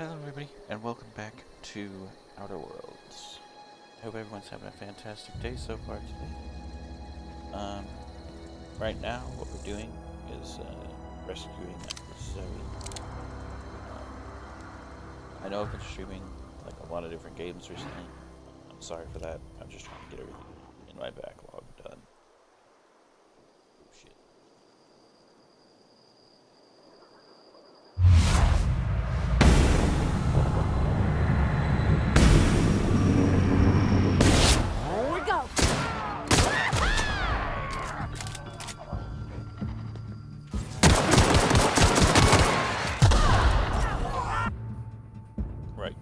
Hello everybody, and welcome back to Outer Worlds. I hope everyone's having a fantastic day so far today. Right now, what we're doing is rescuing Zoe. I know I've been streaming like a lot of different games recently. I'm sorry for that. I'm just trying to get everything in my backlog done. Oh shit. Here we go. Right.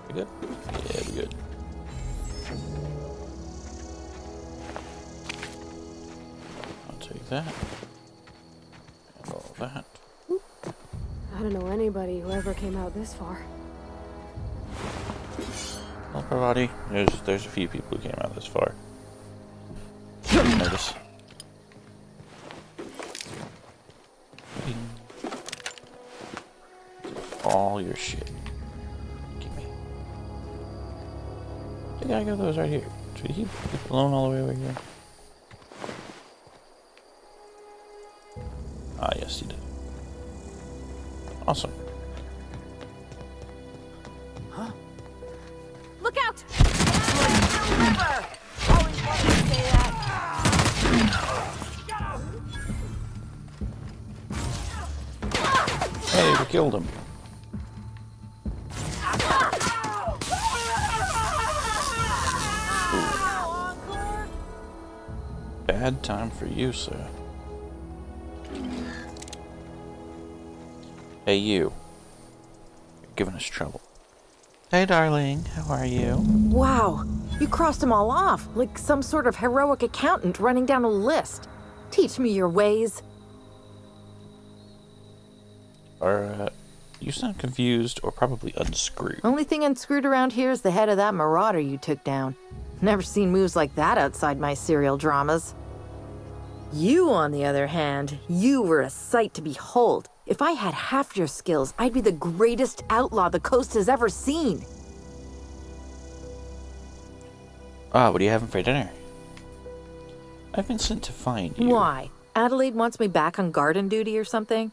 We good? Yeah, we good. I'll take that. And all that. I don't know anybody who ever came out this far. Well, Parvati, there's a few people who came out this far. Notice. Bing. All your shit. Give me. I think I got those right here. Did he get blown all the way over here? Ah, yes, he did. Awesome. Look out! River! Always wanted to say that. Hey, we killed him. Bad time for you, sir. Hey, you. You're giving us trouble. Hey, darling. How are you? Wow, you crossed them all off, like some sort of heroic accountant running down a list. Teach me your ways. You sound confused or probably unscrewed. Only thing unscrewed around here is the head of that marauder you took down. Never seen moves like that outside my serial dramas. You, on the other hand, you were a sight to behold. If I had half your skills, I'd be the greatest outlaw the coast has ever seen. Ah, what are you having for dinner? I've been sent to find you. Why? Adelaide wants me back on garden duty or something?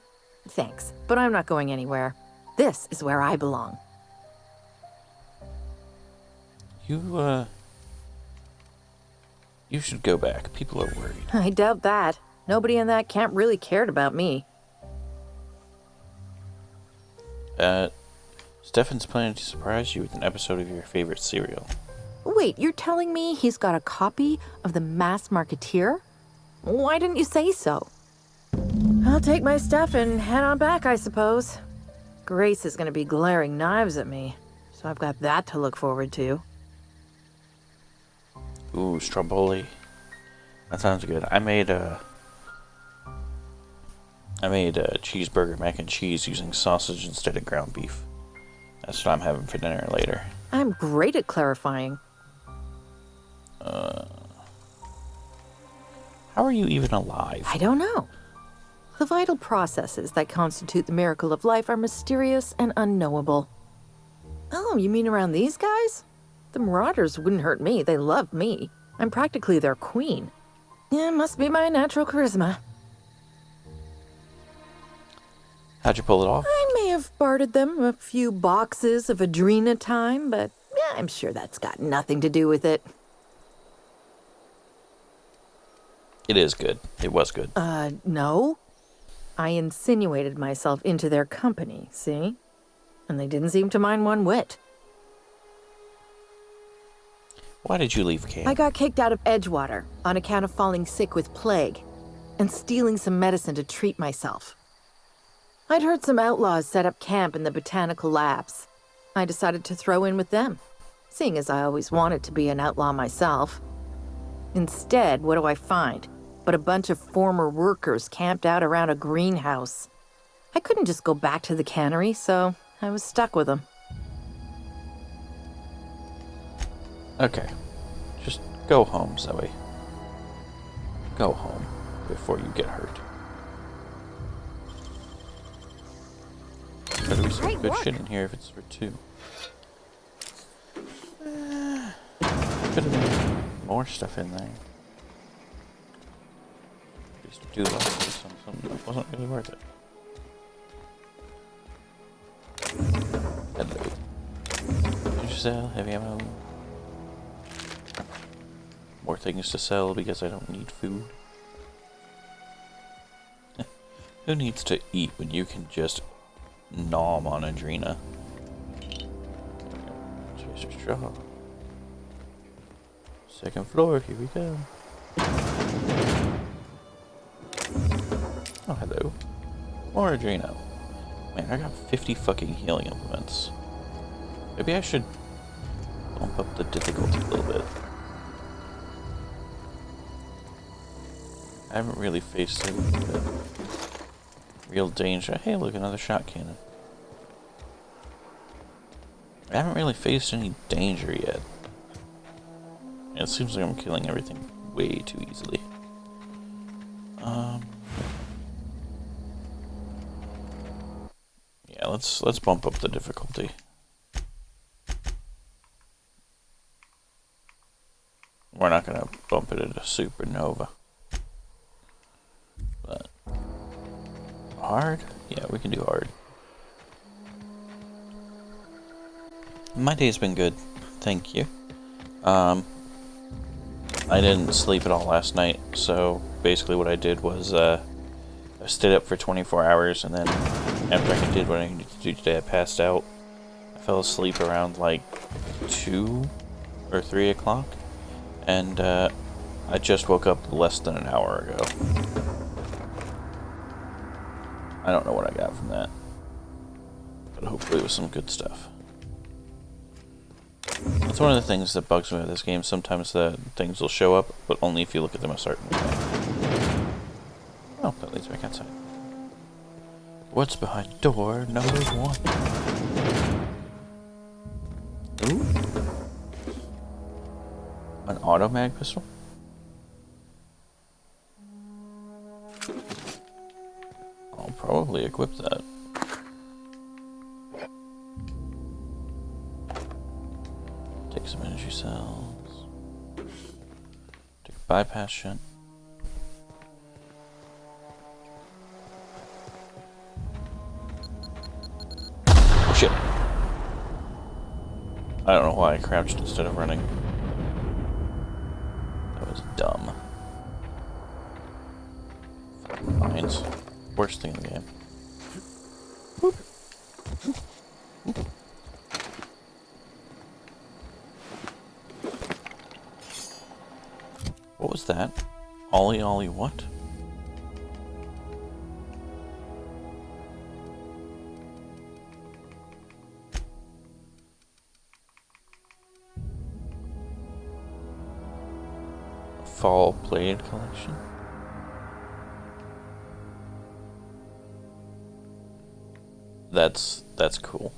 Thanks, but I'm not going anywhere. This is where I belong. You should go back. People are worried. I doubt that. Nobody in that camp really cared about me. Stefan's planning to surprise you with an episode of your favorite serial. Wait, you're telling me he's got a copy of The Masked Marketeer? Why didn't you say so? I'll take my stuff and head on back, I suppose. Grace is going to be glaring knives at me, so I've got that to look forward to. Ooh, stromboli. That sounds good. I made a cheeseburger mac and cheese using sausage instead of ground beef. That's what I'm having for dinner later. I'm great at clarifying. How are you even alive? I don't know. The vital processes that constitute the miracle of life are mysterious and unknowable. Oh, you mean around these guys? The Marauders wouldn't hurt me. They love me. I'm practically their queen. Yeah, must be my natural charisma. How'd you pull it off? I may have bartered them a few boxes of Adrena time, but yeah, I'm sure that's got nothing to do with it. It is good. It was good. No. I insinuated myself into their company, see? And they didn't seem to mind one whit. Why did you leave camp? I got kicked out of Edgewater on account of falling sick with plague and stealing some medicine to treat myself. I'd heard some outlaws set up camp in the botanical labs. I decided to throw in with them, seeing as I always wanted to be an outlaw myself. Instead, what do I find? But a bunch of former workers camped out around a greenhouse. I couldn't just go back to the cannery, so I was stuck with him. Okay. Just go home, Zoe. Go home before you get hurt. Better be some Great good work. shit in here if it's for 2. Could have been more stuff in there. Just do like something that wasn't really worth it. Hello. Did you sell heavy ammo? More things to sell because I don't need food. Who needs to eat when you can just nom on Adrena? Chaser straw. Second floor, here we go. Oh, hello. More Adreno. Man, I got 50 fucking healing implements. Maybe I should bump up the difficulty a little bit. I haven't really faced any real danger. Hey, look, another shot cannon. I haven't really faced any danger yet. It seems like I'm killing everything way too easily. Yeah, let's bump up the difficulty. We're not gonna bump it into supernova. But hard? Yeah, we can do hard. My day's been good, thank you. I didn't sleep at all last night, so basically what I did was I stayed up for 24 hours, and then after I did what I needed to do today, I passed out. I fell asleep around like 2 or 3 o'clock, and I just woke up less than an hour ago. I don't know what I got from that, but hopefully it was some good stuff. That's one of the things that bugs me with this game. Sometimes the things will show up, but only if you look at them a certain way. Oh, that leads back outside. What's behind door number 1? Ooh. An auto-mag pistol? I'll probably equip that. Take some energy cells. Take a bypass shot. Oh shit. I don't know why I crouched instead of running. That was dumb. Fucking mines. Worst thing in the game. Whoop. What was that? Ollie Ollie what? Fall Blade collection? That's cool.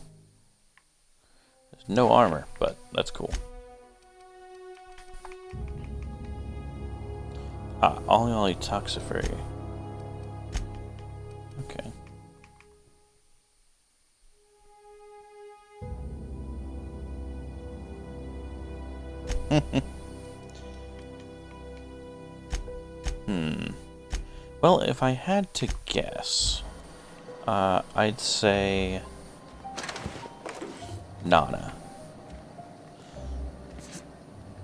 There's no armor, but that's cool. Ah, Ollie Ollie Toxifree. Okay. Well, if I had to guess, I'd say Nana.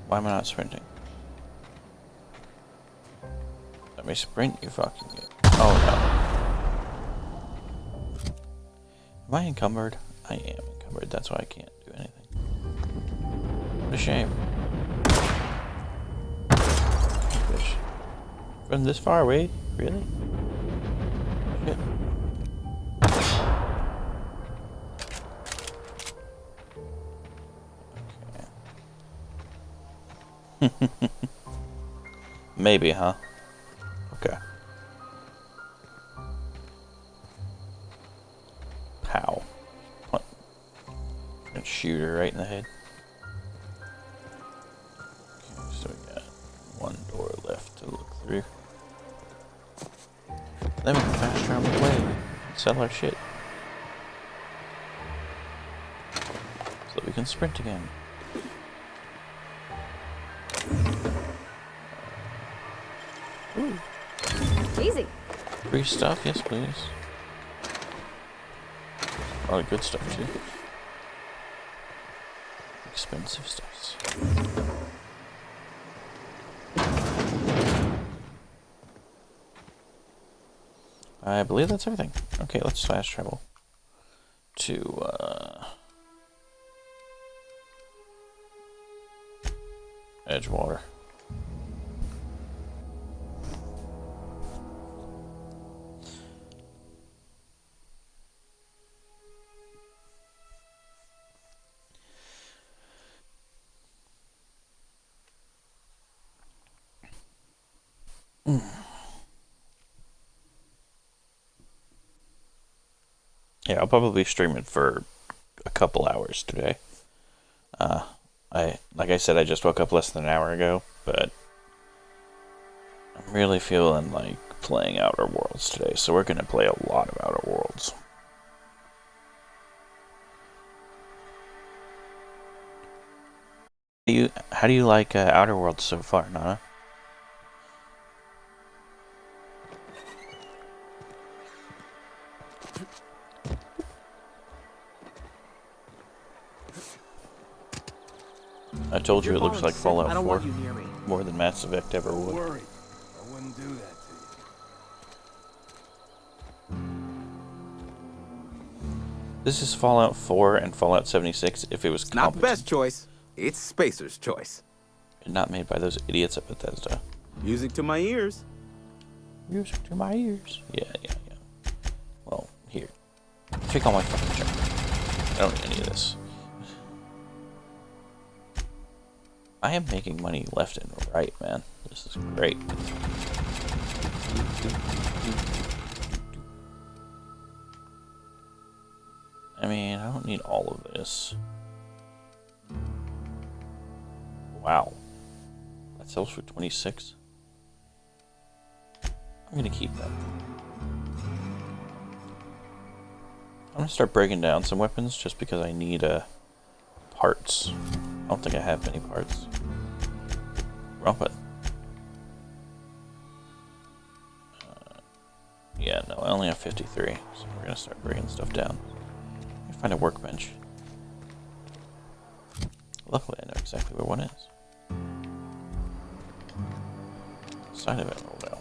Why am I not sprinting? Let me sprint, you fucking game. Oh no. Am I encumbered? I am encumbered, that's why I can't do anything. What a shame. Bitch. From this far away? Really? Shit. Okay. Maybe, huh? Okay. shoot her right in the head. Okay, so we got one door left to look through. Then we can fast travel away and sell our shit. So that we can sprint again. Ooh. Easy. Free stuff, yes please. A lot of good stuff too. Expensive stuff. I believe that's everything. Okay, let's fast travel to Edgewater. Yeah, I'll probably stream it for a couple hours today. Like I said, I just woke up less than an hour ago, but I'm really feeling like playing Outer Worlds today, so we're gonna play a lot of Outer Worlds. How do you like Outer Worlds so far, Nana? I told you it looks like Fallout 4 more than Mass Effect ever would. Don't worry, I wouldn't do that to you. This is Fallout 4 and Fallout 76 if it was Not the competent. best choice. It's Spacer's choice. And not made by those idiots at Bethesda. Music to my ears. Music to my ears. Yeah. Well, here. Take all my fucking junk. I don't need any of this. I am making money left and right, man. This is great. I mean, I don't need all of this. Wow. That sells for 26. I'm gonna keep that. I'm gonna start breaking down some weapons just because I need parts. I don't think I have many parts. Wrong button. Yeah, no, I only have 53, so we're gonna start breaking stuff down. Let me find a workbench. Luckily, I know exactly where one is. Side of it, roll down.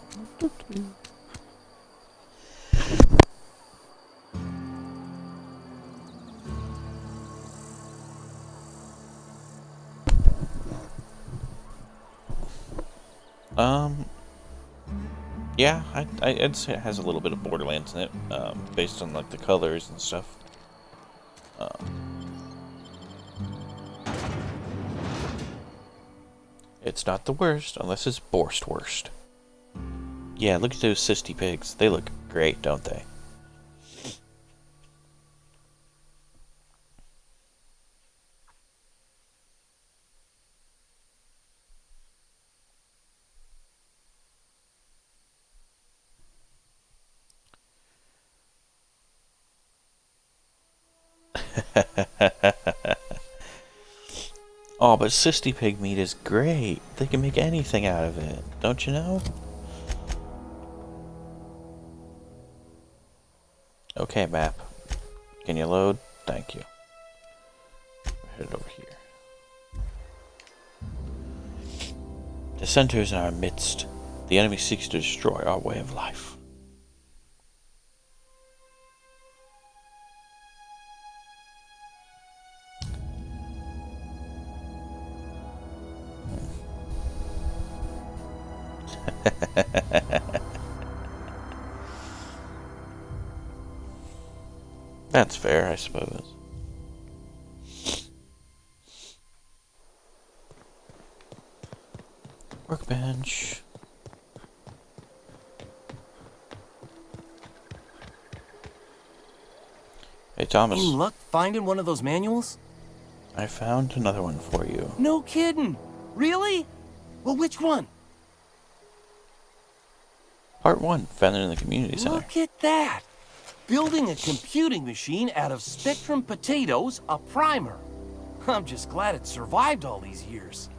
Yeah, I'd say it has a little bit of Borderlands in it, based on like the colors and stuff. It's not the worst, unless it's Borstwurst. Yeah, look at those cysty pigs. They look great, don't they? Oh, but cysty pig meat is great. They can make anything out of it. Don't you know? Okay, map. Can you load? Thank you. We're headed over here. Dissenters in our midst. The enemy seeks to destroy our way of life. That's fair, I suppose. Workbench. Hey, Thomas. Any luck finding one of those manuals? I found another one for you. No kidding. Really? Well, which one? Part 1, found it in the community center. Look at that. Building a computing machine out of Spectrum potatoes, a primer. I'm just glad it survived all these years.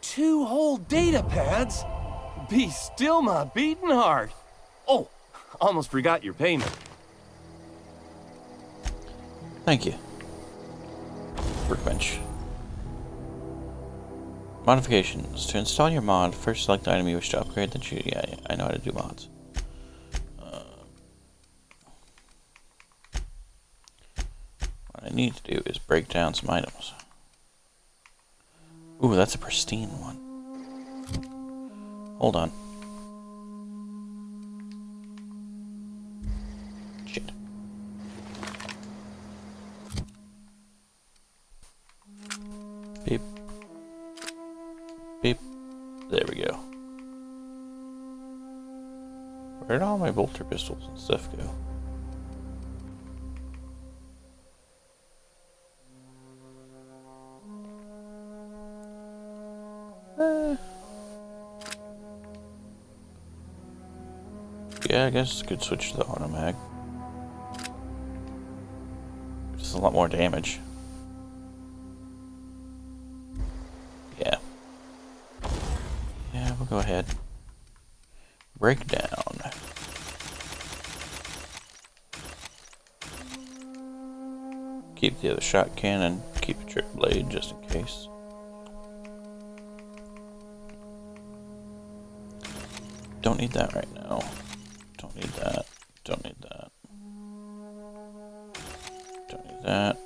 2 whole data pads? Be still my beating heart. Oh, almost forgot your payment. Thank you. Workbench. Modifications. To install your mod, first select the item you wish to upgrade, then choose. Yeah, I know how to do mods. What I need to do is break down some items. Ooh, that's a pristine one. Hold on. Shit. Beep. Beep. There we go. Where did all my bolter pistols and stuff go? Yeah, I guess I could switch to the automag. Just a lot more damage. Yeah. Yeah, we'll go ahead. Breakdown. Keep the other shot cannon. Keep a trip blade just in case. Don't need that right now. Don't need that. Don't need that. Don't need that.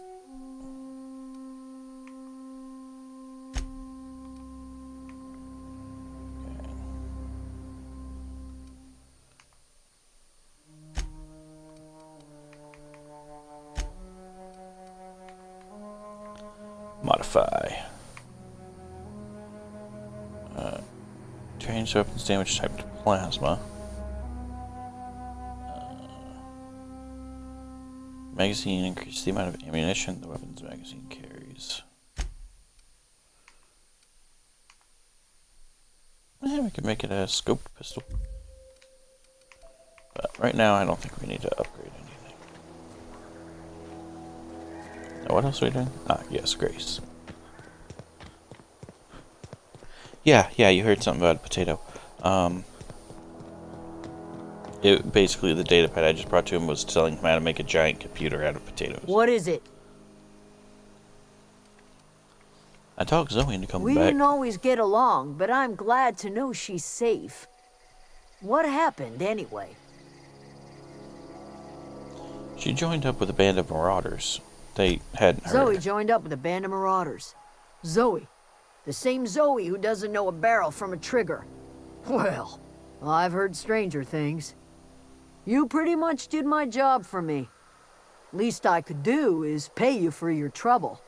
Okay. Modify. Change weapons damage type to plasma. Magazine, increase the amount of ammunition the weapon's magazine carries. Yeah, we could make it a scoped pistol. But right now, I don't think we need to upgrade anything. Now, what else are we doing? Ah, yes, Grace. Yeah, you heard something about a potato. Basically, the data pad I just brought to him was telling him how to make a giant computer out of potatoes. What is it? I talked Zoe into coming We back. didn't always get along, but I'm glad to know she's safe. What happened, anyway? She joined up with a band of marauders. They hadn't heard. Zoe joined up with a band of marauders. Zoe. The same Zoe who doesn't know a barrel from a trigger. Well, I've heard stranger things. You pretty much did my job for me. Least I could do is pay you for your trouble.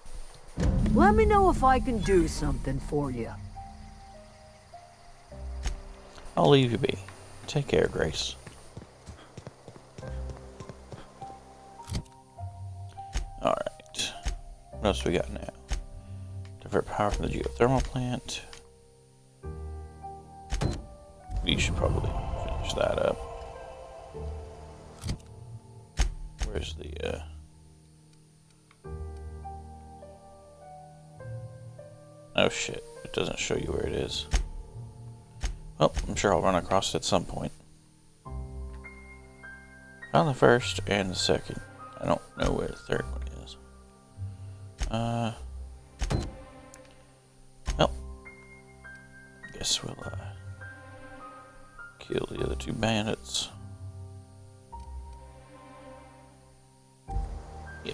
Let me know if I can do something for you. I'll leave you be. Take care, Grace. Alright. What else we got now? Divert power from the geothermal plant. We should probably finish that up. Where's the, Oh shit, it doesn't show you where it is. Well, I'm sure I'll run across it at some point. Found the first and the second. I don't know where the third one is. Well, guess we'll, kill the other 2 bandits. Yeah.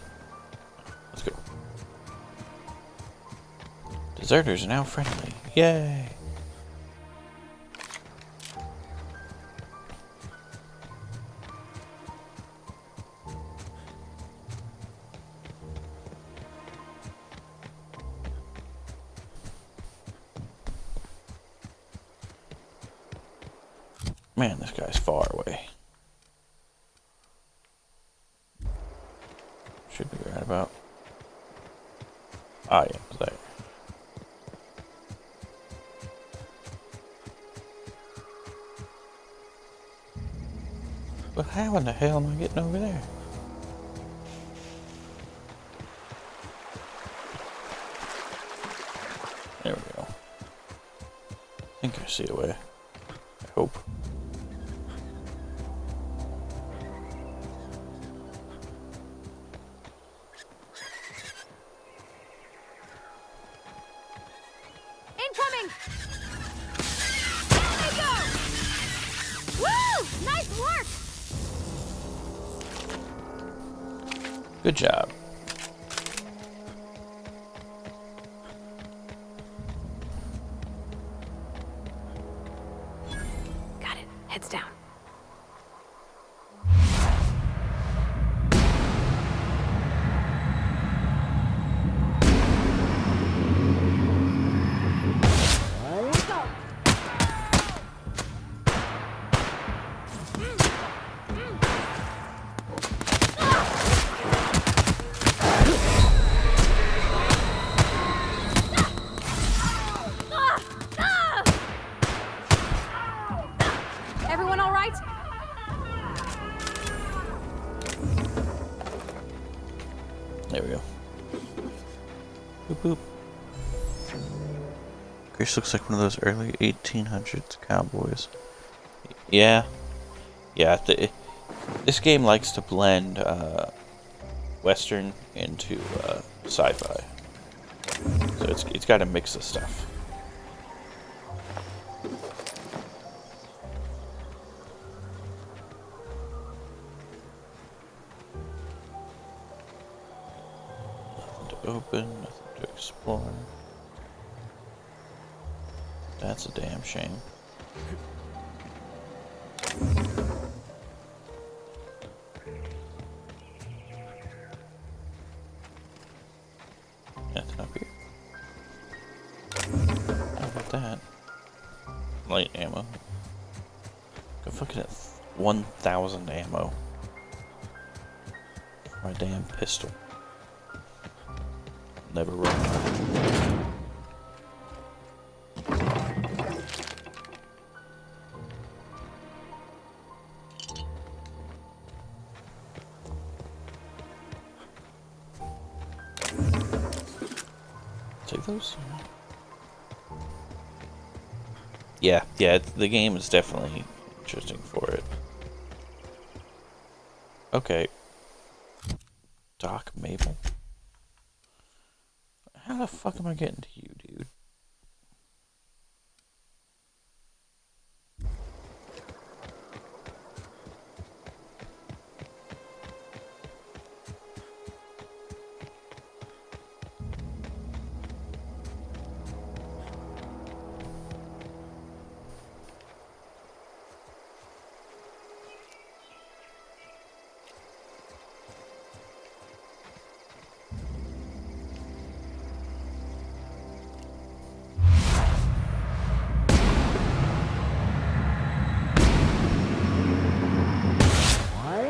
Let's go. Deserters are now friendly. Yay! Man, this guy's far away. Should be right about. Ah, yeah, there. But how in the hell am I getting over there? There we go. I think I see a way. I hope. Incoming! There they go! Woo! Nice work! Good job. Got it. Heads down. Everyone all right? There we go. Boop boop. Grace looks like one of those early 1800s cowboys. Yeah. Yeah, this game likes to blend Western into sci-fi. So it's got a mix of stuff. Nothing to open, nothing to explore. That's a damn shame. Nothing up here. How about that? Light ammo. Go fucking at 1,000 ammo. For my damn pistol. Never run. Take those? Yeah, the game is definitely interesting for it. Okay. Doc Mabel. How the fuck am I getting to you, dude?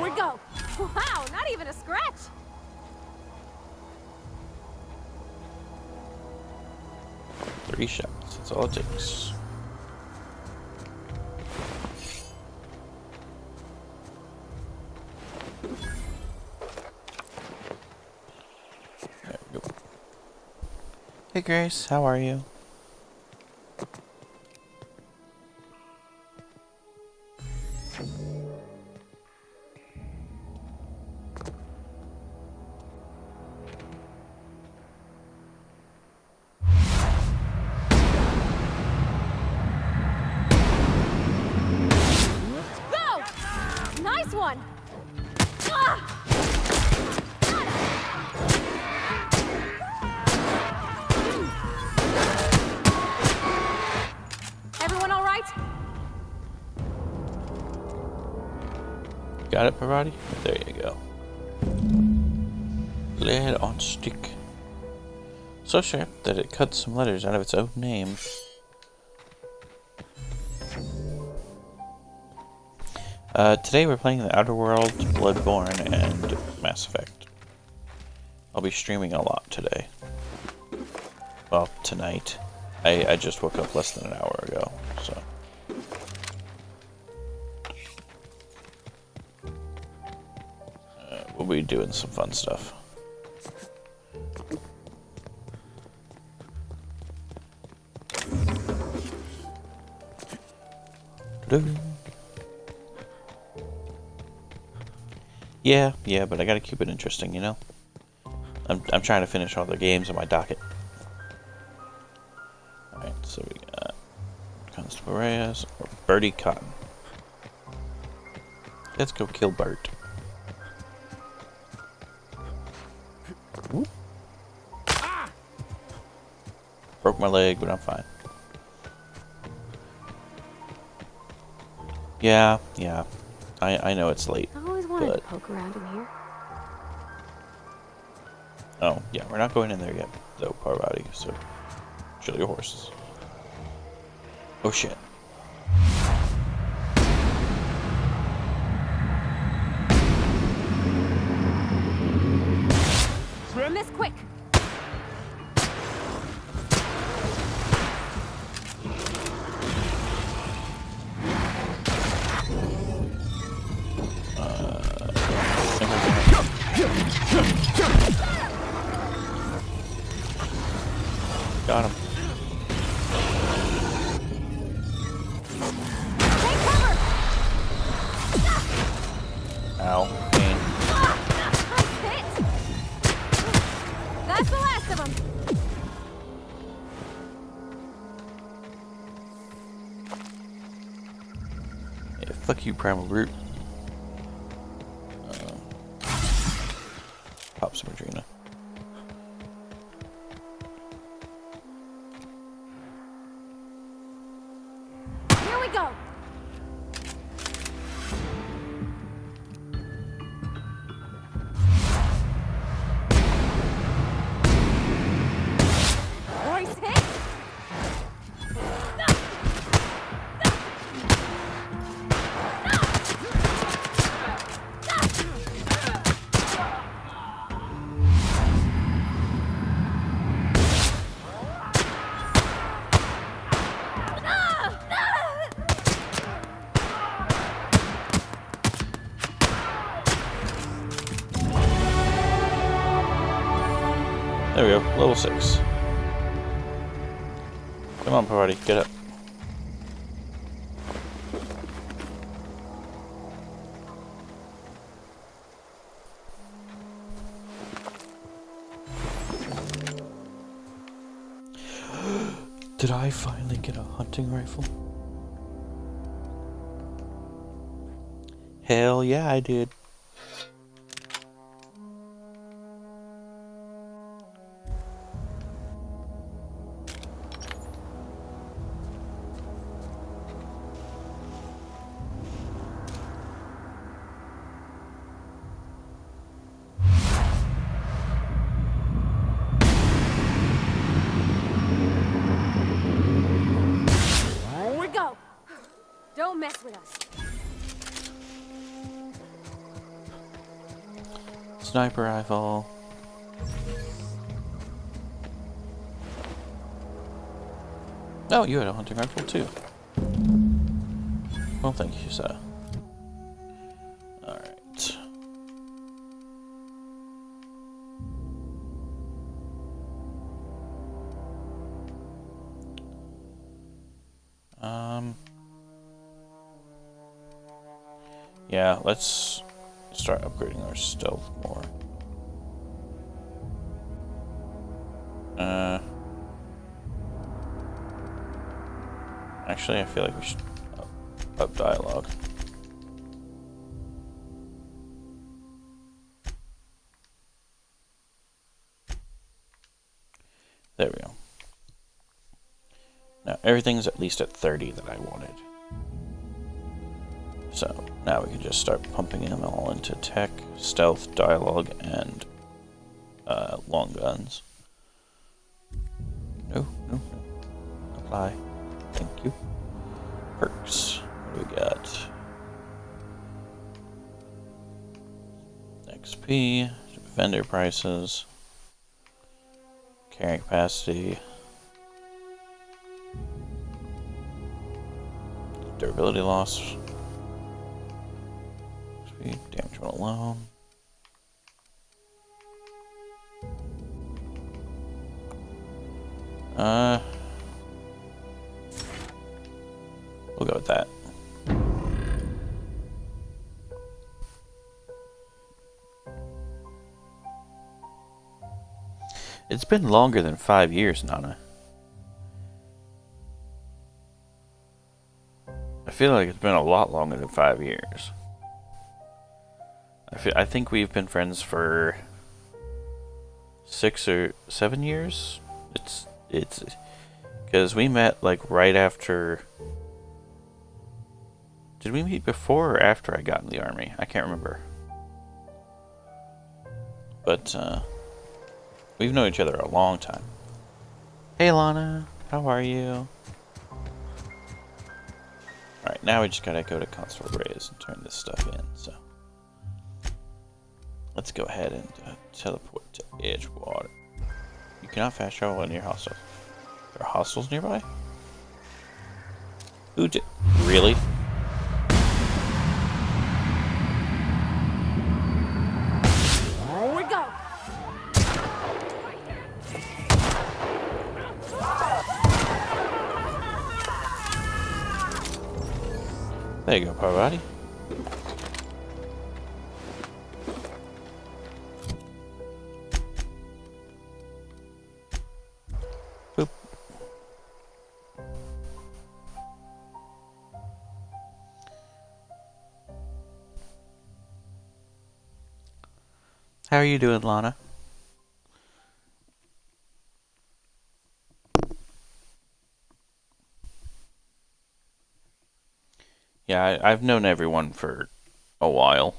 We go! Wow, not even a scratch! Three shots, that's all it takes. There we go. Hey Grace, how are you? Go! Nice one! Ah! Everyone all right? Got it, Parvati? There you go. Lead on stick. So sharp that it cuts some letters out of its own name. Today we're playing The Outer Worlds, Bloodborne, and Mass Effect. I'll be streaming a lot today. Well, tonight. I just woke up less than an hour ago, so. We'll be doing some fun stuff. Yeah, but I gotta keep it interesting, you know? I'm trying to finish all the games on my docket. Alright, so we got Constable Reyes or Bertie Cotton. Let's go kill Bert. Ooh. Broke my leg, but I'm fine. Yeah. I know it's late. I always wanted to But- poke around in here. Oh, yeah, we're not going in there yet, though, Parvati, so chill your horses. Oh, shit. Trim this quick. Got him. Take cover. Ow. Pain. I'm hit. That's the last of them. Yeah, fuck you, Primal Brute. Pop some Adrena. Here we go. Royce hit. There we go, level 6. Come on, Parvati, get up. Did I finally get a hunting rifle? Hell yeah, I did. Here we go. Don't mess with us. Sniper rifle. Oh, you had a hunting rifle too. Well, thank you, sir. Alright. Yeah, let's start upgrading our stealth more. Actually, I feel like we should up dialogue. There we go. Now, everything's at least at 30 that I wanted. So, now we can just start pumping them all into tech, stealth, dialogue, and long guns. No. Apply. Thank you. Perks. What do we got? XP, vendor prices, carrying capacity, Durability loss. Speed, damage when alone. We'll go with that. It's been longer than 5 years, Nana. I feel like it's been a lot longer than 5 years. I think we've been friends for 6 or 7 years. It's because we met like right after. Did we meet before or after I got in the army? I can't remember. But we've known each other a long time. Hey Lana, how are you? Alright, now we just gotta go to Constable Reyes and turn this stuff in, so. Let's go ahead and teleport to Edgewater. You cannot fast travel near hostels. There are hostels nearby? Who did? Really? Here we go. There you go, Parvati. Boop. How are you doing, Lana? Yeah, I've known everyone for a while.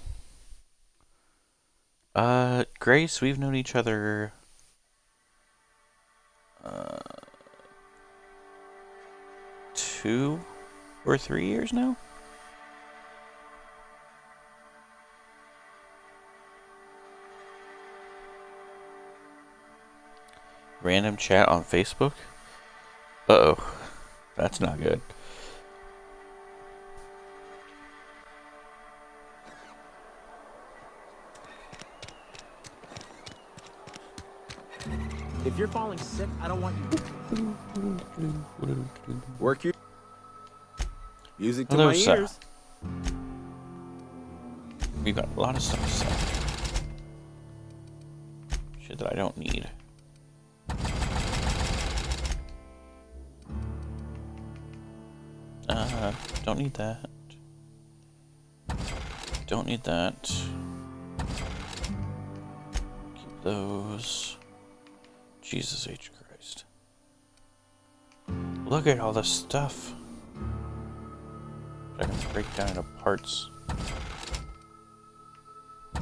Grace, we've known each other 2 or 3 years now. Random chat on Facebook? Uh-oh. That's not good. If you're falling sick, I don't want you. Work your music to Hello, my sir. ears. We've got a lot of stuff to sell. Shit that I don't need. Don't need that. Don't need that. Keep those. Jesus H. Christ. Look at all this stuff. I can break down into parts. Oh,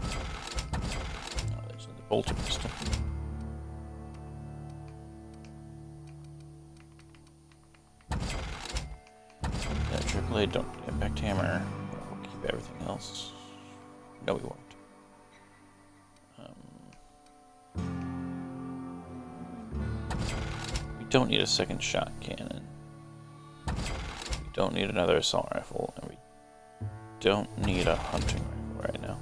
there's the bolter pistol. That triple A, don't impact hammer. We'll keep everything else. No, we won't. We don't need a second shot cannon. We don't need another assault rifle, and we don't need a hunting rifle right now.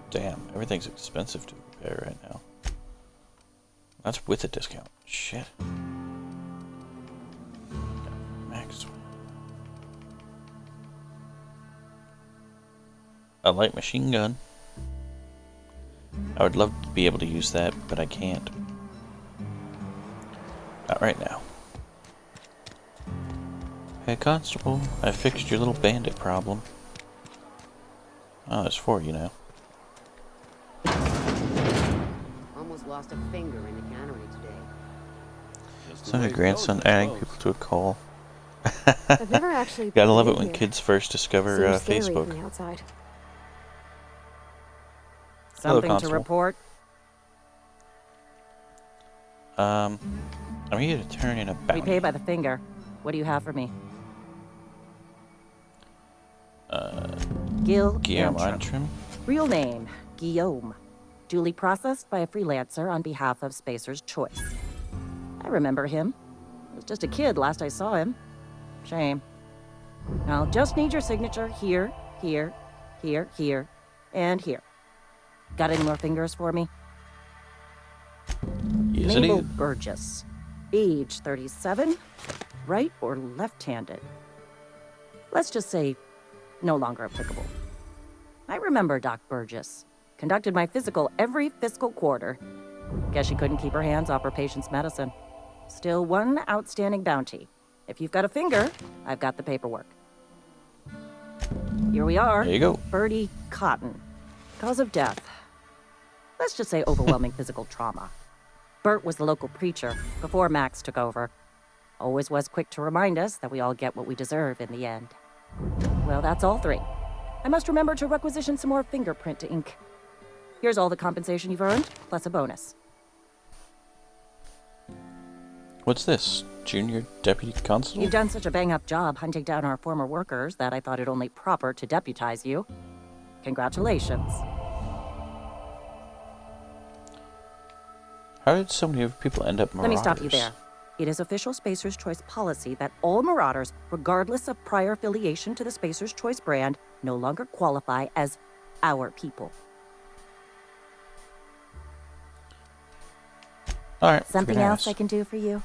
Damn, everything's expensive to repair right now. That's with a discount. Shit. Max. A light machine gun. I would love to be able to use that, but I can't. Not right now. Hey, Constable, I fixed your little bandit problem. Oh, there's 4 of you now. Almost lost a finger in the cannery today. Son and grandson adding people to a call. I've never actually. Gotta love been it when here. kids first discover Seems scary Facebook. from the outside. Hello, Something to Constable. report? I'm here to turn in a We bounty. pay by the finger. What do you have for me? Gil Guillaume Antrim. Antrim. Real name, Guillaume. duly processed by a freelancer on behalf of Spacer's Choice. I remember him. I was just a kid last I saw him. Shame. I'll just need your signature here, here, here, here, and here. Got any more fingers for me? Yes, Mabel indeed. Burgess. Age 37. Right or left-handed? Let's just say no longer applicable. I remember Doc Burgess. Conducted my physical every fiscal quarter. Guess she couldn't keep her hands off her patient's medicine. Still one outstanding bounty. If you've got a finger, I've got the paperwork. Here we are. There you go. Bertie Cotton. Cause of death. Let's just say overwhelming physical trauma. Bert was the local preacher before Max took over. Always was quick to remind us that we all get what we deserve in the end. Well, that's all three. I must remember to requisition some more fingerprint ink. Here's all the compensation you've earned, plus a bonus. What's this? Junior Deputy Constable? You've done such a bang-up job hunting down our former workers that I thought it only proper to deputize you. Congratulations. How did so many people end up marauders? Let me stop you there. It is official Spacer's Choice policy that all marauders, regardless of prior affiliation to the Spacer's Choice brand, no longer qualify as our people. Alright. Something else I can do for you?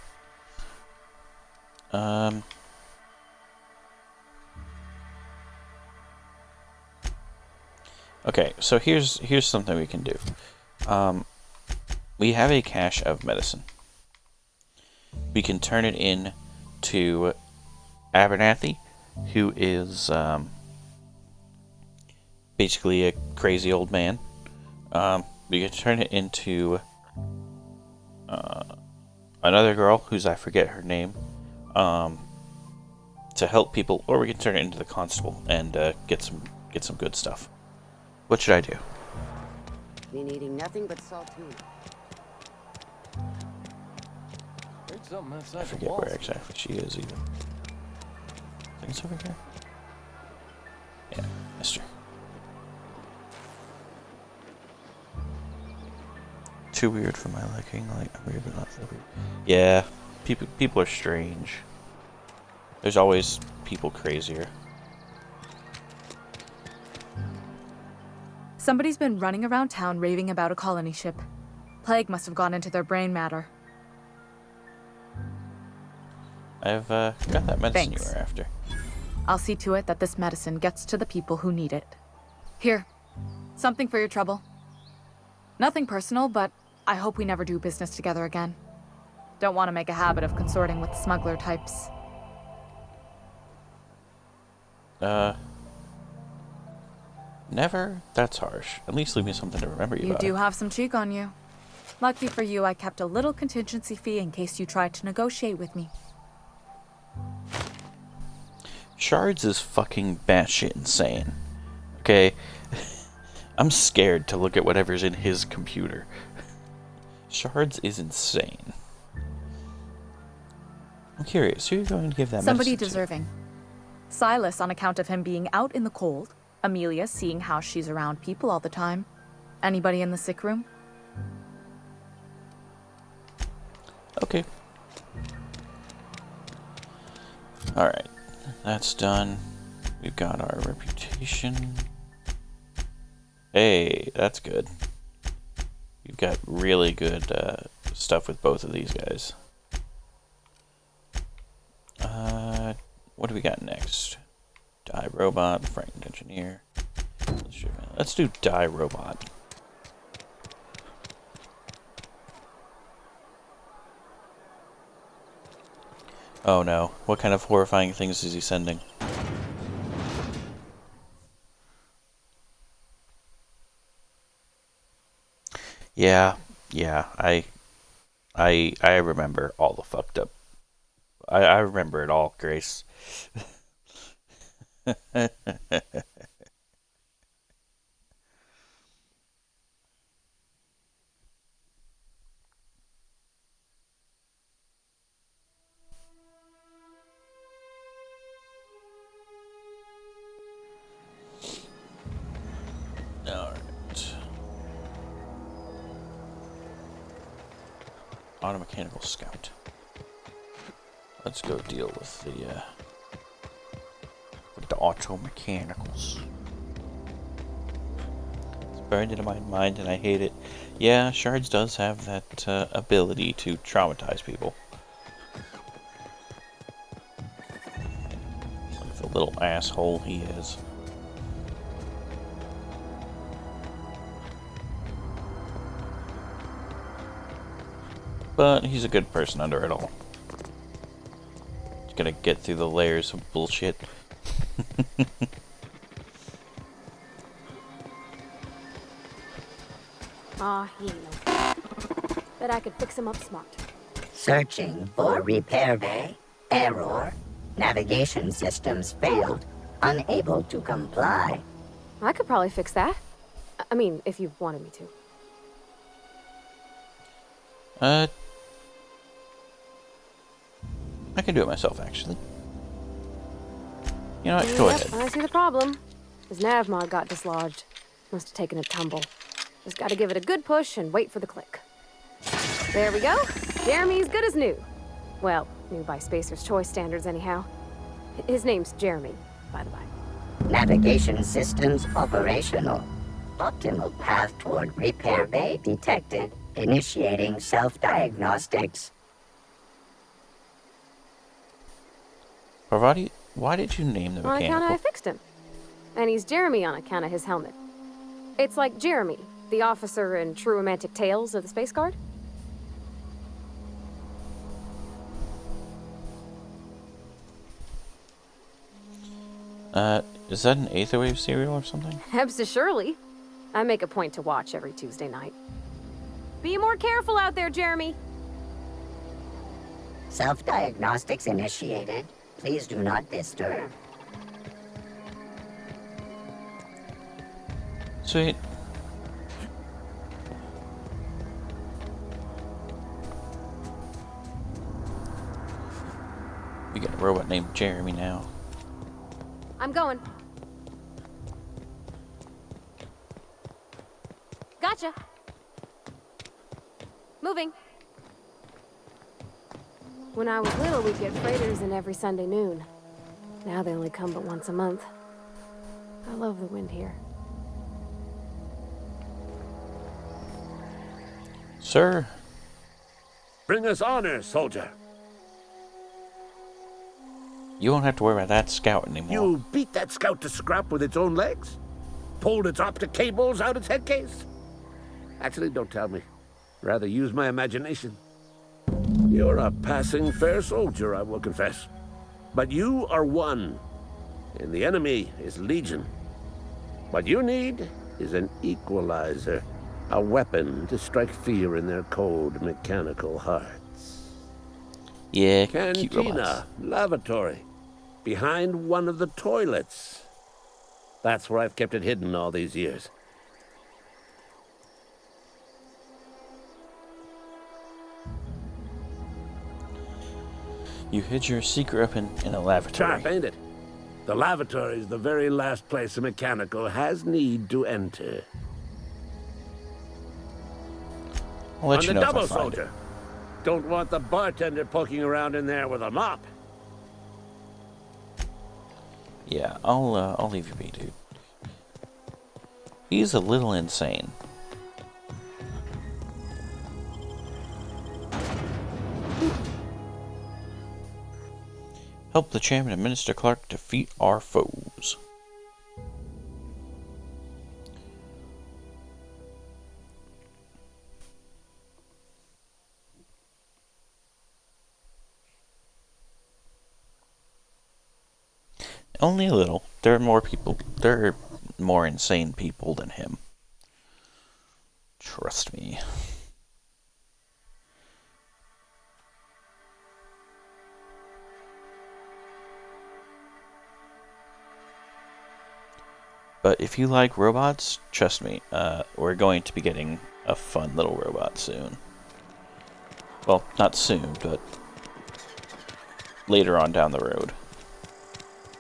Okay, so here's something we can do. We have a cache of medicine. We can turn it in to Abernathy, who is basically a crazy old man. We can turn it into another girl, who's I forget her name, to help people, or we can turn it into the constable and get some good stuff. What should I do? Been eating nothing but saltine. Heard something outside I the forget walls. where exactly she is even. I think it's over here. Yeah, mister. Too weird for my liking. Like, weird but not so weird. Yeah, people are strange. There's always people crazier. Somebody's been running around town raving about a colony ship. Plague must have gone into their brain matter. I've got that medicine Thanks. you were after. I'll see to it that this medicine gets to the people who need it. Here, something for your trouble. Nothing personal, but I hope we never do business together again. Don't want to make a habit of consorting with smuggler types. Never? That's harsh. At least leave me something to remember you You by. do have some cheek on you. Lucky for you, I kept a little contingency fee in case you tried to negotiate with me. Shards is fucking batshit insane. Okay? I'm scared to look at whatever's in his computer. Shards is insane. I'm curious, who are you going to give that Somebody medicine to? deserving. Silas on account of him being out in the cold. Amelia seeing how she's around people all the time. Anybody in the sick room? Okay. Alright. That's done. We've got our reputation. Hey, that's good. We've got really good stuff with both of these guys. What do we got next? Die Robot, Frightened Engineer. Let's do Die Robot. Oh no, what kind of horrifying things is he sending? Yeah, I remember all the fucked up. I remember it all, Grace. Alright. automechanical scout. Let's go deal with the automechanicals. It's burned into my mind and I hate it. Yeah, Shards does have that ability to traumatize people. Like the little asshole he is. But he's a good person under it all. He's gonna get through the layers of bullshit. Aw, he ain't no. Bet I could fix him up smart. Searching for repair bay. Error. Navigation systems failed. Unable to comply. I could probably fix that. I mean, if you wanted me to. I can do it myself, actually. You know what? Go ahead. I see the problem. His nav mod got dislodged. Must have taken a tumble. Just gotta give it a good push and wait for the click. There we go. Jeremy's good as new. Well, new by Spacer's Choice standards anyhow. His name's Jeremy, by the by. Navigation systems operational. Optimal path toward repair bay detected. Initiating self-diagnostics. Parvati, why did you name the On account mechanical? of I fixed him. And he's Jeremy on account of his helmet. It's like Jeremy, the officer in True Romantic Tales of the Space Guard. Is that an Aetherwave cereal or something? Hebsta Shirley. I make a point to watch every Tuesday night. Be more careful out there, Jeremy. Self-diagnostics initiated. Please do not disturb. Sweet. We got a robot named Jeremy now. I'm going. Gotcha. Moving. When I was little, we'd get freighters in every Sunday noon. Now they only come but once a month. I love the wind here. Sir. Bring us honor, soldier. You won't have to worry about that scout anymore. You beat that scout to scrap with its own legs? Pulled its optic cables out its head case? Actually, don't tell me. Rather use my imagination. You're a passing fair soldier, I will confess. But you are one, and the enemy is legion. What you need is an equalizer, a weapon to strike fear in their cold, mechanical hearts. Yeah, cute robots. Cantina, lavatory, behind one of the toilets. That's where I've kept it hidden all these years. You hid your secret up in a lavatory. Sharp, ain't it? The lavatory is the very last place a mechanical has need to enter. I'll let On you the know if I double, find soldier. Don't want the bartender poking around in there with a mop. Yeah, I'll leave you be, dude. He's a little insane. Help the chairman and Minister Clark defeat our foes. Only a little. There are more people. There are more insane people than him. Trust me. But if you like robots, trust me, we're going to be getting a fun little robot soon. Well, not soon, but later on down the road.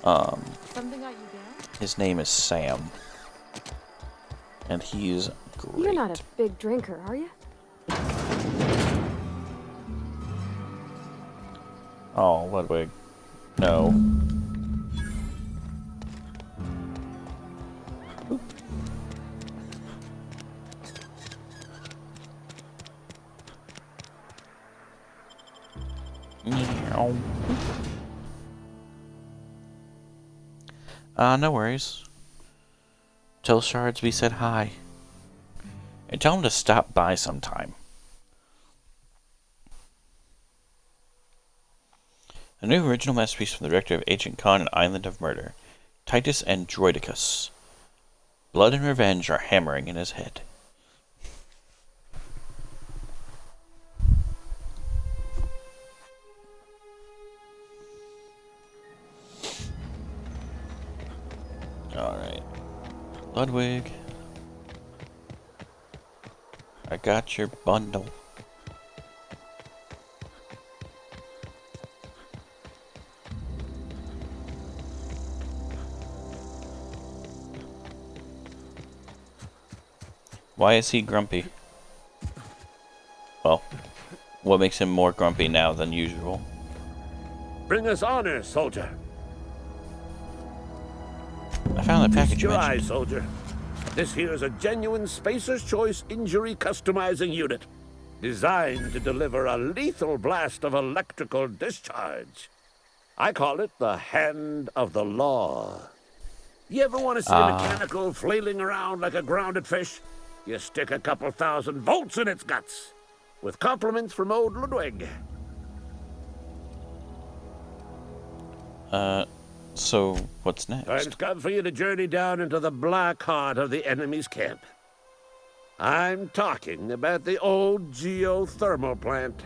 Something got you down? His name is Sam. And he's great. You're not a big drinker, are you? Oh, Ludwig. No. Oop. Meow. No worries. Tell Shards we said hi. And tell him to stop by sometime. A new original masterpiece from the director of Ancient Con and Island of Murder, Titus Androidicus. Blood and revenge are hammering in his head. Alright. Ludwig. I got your bundle. Why is he grumpy? Well, what makes him more grumpy now than usual? Bring us honor, soldier. I found that package Feast you your eye, mentioned. soldier. This here is a genuine Spacer's Choice injury customizing unit, designed to deliver a lethal blast of electrical discharge. I call it the Hand of the Law. You ever want to see a mechanical flailing around like a grounded fish? You stick a couple 1,000 volts in its guts. With compliments from old Ludwig. So what's next? Time's come for you to journey down into the black heart of the enemy's camp. I'm talking about the old geothermal plant.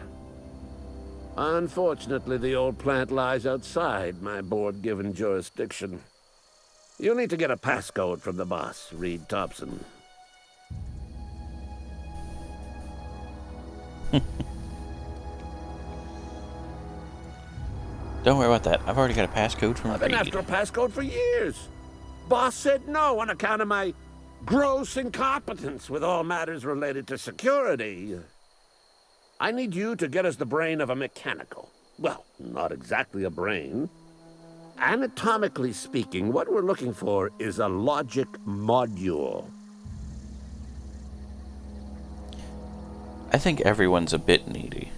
Unfortunately, the old plant lies outside my board-given jurisdiction. You'll need to get a passcode from the boss, Reed Thompson. Don't worry about that. I've already got a passcode from I've been Reed. after a passcode for years. Boss said no on account of my gross incompetence with all matters related to security. I need you to get us the brain of a mechanical. Well, not exactly a brain. Anatomically speaking, what we're looking for is a logic module. I think everyone's a bit needy.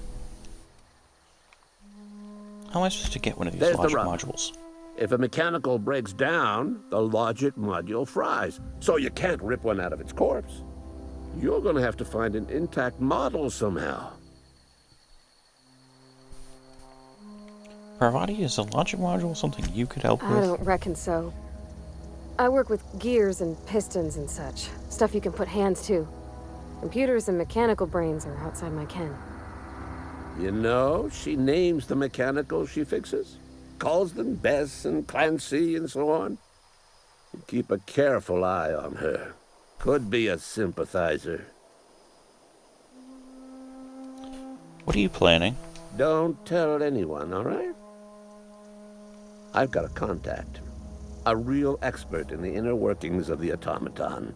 How am I supposed to get one of these There's the logic rub. modules? If a mechanical breaks down, the logic module fries. So you can't rip one out of its corpse. You're going to have to find an intact model somehow. Parvati, is a logic module something you could help I with? don't reckon so. I work with gears and pistons and such. Stuff you can put hands to. Computers and mechanical brains are outside my ken. You know, she names the mechanicals she fixes. Calls them Bess and Clancy and so on. You keep a careful eye on her. Could be a sympathizer. What are you planning? Don't tell anyone, all right? I've got a contact. A real expert in the inner workings of the automaton.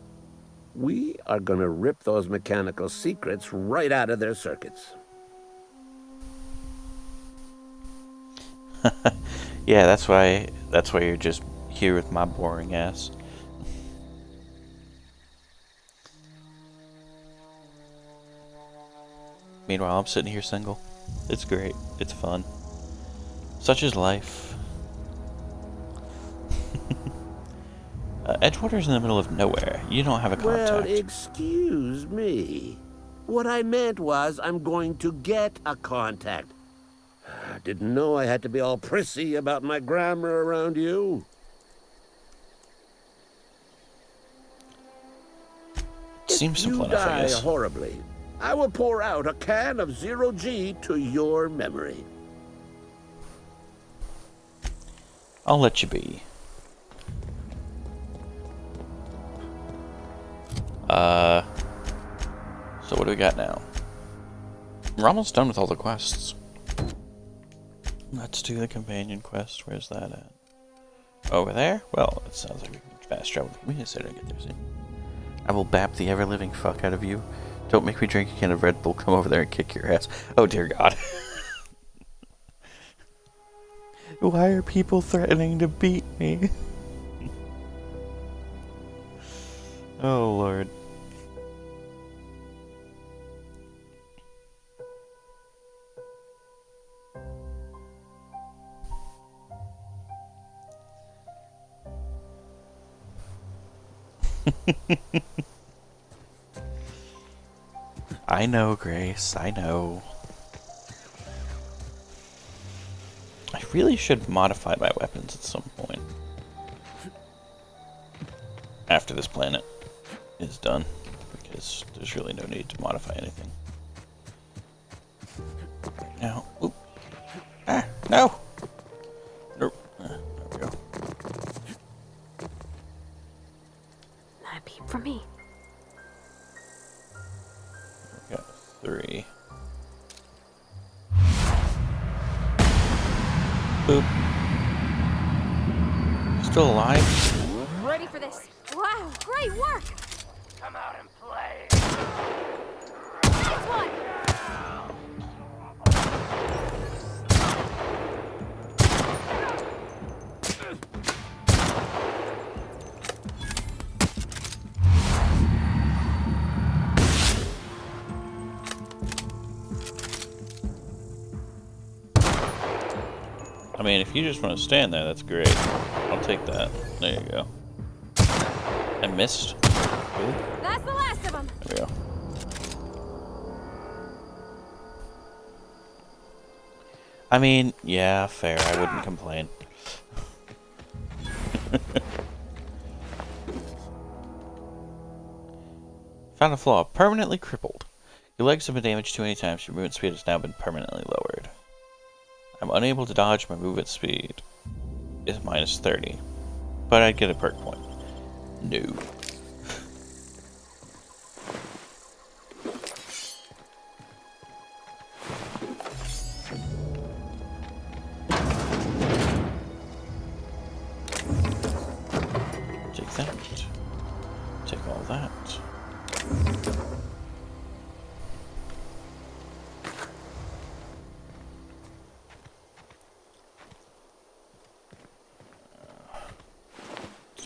We are gonna rip those mechanical secrets right out of their circuits. Yeah, that's why you're just here with my boring ass. Meanwhile, I'm sitting here single. It's great. It's fun. Such is life. Edgewater's in the middle of nowhere. You don't have a contact. Well, excuse me. What I meant was I'm going to get a contact. I didn't know I had to be all prissy about my grammar around you. Seems If simple you enough, I die guess. horribly, I will pour out a can of Zero-G to your memory. I'll let you be. So what do we got now? We're almost done with all the quests. Let's do the companion quest. Where's that at? Over there? Well, it sounds like we can fast travel the community center and get there soon. I will bap the ever-living fuck out of you. Don't make me drink a can of Red Bull. Come over there and kick your ass. Oh, dear God. Why are people threatening to beat me? Oh, Lord. I know, Grace, I know. I really should modify my weapons at some point. After this planet is done, because there's really no need to modify anything. Right now, oop. Ah, no! Nope. There we go. Not a peep from me. Got 3. Boop. Still alive? Ready for this. Wow, great work! Come out and play. That's one! I mean, if you just want to stand there, that's great. I'll take that. There you go. I missed. Ooh. That's the last of them! There we go. I mean, yeah, fair. I wouldn't complain. Found a flaw. Permanently crippled. Your legs have been damaged too many times. Your movement speed has now been permanently lowered. I'm unable to dodge. My movement speed is minus 30. But I'd get a perk point. No. Take that. Take all that.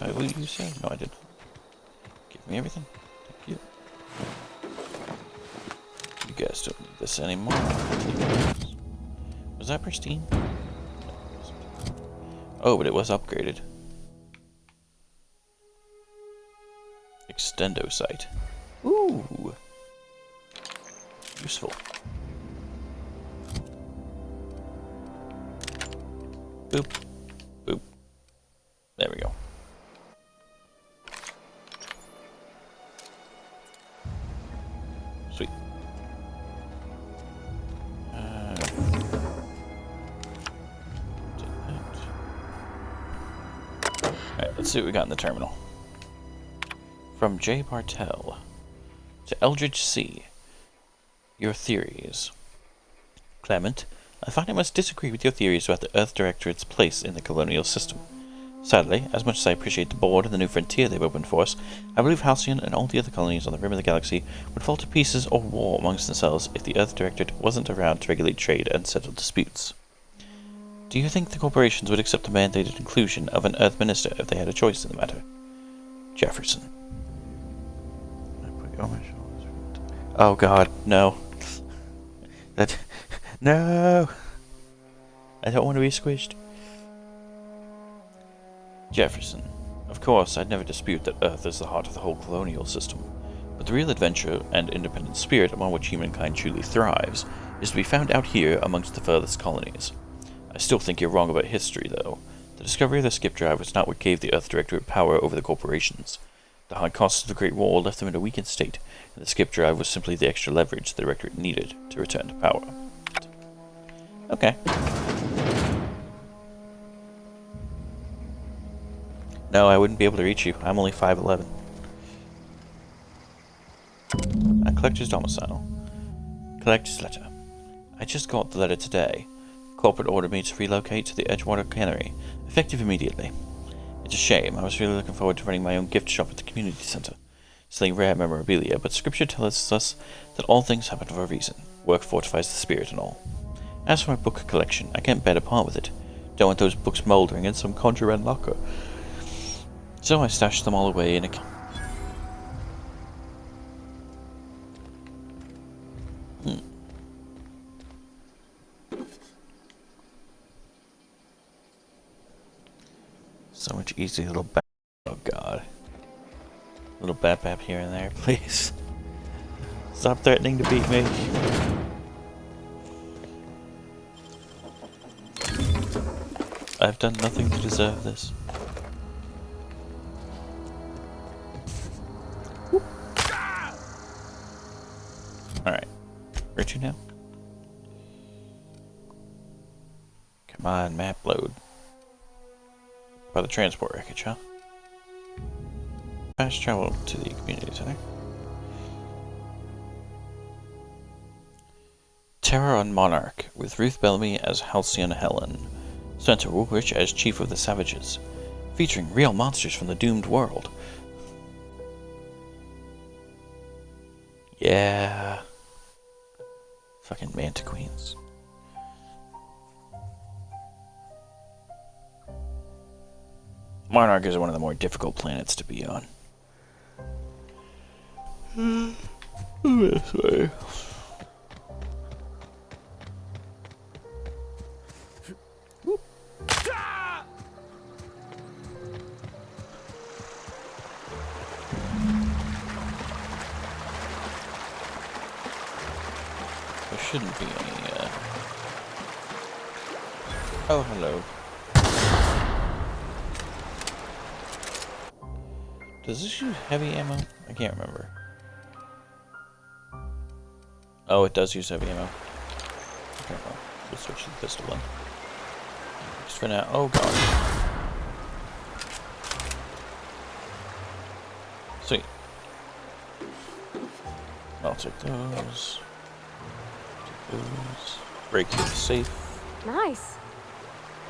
What did you say? No, I didn't. Give me everything. Thank you. You guys don't need this anymore. Was that pristine? Oh, but it was upgraded. Extendo sight. Ooh. Useful. Boop. Boop. There we go. Sweet. Alright, let's see what we got in the terminal. From J. Bartel to Eldridge C. Your theories. Clement, I find I must disagree with your theories about the Earth Directorate's place in the colonial system. Sadly, as much as I appreciate the board and the new frontier they've opened for us, I believe Halcyon and all the other colonies on the rim of the galaxy would fall to pieces or war amongst themselves if the Earth Directorate wasn't around to regulate trade and settle disputes. Do you think the corporations would accept the mandated inclusion of an Earth Minister if they had a choice in the matter? Jefferson. I put you on my shoulders. Oh god, no. No! I don't want to be squished. Jefferson. Of course, I'd never dispute that Earth is the heart of the whole colonial system, but the real adventure and independent spirit upon which humankind truly thrives is to be found out here amongst the furthest colonies. I still think you're wrong about history, though. The discovery of the skip drive was not what gave the Earth Directorate power over the corporations. The high costs of the Great War left them in a weakened state, and the skip drive was simply the extra leverage the Directorate needed to return to power. Okay. No, I wouldn't be able to reach you. I'm only 5'11". Collector's domicile. Collector's letter. I just got the letter today. Corporate ordered me to relocate to the Edgewater Cannery, effective immediately. It's a shame. I was really looking forward to running my own gift shop at the community center, selling rare memorabilia, but scripture tells us that all things happen for a reason. Work fortifies the spirit and all. As for my book collection, I can't bear to part with it. Don't want those books moldering in some contraband locker. So I stashed them all away in a... So much easy little bat. Oh god. Little bap here and there, please. Stop threatening to beat me. I've done nothing to deserve this. Alright. Where to now? Come on, map load. By the transport wreckage, huh? Fast travel to the community center. Terror on Monarch, with Ruth Bellamy as Halcyon Helen. Spencer Woolrich as Chief of the Savages. Featuring real monsters from the doomed world. Yeah. Fucking Manta Queens. Monarch is one of the more difficult planets to be on. This way. There shouldn't be any, Oh, hello. Does this use heavy ammo? I can't remember. Oh, it does use heavy ammo. Okay, well, we'll switch to the pistol then. Just for now. Oh god. Sweet. I'll take those. Take those. Break through the safe. Nice.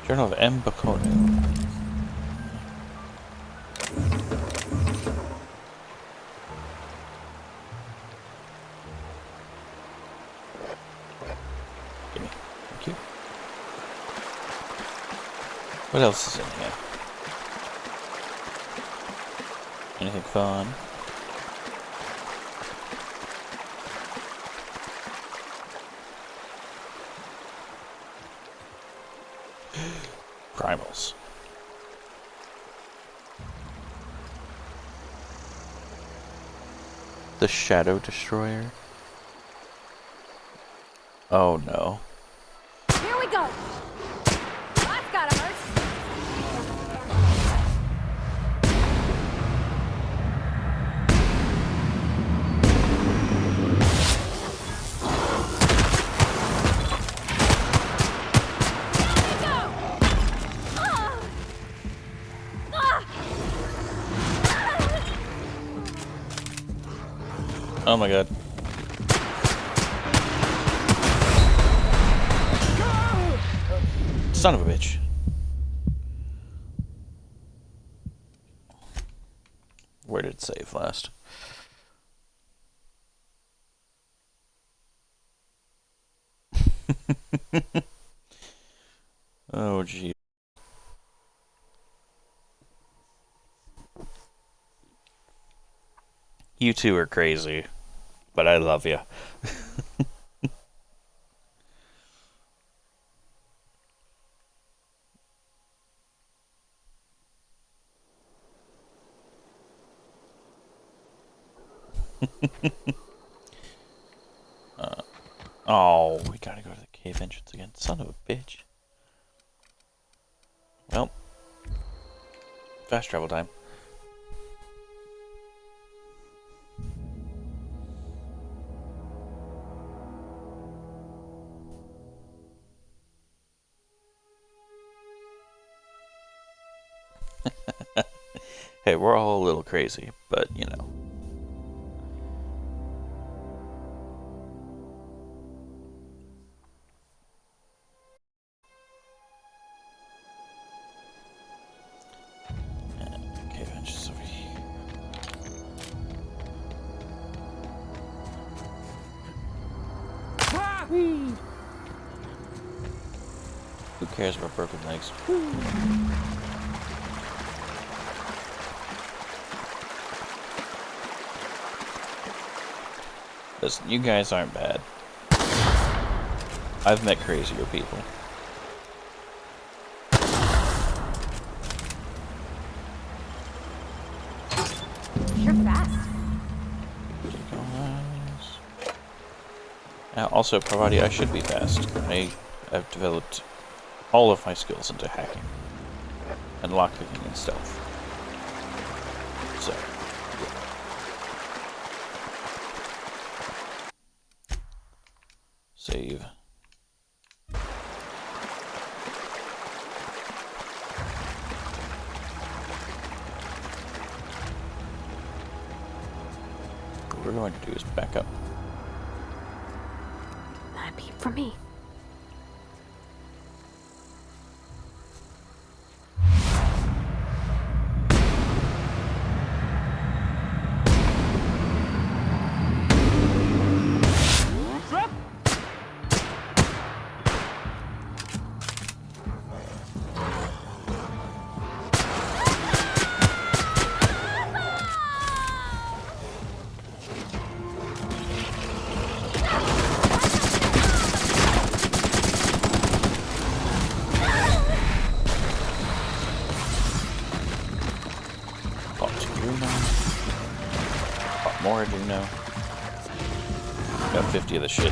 Journal of M. Bakono. Gimme. Thank you. What else is in here? Anything fun? Primals. The Shadow Destroyer. Oh no. Here we go. I've got him, Ert. Oh my god. Son of a bitch. Where did it save last? Oh gee. You two are crazy, but I love you. Oh, we gotta go to the cave entrance again. Son of a bitch. Well, fast travel time. Hey, we're all a little crazy, but you know. Okay, just over here. cares about broken legs? Listen, you guys aren't bad. I've met crazier people. You're fast. Now, also, Parvati, I should be fast. I have developed all of my skills into hacking and lockpicking and stealth. So, yeah. Save. What we're going to do is back up. That beat for me. More I do know. Got 50 of the shit.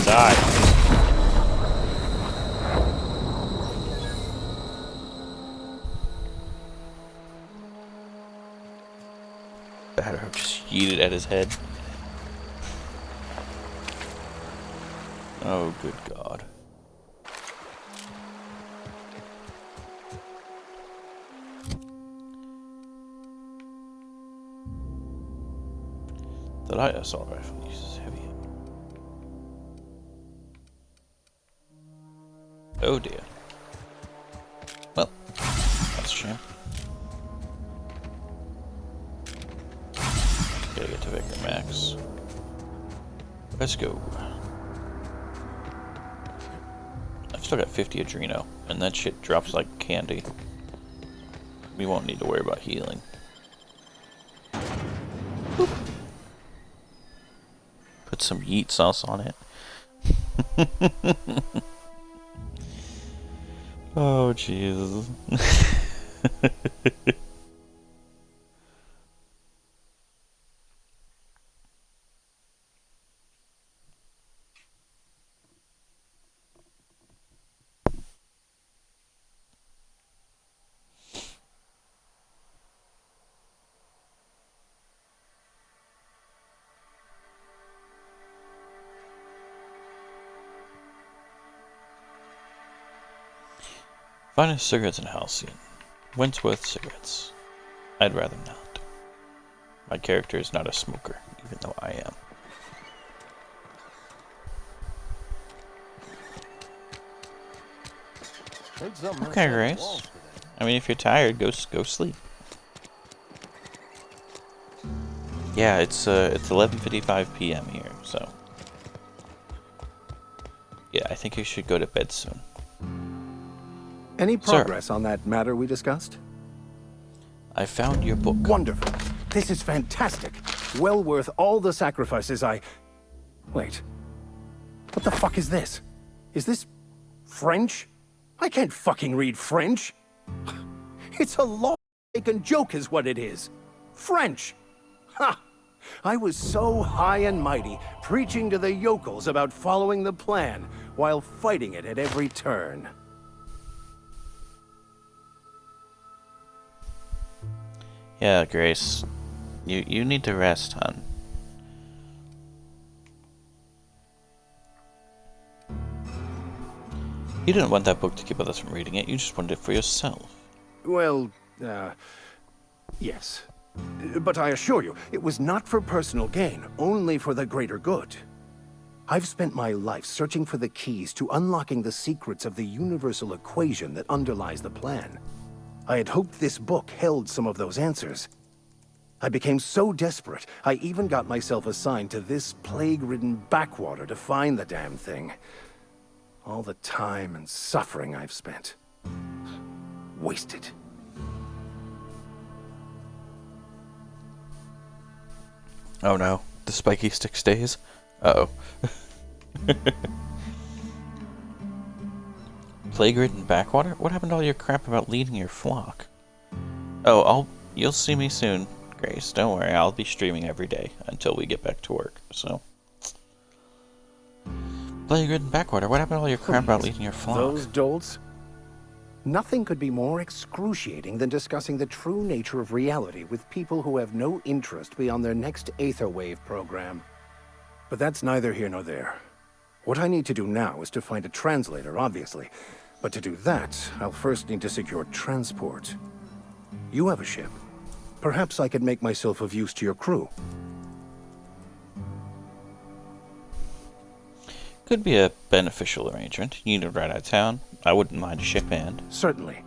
Die. Batter just yeeted at his head. Oh, good God. The light assault rifle uses heavy. Oh dear. Well, that's a shame. Gotta get to Victor Max. Let's go. I've still got 50 Adreno, and that shit drops like candy. We won't need to worry about healing. Boop. Put some yeet sauce on it. Oh, Jesus. Finest cigarettes in Halcyon. Wentworth cigarettes. I'd rather not. My character is not a smoker, even though I am. Okay, Grace. I mean, if you're tired, go sleep. Yeah, it's 11:55 p.m. here, so yeah, I think you should go to bed soon. Any progress on that matter we discussed? I found your book. Wonderful. This is fantastic. Well worth all the sacrifices I... Wait. What the fuck is this? Is this French? I can't fucking read French. It's a law-taken joke is what it is. French. Ha! I was so high and mighty, preaching to the yokels about following the plan, while fighting it at every turn. Yeah, Grace. You need to rest, hon. You didn't want that book to keep others from reading it, you just wanted it for yourself. Well, yes. But I assure you, it was not for personal gain, only for the greater good. I've spent my life searching for the keys to unlocking the secrets of the universal equation that underlies the plan. I had hoped this book held some of those answers. I became so desperate, I even got myself assigned to this plague-ridden backwater to find the damn thing. All the time and suffering I've spent. Wasted. Oh no, the spiky stick stays? Uh-oh. Plague-ridden backwater? What happened to all your crap about leading your flock? Oh, you'll see me soon, Grace. Don't worry, I'll be streaming every day until we get back to work, so... Plague-ridden backwater, what happened to all your crap about leading your flock? Those dolts? Nothing could be more excruciating than discussing the true nature of reality with people who have no interest beyond their next Aetherwave program. But that's neither here nor there. What I need to do now is to find a translator, obviously. But to do that, I'll first need to secure transport. You have a ship. Perhaps I could make myself of use to your crew. Could be a beneficial arrangement. You need to ride out of town. I wouldn't mind a ship hand. Certainly.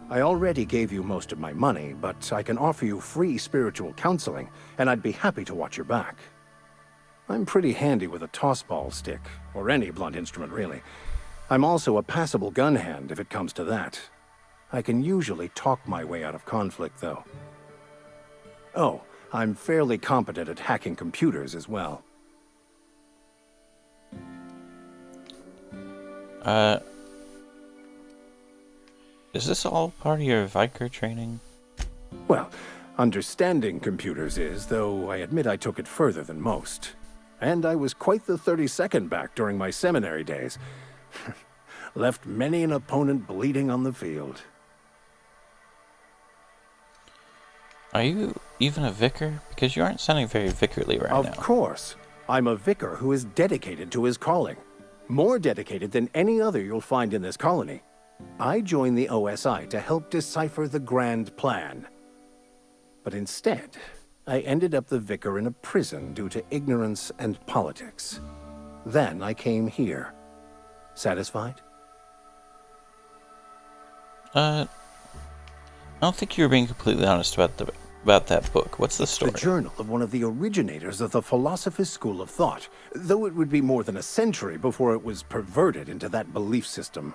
I already gave you most of my money, but I can offer you free spiritual counseling, and I'd be happy to watch your back. I'm pretty handy with a tossball stick, or any blunt instrument, really. I'm also a passable gun hand, if it comes to that. I can usually talk my way out of conflict, though. Oh, I'm fairly competent at hacking computers as well. Is this all part of your Vicar training? Well, understanding computers is, though I admit I took it further than most. And I was quite the 32nd back during my seminary days. Left many an opponent bleeding on the field. Are you even a vicar? Because you aren't sounding very vicarly right now. Of course. I'm a vicar who is dedicated to his calling. More dedicated than any other you'll find in this colony. I joined the OSI to help decipher the grand plan. But instead, I ended up the vicar in a prison due to ignorance and politics. Then I came here. Satisfied? I don't think you were being completely honest about that book. What's the story? The journal of one of the originators of the Philosopher's School of Thought, though it would be more than a century before it was perverted into that belief system.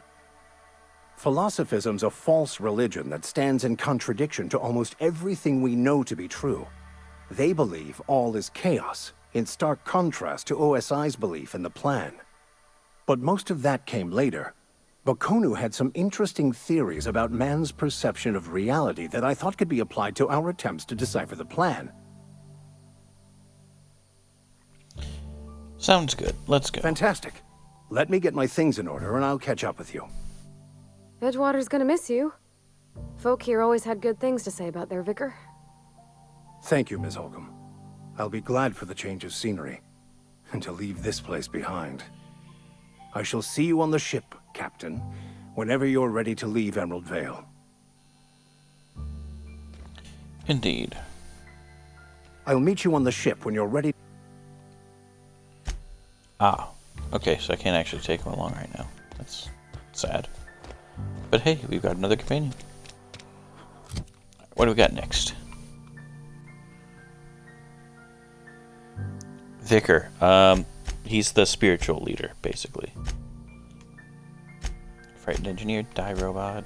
Philosophism's a false religion that stands in contradiction to almost everything we know to be true. They believe all is chaos, in stark contrast to OSI's belief in the plan. But most of that came later. Bokonu had some interesting theories about man's perception of reality that I thought could be applied to our attempts to decipher the plan. Sounds good. Let's go. Fantastic. Let me get my things in order and I'll catch up with you. Edgewater's gonna miss you. Folk here always had good things to say about their vicar. Thank you, Ms. Holcomb. I'll be glad for the change of scenery, and to leave this place behind. I shall see you on the ship, Captain, whenever you're ready to leave Emerald Vale. Indeed. I'll meet you on the ship when you're ready. Ah, okay, so I can't actually take him along right now. That's sad. But hey, we've got another companion. What do we got next? Vicar. He's the spiritual leader, basically. Frightened engineer, die robot,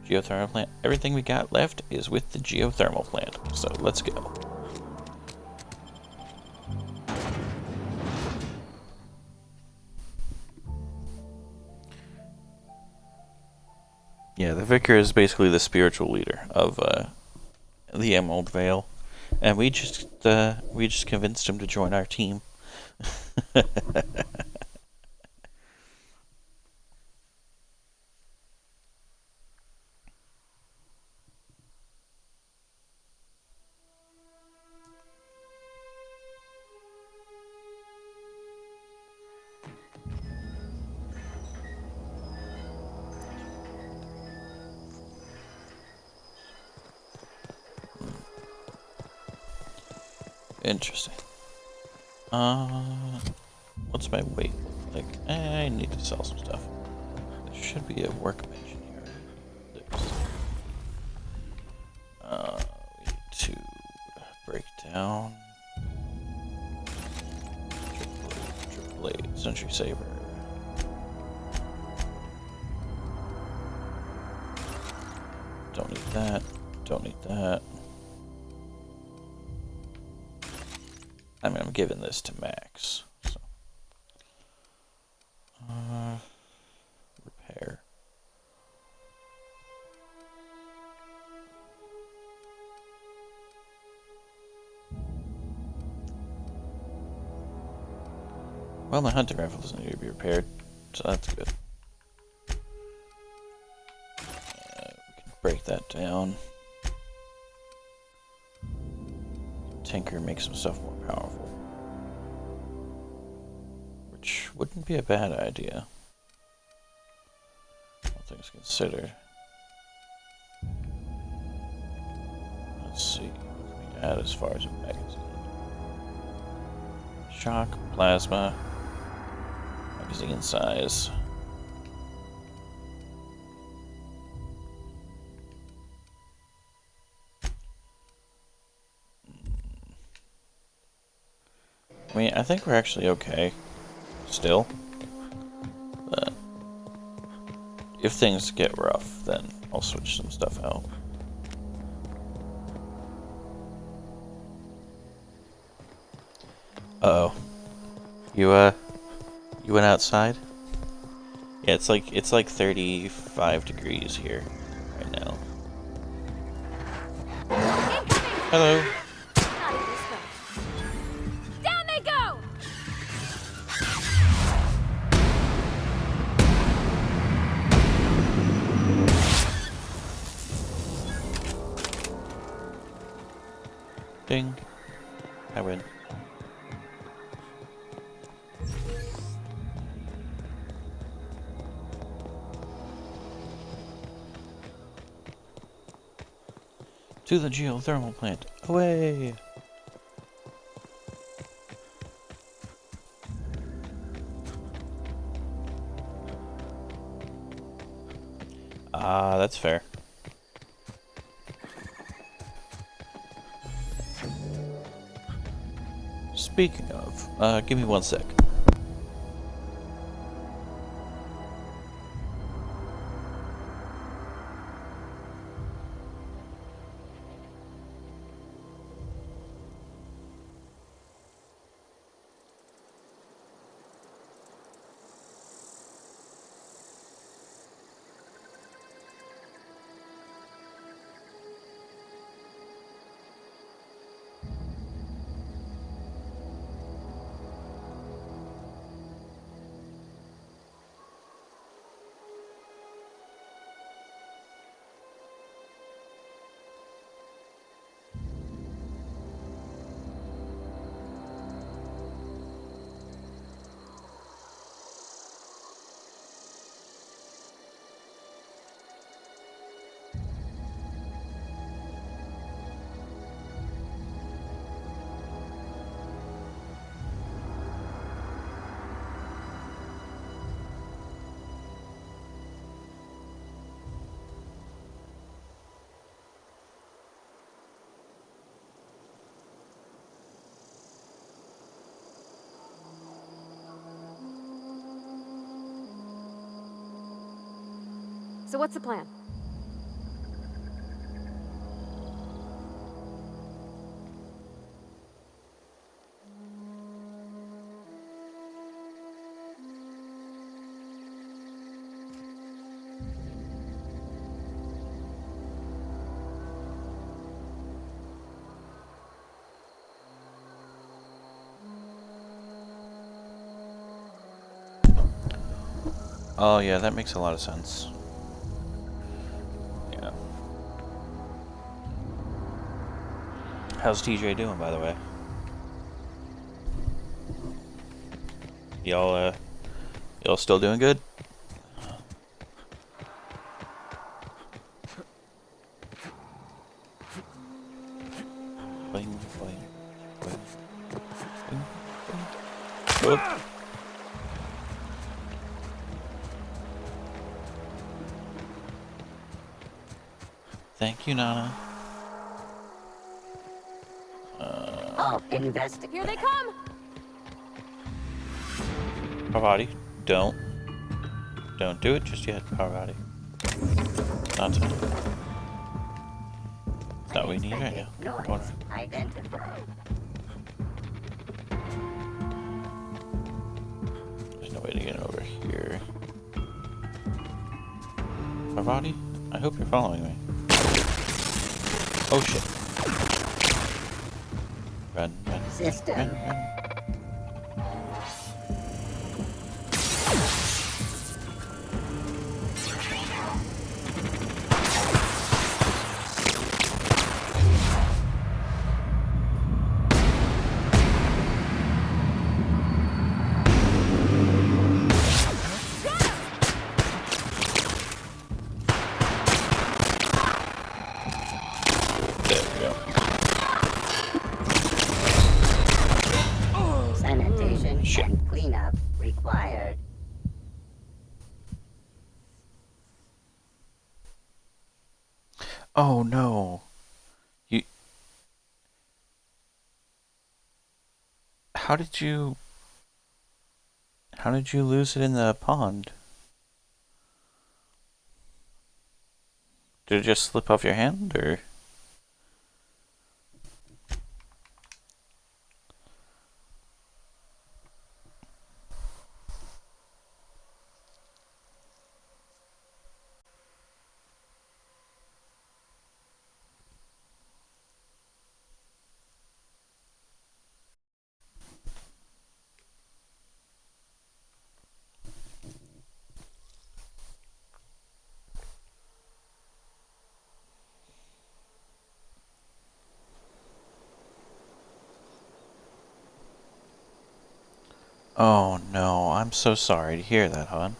geothermal plant. Everything we got left is with the geothermal plant. So let's go. Yeah, the Vicar is basically the spiritual leader of the Emerald Vale, and we just convinced him to join our team. Interesting. What's my weight look like? I need to sell some stuff. There should be a workbench in here. There's. We need to break down. Triple A, Century Saver. Don't need that. Don't need that. I mean, I'm giving this to Max. So. Repair. Well, my hunting rifle doesn't need to be repaired, so that's good. We can break that down. Tinker, make some stuff more powerful. Which wouldn't be a bad idea. All things considered. Let's see, what can we add as far as a magazine? Shock, plasma, magazine size. I mean, I think we're actually okay still. But if things get rough, then I'll switch some stuff out. Uh-oh. You went outside? Yeah, it's like 35 degrees here right now. Hello. Down they go! Ding. I win. To the geothermal plant. Away! Ah, that's fair. Speaking of, give me 1 sec. So what's the plan? Oh yeah, that makes a lot of sense. Yeah. How's TJ doing, by the way? Y'all still doing good? Bling, bling, bling. Thank you, Nana. Investigate. Here they come! Parvati, don't do it just yet, Parvati. Not tonight. That's not what we need right now. Don't worry. Identified. There's no way to get over here. Parvati, I hope you're following me. Oh shit. Run, run, System. run, run. There we go. Sanitation Shit. and cleanup required. Oh no. You. How did you lose it in the pond? Did it just slip off your hand, or? Oh no, I'm so sorry to hear that, hon.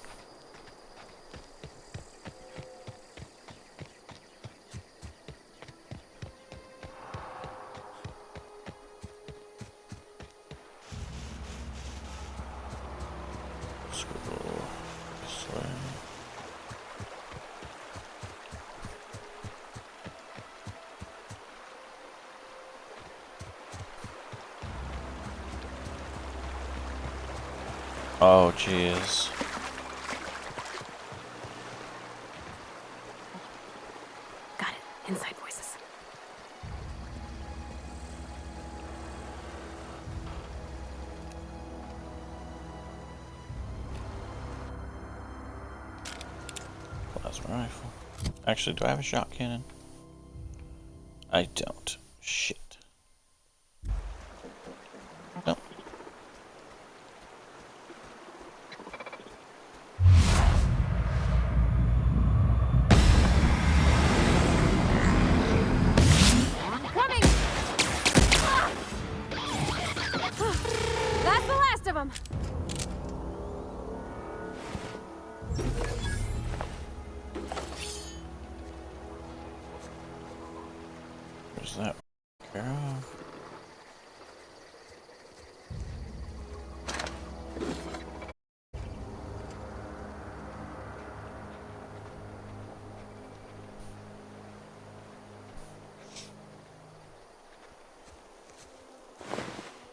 Scribble this way. Oh, jeez. Got it. Inside voices. Plasma rifle. Actually, do I have a shot cannon? I don't. Shit. No. Coming! That's the last of them! Where's that? Girl.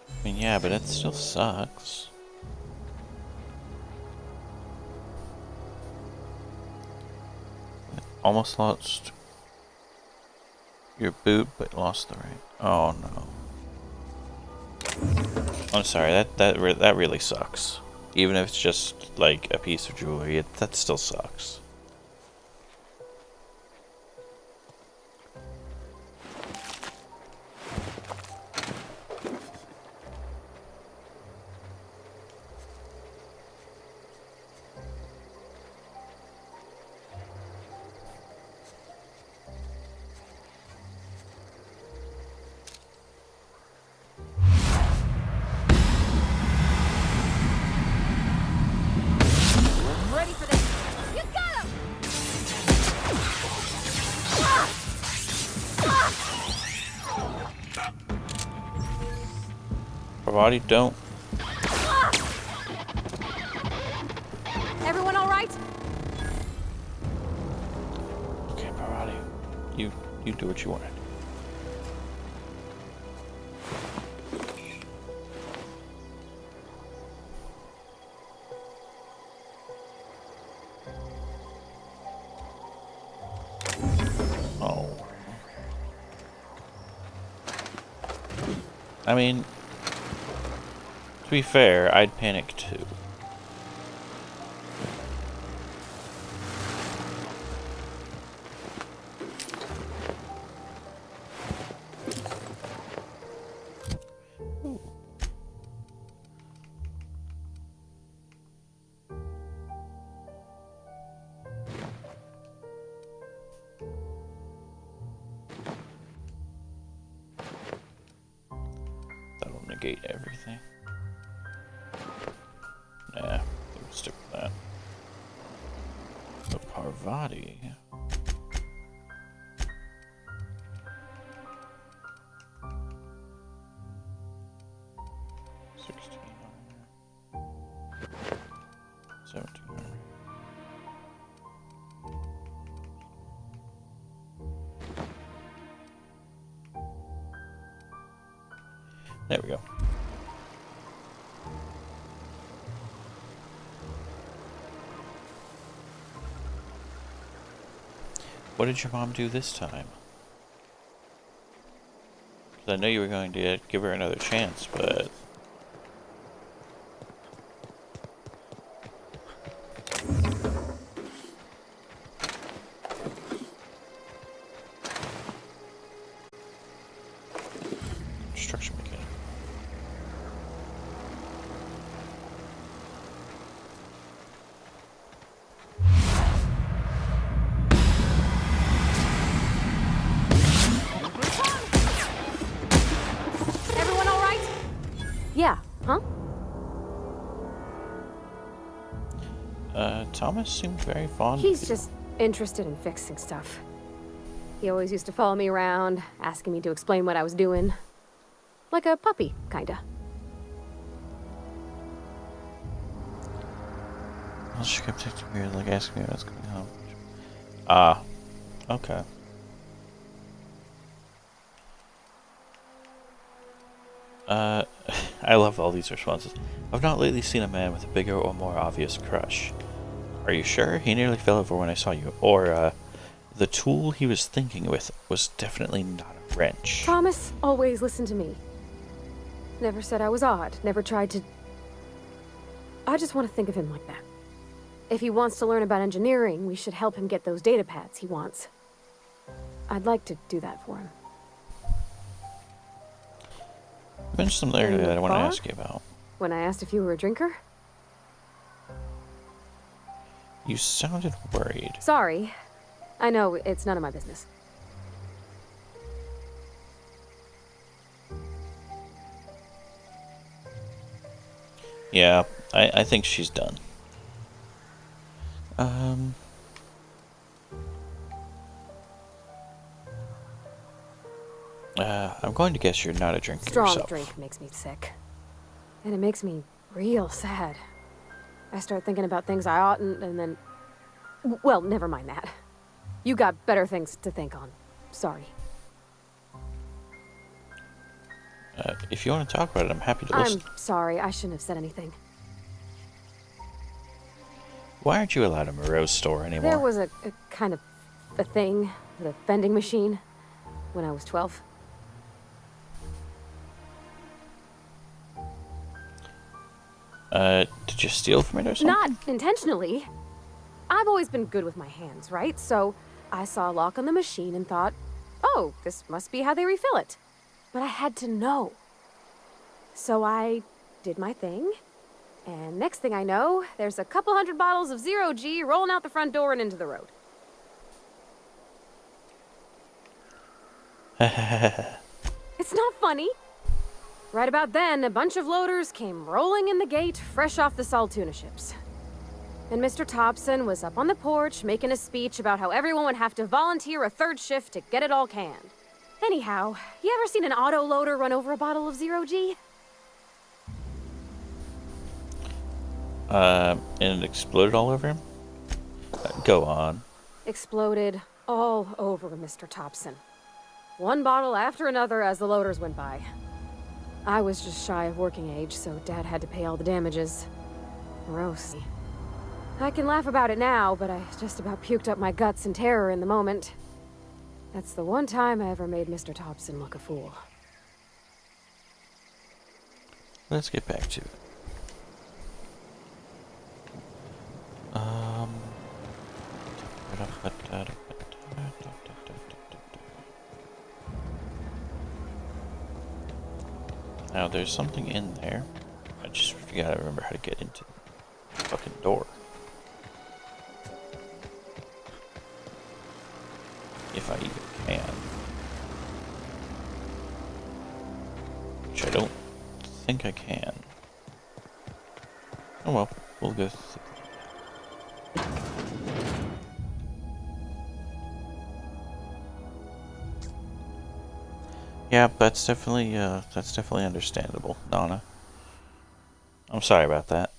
I mean, yeah, but it still sucks. Almost lost your boot, but lost the ring. Oh no. I'm sorry. That really sucks. Even if it's just like a piece of jewelry, that still sucks. Ready for this! You got him! Parvati, don't. Everyone all right? Okay, Parvati. You You do what you want to do. I mean, to be fair, I'd panic too. Negate everything. Nah, we'll stick with that. The Parvati. There we go. What did your mom do this time? 'Cause I know you were going to give her another chance, but... Construction mechanic. Everyone all right? Yeah, huh? Thomas seemed very fond He's of you. just interested in fixing stuff. He always used to follow me around, asking me to explain what I was doing. Like a puppy, kinda. Well, she kept acting weird, like asking me what's going on. Ah, okay. I love all these responses. I've not lately seen a man with a bigger or more obvious crush. Are you sure? He nearly fell over when I saw you. Or, the tool he was thinking with was definitely not a wrench. Thomas always listened to me. Never said I was odd, never tried to... I just want to think of him like that. If he wants to learn about engineering, we should help him get those data pads he wants. I'd like to do that for him. You mentioned something earlier that I want to ask you about. When I asked if you were a drinker? You sounded worried. Sorry. I know, it's none of my business. Yeah, I think she's done. I'm going to guess you're not a drinker Strong yourself. drink makes me sick. And it makes me real sad. I start thinking about things I oughtn't, and then... Well, never mind that. You got better things to think on. Sorry. If you want to talk about it, I'm happy to listen. I'm sorry, I shouldn't have said anything. Why aren't you allowed a Moreau's store anymore? There was a kind of a thing with a vending machine when I was 12. Did you steal from it or something? Not intentionally. I've always been good with my hands, right? So I saw a lock on the machine and thought, oh, this must be how they refill it. But I had to know. So I did my thing. And next thing I know, there's a couple hundred bottles of Zero G rolling out the front door and into the road. It's not funny. Right about then, a bunch of loaders came rolling in the gate, fresh off the Saltuna ships. And Mr. Thompson was up on the porch making a speech about how everyone would have to volunteer a third shift to get it all canned. Anyhow, you ever seen an auto loader run over a bottle of Zero G? And it exploded all over him? Go on. Exploded all over Mr. Thompson. one bottle after another as the loaders went by. I was just shy of working age, so Dad had to pay all the damages. Gross. I can laugh about it now, but I just about puked up my guts in terror in the moment. That's the one time I ever made Mr. Thompson look a fool. Let's get back to it. Now there's something in there. I just gotta remember how to get into the fucking door. If I even can. Which I don't think I can. Oh well, we'll go through. Yeah, that's definitely understandable, Nana. I'm sorry about that.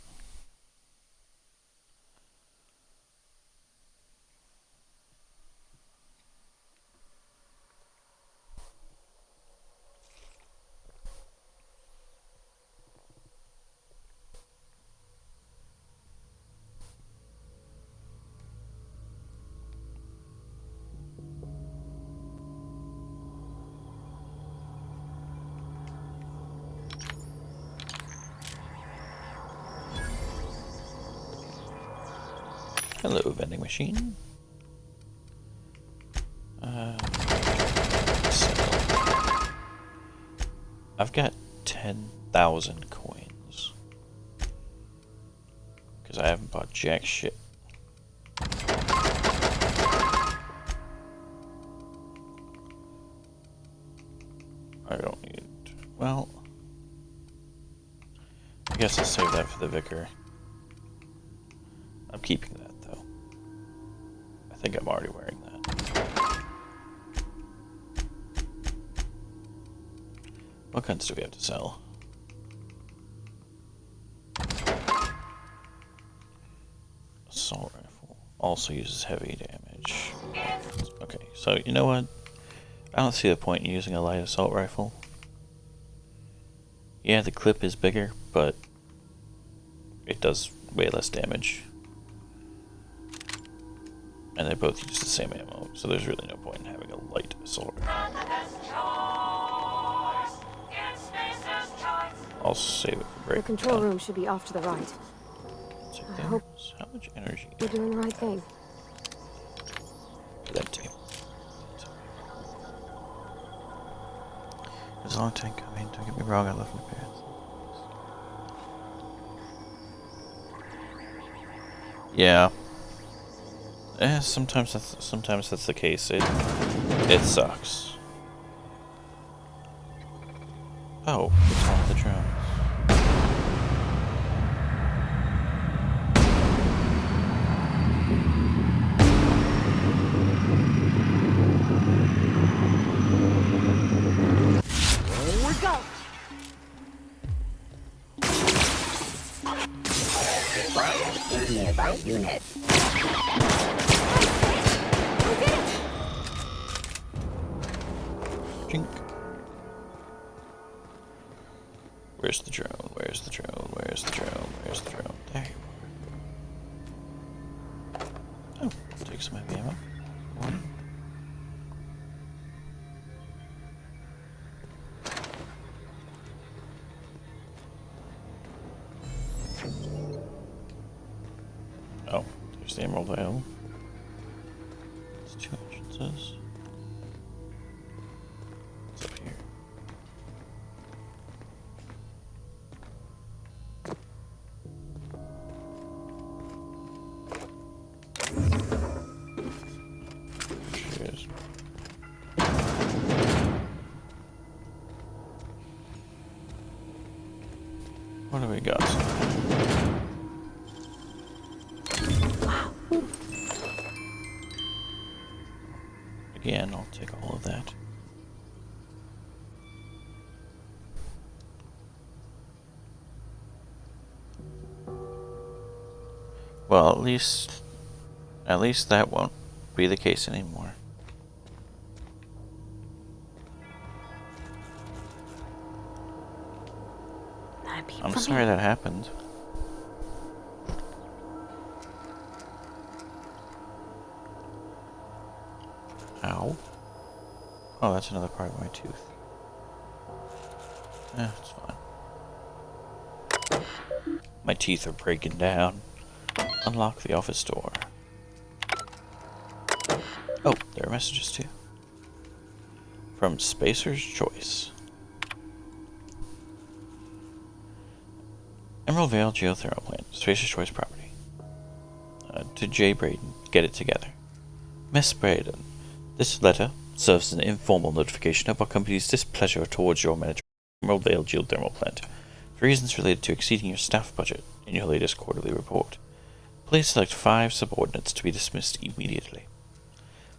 Hello, vending machine. So I've got 10,000 coins because I haven't bought jack shit. I don't need. Well, I guess I'll save that for the vicar. I'm keeping that. I think I'm already wearing that. What guns do we have to sell? Assault rifle also uses heavy damage. Okay, so you know what? I don't see the point in using a light assault rifle. Yeah, the clip is bigger, but it does way less damage. And they both use the same ammo, so there's really no point in having a light assault rifle. I'll save it for break. The control room should be off to the right. I hope how much energy? you're doing the right thing. That team. There's a long time coming. Don't get me wrong. I love my parents. Yeah. Sometimes that's the case. It sucks. Oh, it's one of the drones. Here we go. Nearby unit. Chink. Where's the drone? Where's the drone? Where's the drone? Where's the drone? There you are. Oh, take some heavy ammo. One. Oh, there's the Emerald Isle. It's 2 entrances. What's up here? Cheers. What do we got? Again, I'll take all of that. Well, at least that won't be the case anymore. want a peep I'm from sorry that happened. Ow. Oh, that's another part of my tooth. It's fine. My teeth are breaking down. Unlock the office door. Oh, there are messages too. From Spacer's Choice. Emerald Vale Geothermal Plant, Spacer's Choice property. To J. Braden, get it together. Miss Braden, this letter serves as an informal notification of our company's displeasure towards your manager of Emerald Vale Geothermal Plant for reasons related to exceeding your staff budget in your latest quarterly report. Please select 5 subordinates to be dismissed immediately.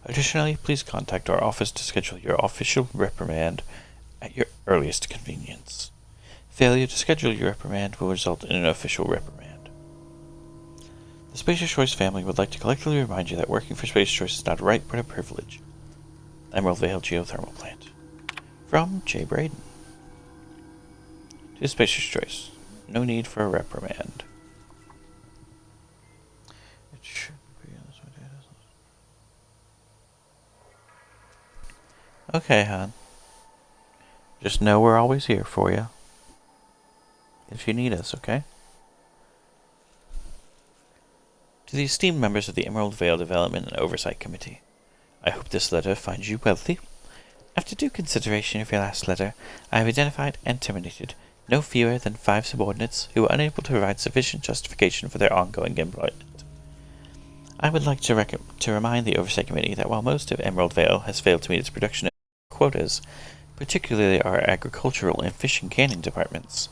Additionally, please contact our office to schedule your official reprimand at your earliest convenience. Failure to schedule your reprimand will result in an official reprimand. The Spacer's Choice family would like to collectively remind you that working for Spacer's Choice is not a right but a privilege. Emerald Vale Geothermal Plant. From J. Braden. To Spacer's Choice. No need for a reprimand. It should be this way. Okay, hon. Just know we're always here for you. If you need us, okay? To the esteemed members of the Emerald Vale Development and Oversight Committee, I hope this letter finds you wealthy. After due consideration of your last letter, I have identified and terminated no fewer than 5 subordinates who were unable to provide sufficient justification for their ongoing employment. I would like to remind the Oversight Committee that while most of Emerald Vale has failed to meet its production quotas, particularly our agricultural and fish and canning departments,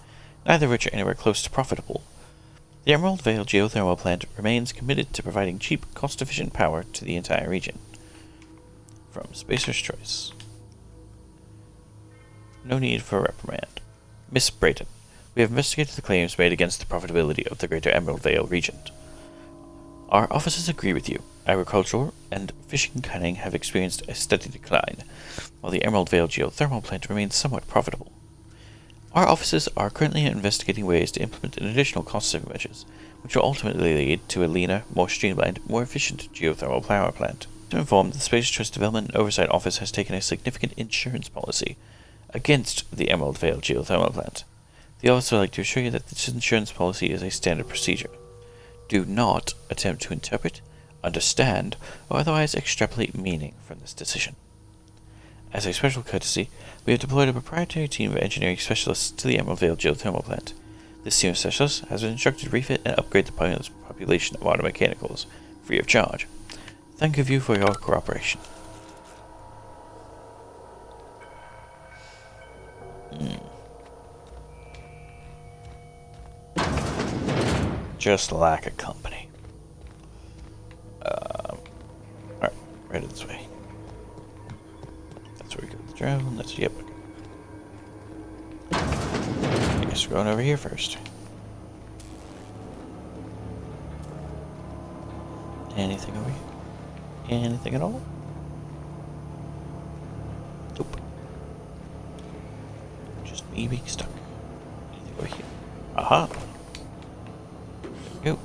neither of which are anywhere close to profitable, the Emerald Vale Geothermal Plant remains committed to providing cheap, cost-efficient power to the entire region. From Spacer's Choice. No need for a reprimand. Miss Brayton, we have investigated the claims made against the profitability of the greater Emerald Vale region. Our offices agree with you. Agriculture and fishing and canning have experienced a steady decline, while the Emerald Vale Geothermal Plant remains somewhat profitable. Our offices are currently investigating ways to implement an additional cost-saving measures, which will ultimately lead to a leaner, more streamlined, more efficient geothermal power plant. To inform, the Spacer's Choice Development and Oversight Office has taken a significant insurance policy against the Emerald Vale Geothermal Plant. The office would like to assure you that this insurance policy is a standard procedure. Do not attempt to interpret, understand, or otherwise extrapolate meaning from this decision. As a special courtesy, we have deployed a proprietary team of engineering specialists to the Emerald Vale Geothermal Plant. This team of specialists has been instructed to refit and upgrade the population of auto mechanicals, free of charge. Thank you for your cooperation. Just lack a company. Alright, right this way. That's where we go with the drone. That's, yep. I guess we're going over here first. Anything over here? Anything at all? Nope. Just me being stuck. Anything over here? Aha! There we go.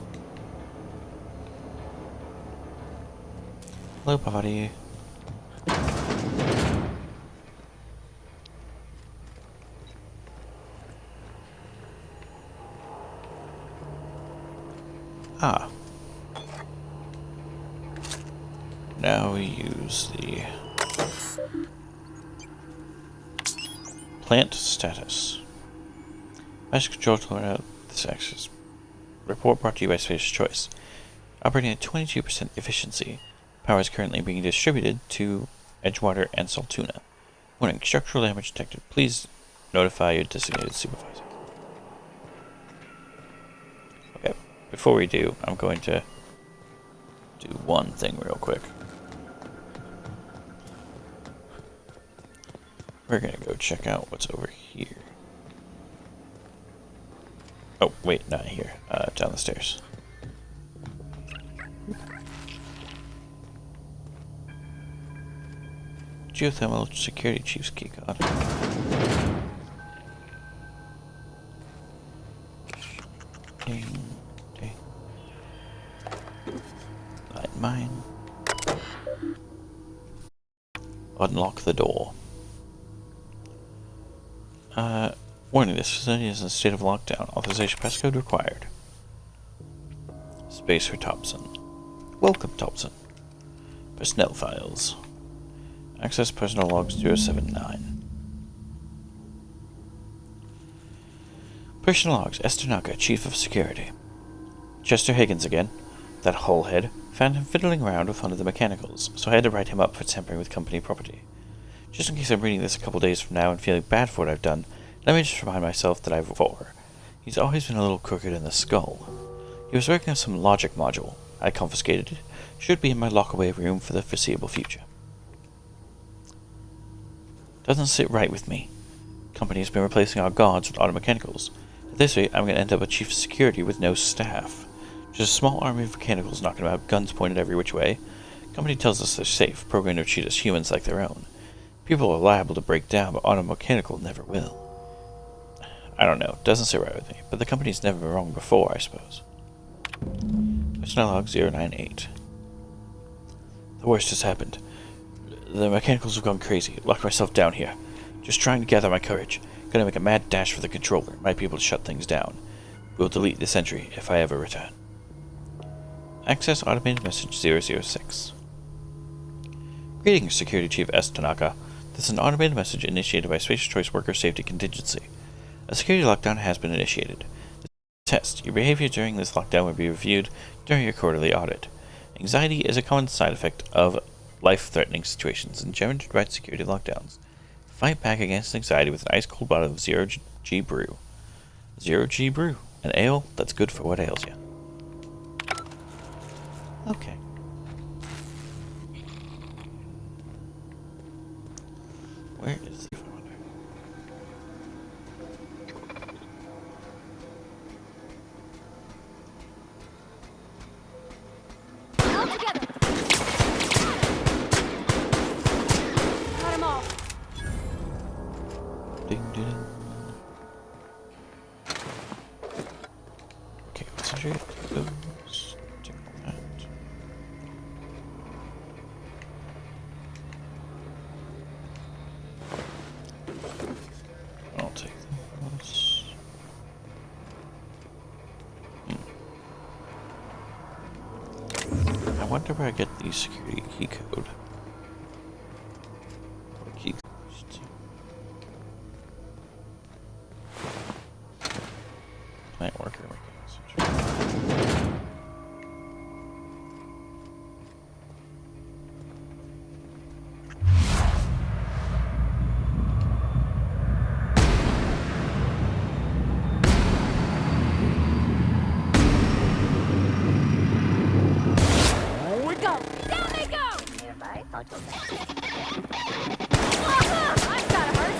Hello, buddy. Ah. Now we use the plant status. Master control to learn out this access. Report brought to you by Spacer's Choice. Operating at 22% efficiency, power is currently being distributed to Edgewater and Saltuna. Warning, structural damage detected. Please notify your designated supervisor. Okay, before we do, I'm going to do one thing real quick. We're gonna go check out what's over here. Oh, wait, not here. Down the stairs. Geothermal Security Chief's key card. Ding, ding. Light mine. Unlock the door. Warning, this facility is in a state of lockdown. Authorization passcode required. Space for Thompson. Welcome, Thompson. Personnel files. Access personnel logs 079. Personnel logs. Esternaka, Chief of Security. Chester Higgins again. That hullhead. Found him fiddling around with one of the mechanicals, so I had to write him up for tampering with company property. Just in case I'm reading this a couple days from now and feeling bad for what I've done, let me just remind myself that I've before. He's always been a little crooked in the skull. He was working on some logic module. I confiscated it. Should be in my lock-away room for the foreseeable future. Doesn't sit right with me. Company has been replacing our guards with auto mechanicals. At this rate, I'm going to end up a chief of security with no staff. Just a small army of mechanicals knocking about, guns pointed every which way. Company tells us they're safe, programmed to treat us humans like their own. People are liable to break down, but auto mechanical never will. I don't know, doesn't sit right with me, but the company's never been wrong before, I suppose. Personnel log 098. The worst has happened. The mechanicals have gone crazy. Locked myself down here. Just trying to gather my courage. Gonna make a mad dash for the controller. Might be able to shut things down. We'll delete this entry if I ever return. Access automated message 006. Greetings, Security Chief S. Tanaka. This is an automated message initiated by Spacer's Choice Worker Safety Contingency. A security lockdown has been initiated. Test. Your behavior during this lockdown will be reviewed during your quarterly audit. Anxiety is a common side effect of life-threatening situations and generated by security lockdowns. Fight back against anxiety with an ice-cold bottle of Zero-G Brew. Zero-G Brew. An ale that's good for what ails you. Okay. Where is the phone? All together. Cut him off. Ding ding. Okay, concentrate. Those. Take all that. I'll take those. I wonder where I get the security key code. Or key codes. Plant worker mechanics. We go. Down they go. Nearby auto I've got to hurt.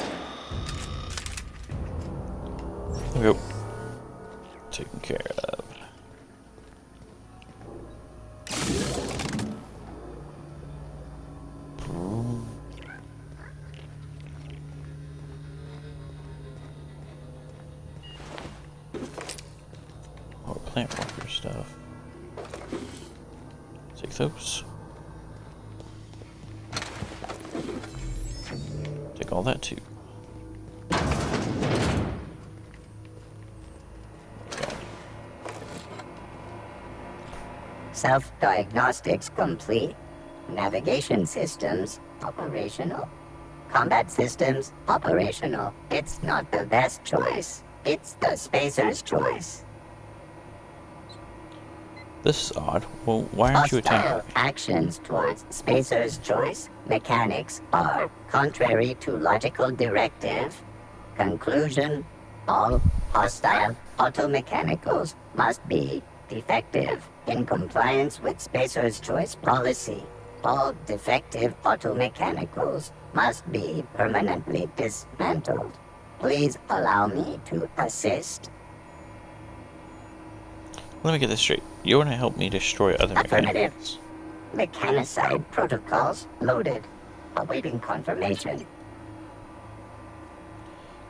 Yep. Taken care of. More plant worker stuff. Take those. Take all that too. Self-diagnostics complete. Navigation systems operational. Combat systems operational. It's not the best choice. It's the Spacer's choice. This is odd. Well, why aren't you Hostile attacking? actions towards Spacer's Choice mechanics are contrary to logical directive. Conclusion: all hostile automechanicals must be defective in compliance with Spacer's Choice policy. All defective automechanicals must be permanently dismantled. Please allow me to assist. Let me get this straight. You want to help me destroy other Affirmative. mechanicals? Mechanicide protocols loaded. Awaiting confirmation.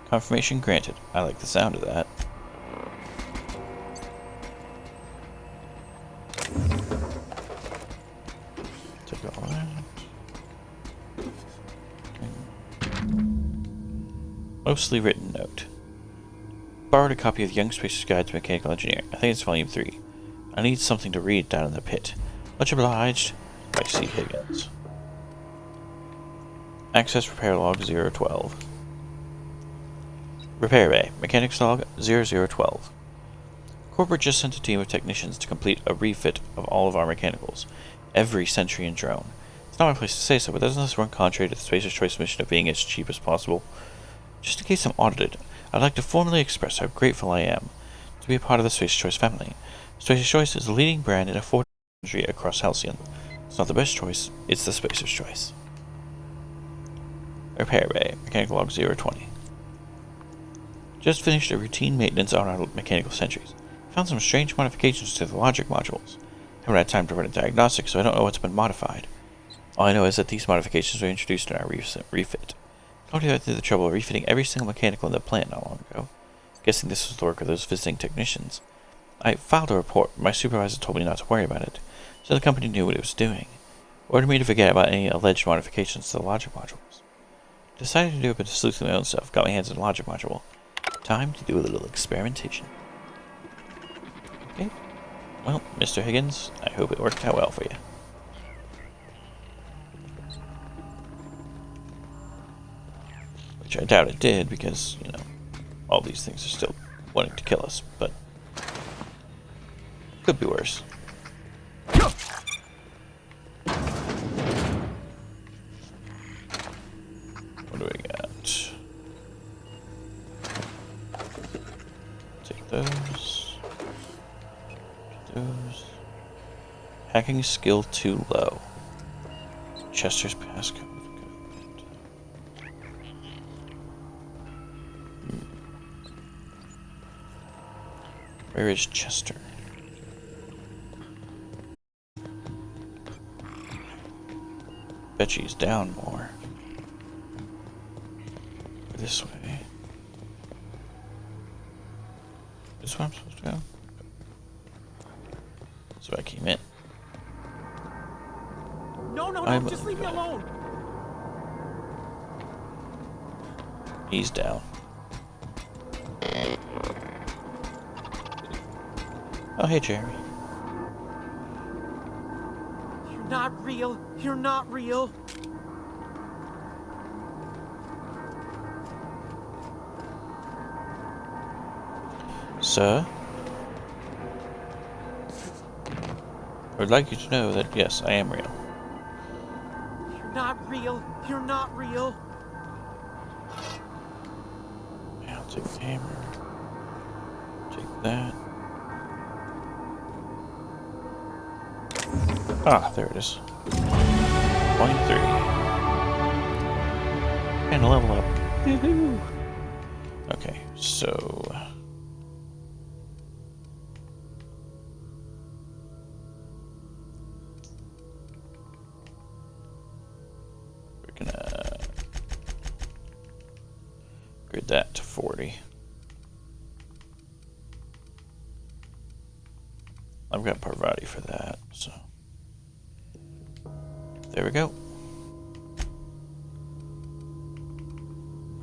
Confirmation granted. I like the sound of that. Mostly written note. Borrowed a copy of Young Spacer's Guide to Mechanical Engineering. I think it's volume 3. I need something to read down in the pit. Much obliged. By C. Higgins. Access Repair Log 012. Repair Bay. Mechanics Log 0012. Corporate just sent a team of technicians to complete a refit of all of our mechanicals. Every Sentry and drone. It's not my place to say so, but doesn't this run contrary to the Spacer's Choice mission of being as cheap as possible? Just in case I'm audited, I'd like to formally express how grateful I am to be a part of the Spacer's Choice family. Spacer's Choice is the leading brand in affordable industry across Halcyon. It's not the best choice, it's the Spacer's Choice. Repair Bay, Mechanical Log 020. Just finished a routine maintenance on our mechanical sentries. Found some strange modifications to the logic modules. Haven't had time to run a diagnostic, so I don't know what's been modified. All I know is that these modifications were introduced in our recent refit. Company went through the trouble of refitting every single mechanical in the plant not long ago. Guessing this was the work of those visiting technicians. I filed a report, but my supervisor told me not to worry about it, so the company knew what it was doing. Ordered me to forget about any alleged modifications to the logic modules. Decided to do a bit of sleuthing my own stuff, got my hands on the logic module. Time to do a little experimentation. Okay. Well, Mr. Higgins, I hope it worked out well for you. Which I doubt it did, because, you know, all these things are still wanting to kill us, but could be worse. What do we got? Take those. Those. Hacking skill too low. Chester's passcode. Where is Chester? Bet she's down more. This way. This way I'm supposed to go? So I came in. No, just leave me alone. He's down. Oh, hey, Jeremy. You're not real. You're not real. Sir? I would like you to know that, yes, I am real. You're not real. You're not real. I'll take the hammer. Take that. Ah, there it is. Point 3. And a level up. Woohoo! Okay, so we're gonna grade that to 40. I've got Parvati for that, so there we go.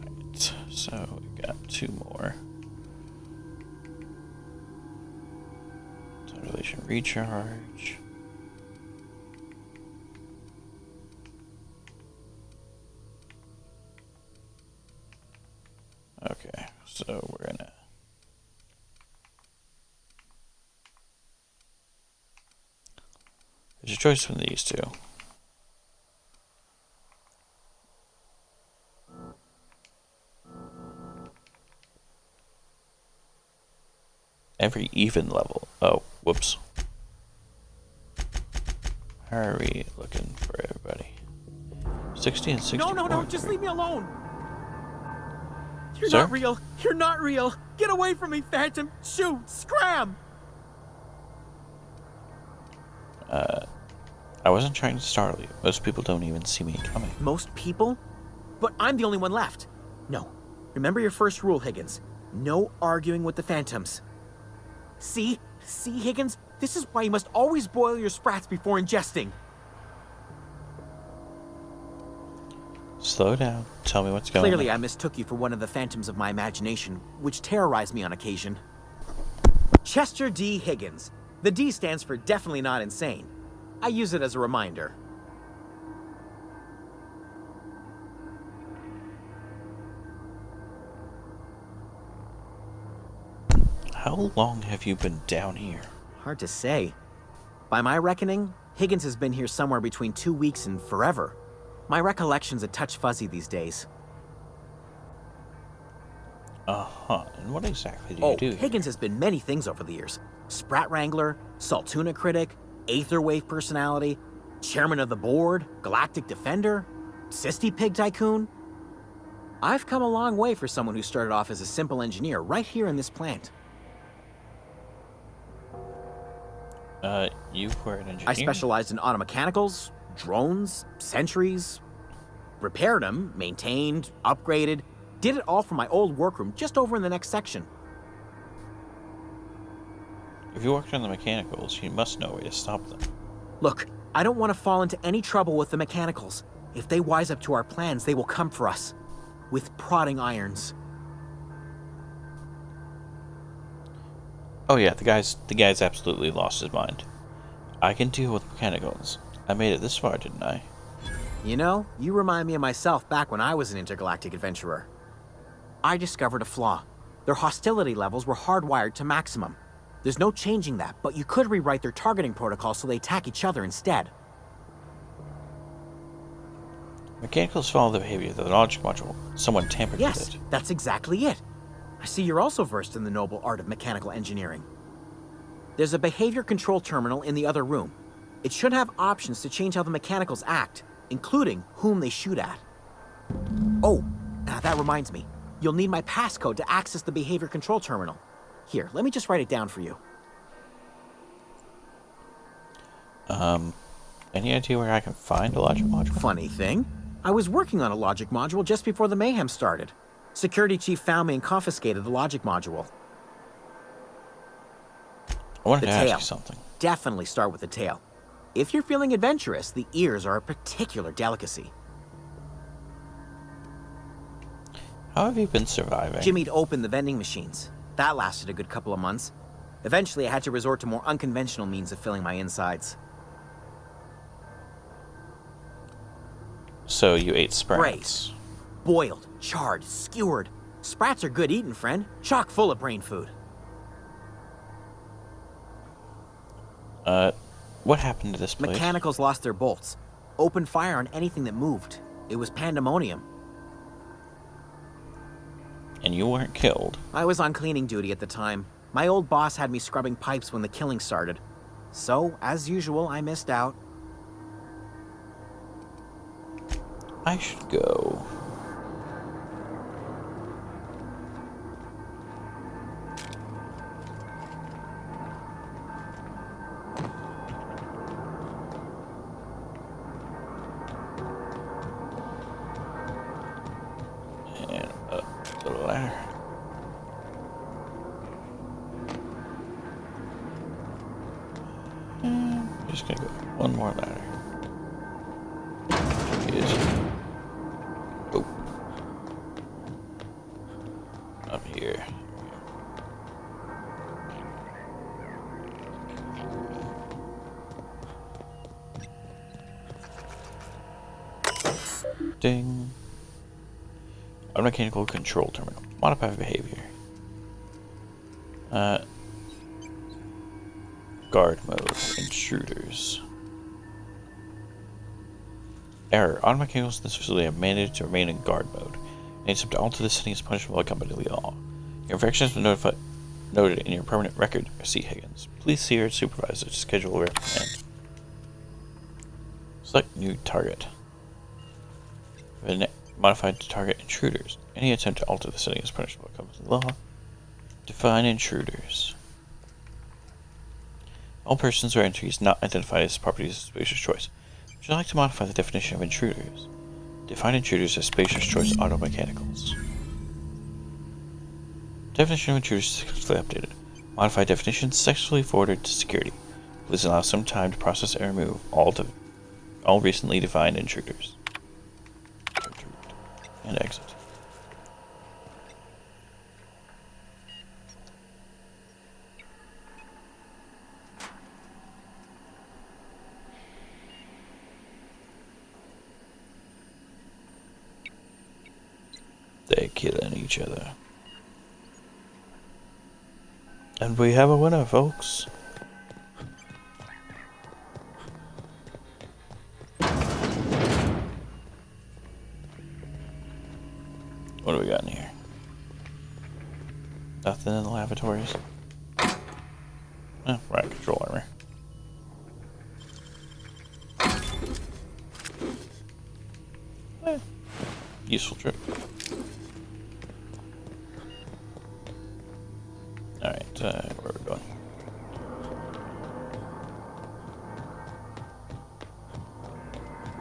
Right, so we got 2 more. Time relation recharge. Okay, so we're gonna there's a choice from these two. Every even level. Oh, whoops. How are we looking for everybody? 60 and 64. No, just leave me alone. You're Sir? not real. You're not real. Get away from me, Phantom. Shoot, scram. I wasn't trying to startle you. Most people don't even see me coming. Most people? But I'm the only one left. No. Remember your first rule, Higgins. No arguing with the Phantoms. See, Higgins? This is why you must always boil your sprats before ingesting. Slow down. Tell me what's going on. Clearly, I mistook you for one of the phantoms of my imagination, which terrorized me on occasion. Chester D. Higgins. The D stands for definitely not insane. I use it as a reminder. How long have you been down here? Hard to say. By my reckoning, Higgins has been here somewhere between 2 weeks and forever. My recollection's a touch fuzzy these days. Uh-huh. And what exactly do you do here? Higgins has been many things over the years. Sprat Wrangler, Saltuna critic, Aetherwave personality, chairman of the board, Galactic Defender, Sisty Pig Tycoon. I've come a long way for someone who started off as a simple engineer right here in this plant. You were an engineer? I specialized in automechanicals, drones, sentries, repaired them, maintained, upgraded, did it all from my old workroom just over in the next section. If you worked on the mechanicals, you must know a way to stop them. Look, I don't want to fall into any trouble with the mechanicals. If they wise up to our plans, they will come for us. With prodding irons. Oh yeah, the guy's absolutely lost his mind. I can deal with mechanicals. I made it this far, didn't I? You know, you remind me of myself back when I was an intergalactic adventurer. I discovered a flaw. Their hostility levels were hardwired to maximum. There's no changing that, but you could rewrite their targeting protocol so they attack each other instead. Mechanicals follow the behavior of the logic module. Someone tampered with Yes, it. that's exactly it. I see you're also versed in the noble art of mechanical engineering. There's a behavior control terminal in the other room. It should have options to change how the mechanicals act, including whom they shoot at. Oh, that reminds me. You'll need my passcode to access the behavior control terminal. Here, let me just write it down for you. Any idea where I can find a logic module? Funny thing, I was working on a logic module just before the mayhem started. Security chief found me and confiscated the logic module. I wanted The to tail. ask you something. Definitely start with the tail. If you're feeling adventurous, the ears are a particular delicacy. How have you been surviving? Jimmy'd opened the vending machines. That lasted a good couple of months. Eventually, I had to resort to more unconventional means of filling my insides. So you ate sprats. Braised. Boiled, charred, skewered. Sprats are good eating, friend. Chock full of brain food. What happened to this place? Mechanicals lost their bolts. Opened fire on anything that moved. It was pandemonium. And you weren't killed. I was on cleaning duty at the time. My old boss had me scrubbing pipes when the killing started. So, as usual, I missed out. I should go. And up the ladder. And I'm just gonna go one more ladder. Is oh, up here. Ding. Unmechanical control terminal. Modify behavior. Guard mode. Intruders. Error. Automechanicals in this facility are mandated to remain in guard mode. Any attempt to alter this setting is punishable by company law. Your infraction has been noted in your permanent record, C. Higgins. Please see your supervisor to schedule a reprimand. Select new target. Modified to target intruders. Any attempt to alter the setting is punishable by company law. Define intruders. All persons or entities not identified as properties of spacious choice. Would you like to modify the definition of intruders? Define intruders as spacious choice automechanicals. Definition of intruders is successfully updated. Modify definition sexually forwarded to security. Please allow some time to process and remove all recently defined intruders. And exit. They're killing each other. And we have a winner, folks. What do we got in here? Nothing in the lavatories. Oh, right, control armor. Useful trip. Alright, where are we going?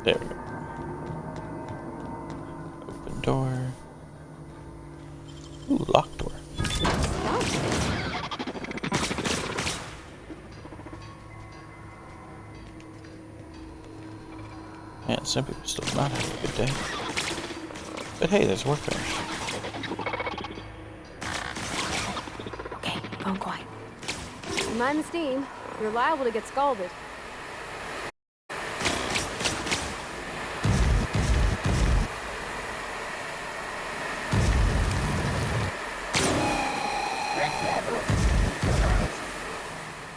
There we go. Open door. Ooh, locked door. Man, some people still not having a good day. But hey, there's work finished. Okay, phone quiet. Mind the steam. You're liable to get scalded.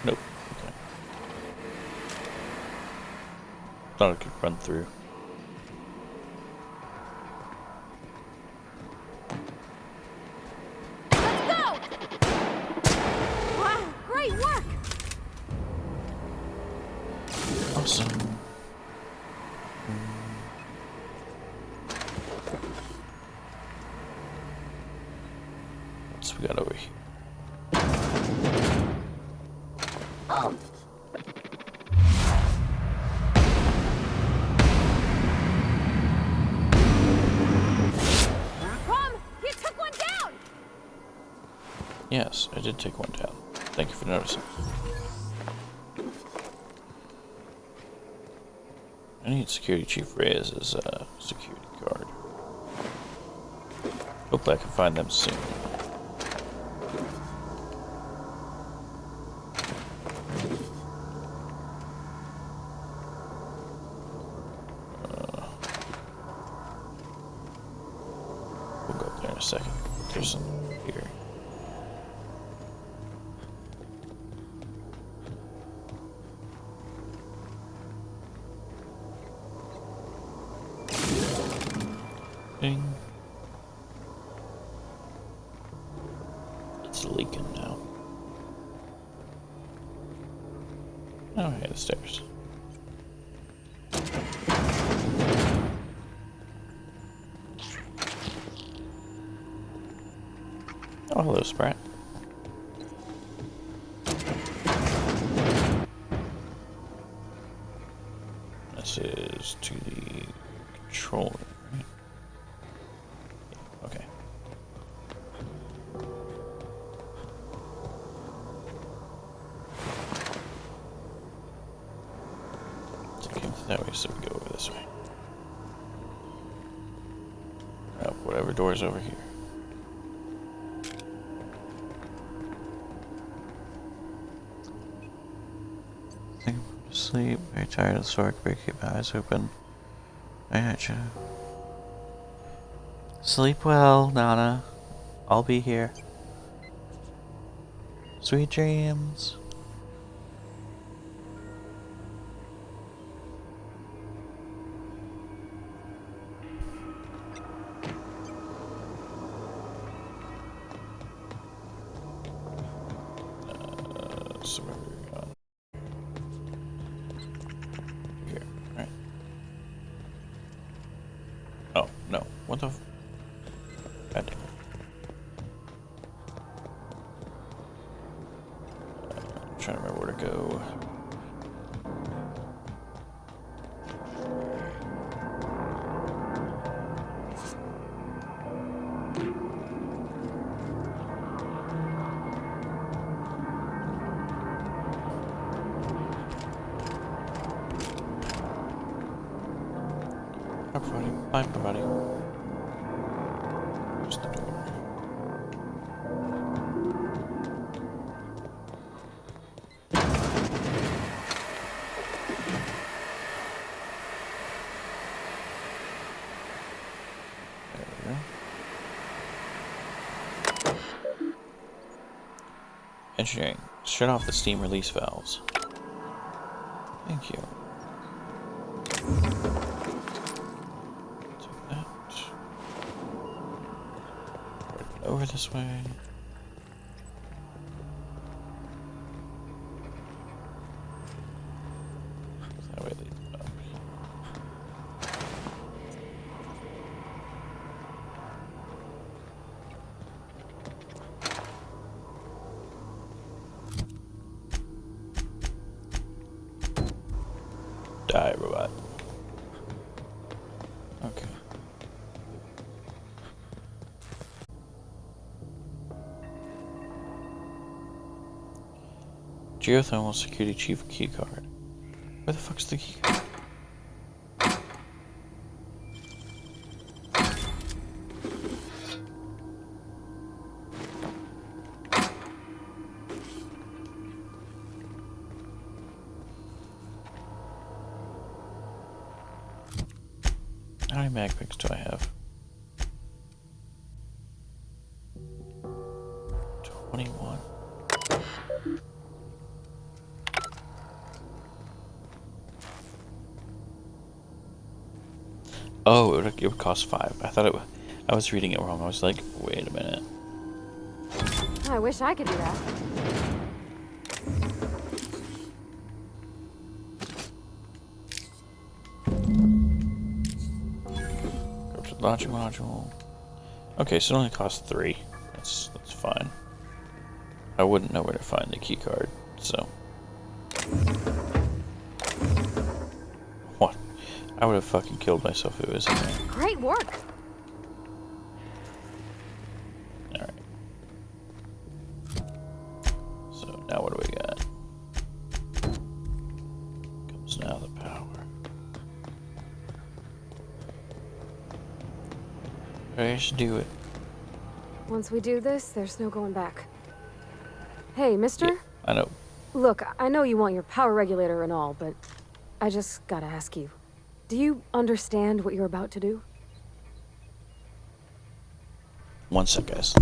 Nope. Okay. Thought I could run through. Awesome. What's we got over here? Oh. Rom, you took one down! Yes, I did take one down. Thank you for noticing. I need Security Chief Reyes as a security guard. Hope I can find them soon. We'll go up there in a second. There's some here. Ding. It's leaking now. Oh, hey, the stairs. Oh, hello, Sprat. This is to the control room, right? Okay. So it came that way, so we go over this way. Up whatever door's over here. Sleep, very tired of the work, but keep my eyes open. I gotcha. Sleep well, Nana. I'll be here. Sweet dreams. So where are we going? Here, right? Oh, no. What the f- God damn it. I'm trying to remember where to go. Bye, buddy. Engineering. Shut off the steam release valves. Thank you. Take that. Over this way. That way leads up. Die, robot. Okay. Geothermal security chief keycard. Where the fuck's the keycard? How many mag picks do I have? 21. Oh, it would cost 5. I thought it would. I was reading it wrong. I was like, wait a minute. I wish I could do that. Go to the launching module. Okay, so it only costs 3. That's fine. I wouldn't know where to find the key card, so. What? I would have fucking killed myself if it was in there. Great work. Alright. So now what do we got? Comes now the power. Let's do it. Once we do this, there's no going back. Hey, mister? Yeah, I know. Look, I know you want your power regulator and all, but I just gotta ask you. Do you understand what you're about to do? One sec, guys.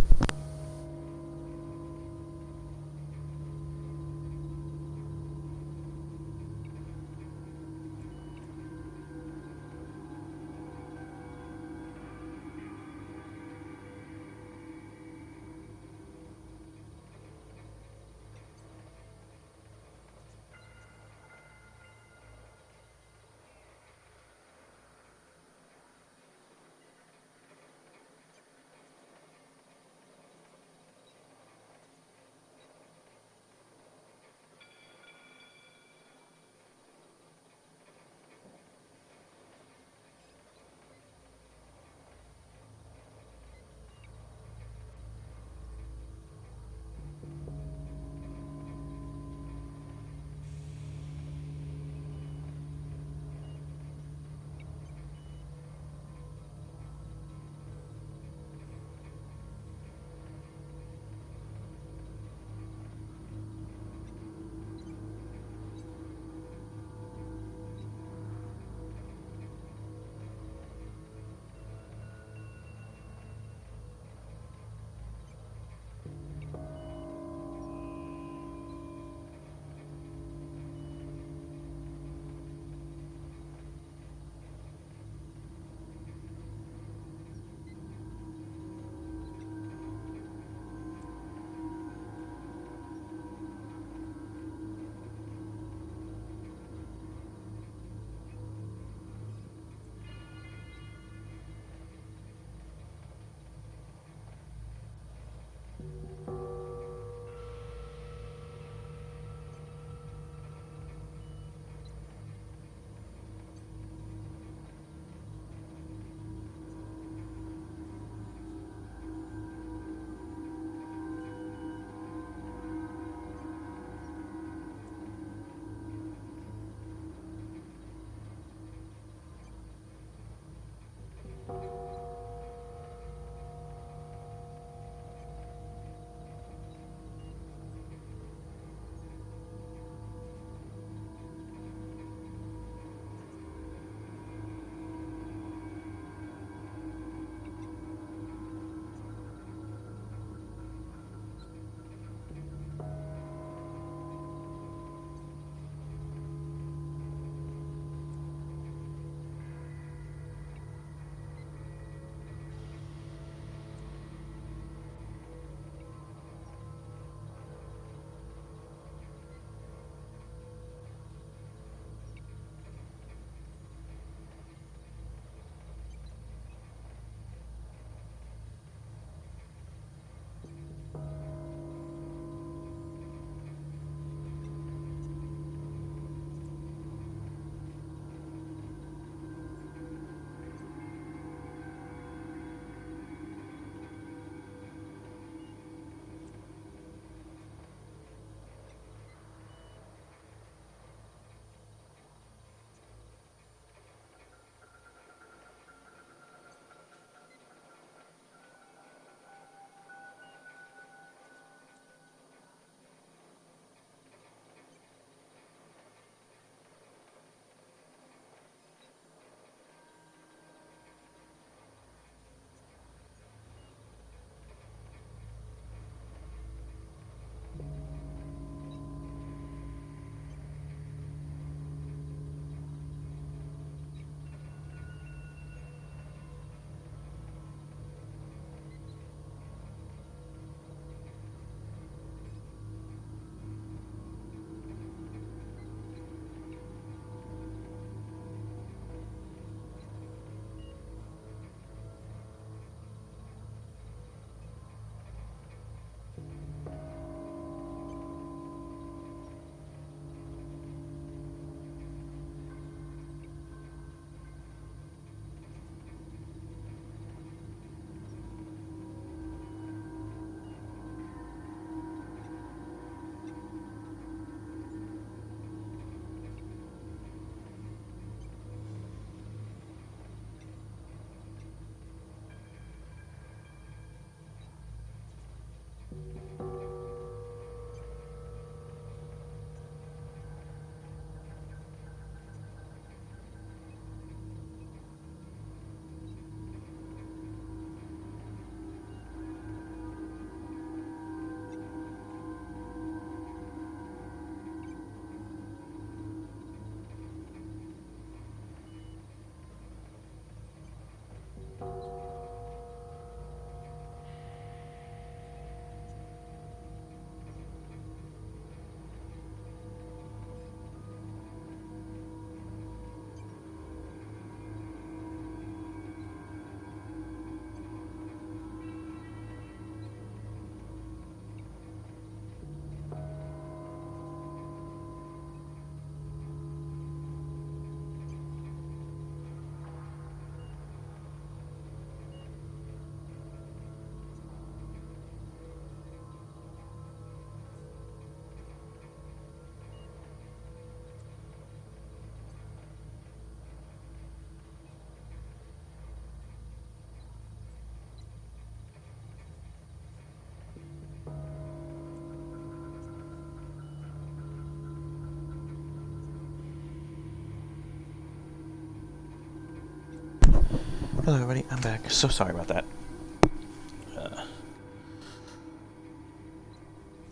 Hello everybody, I'm back. So sorry about that.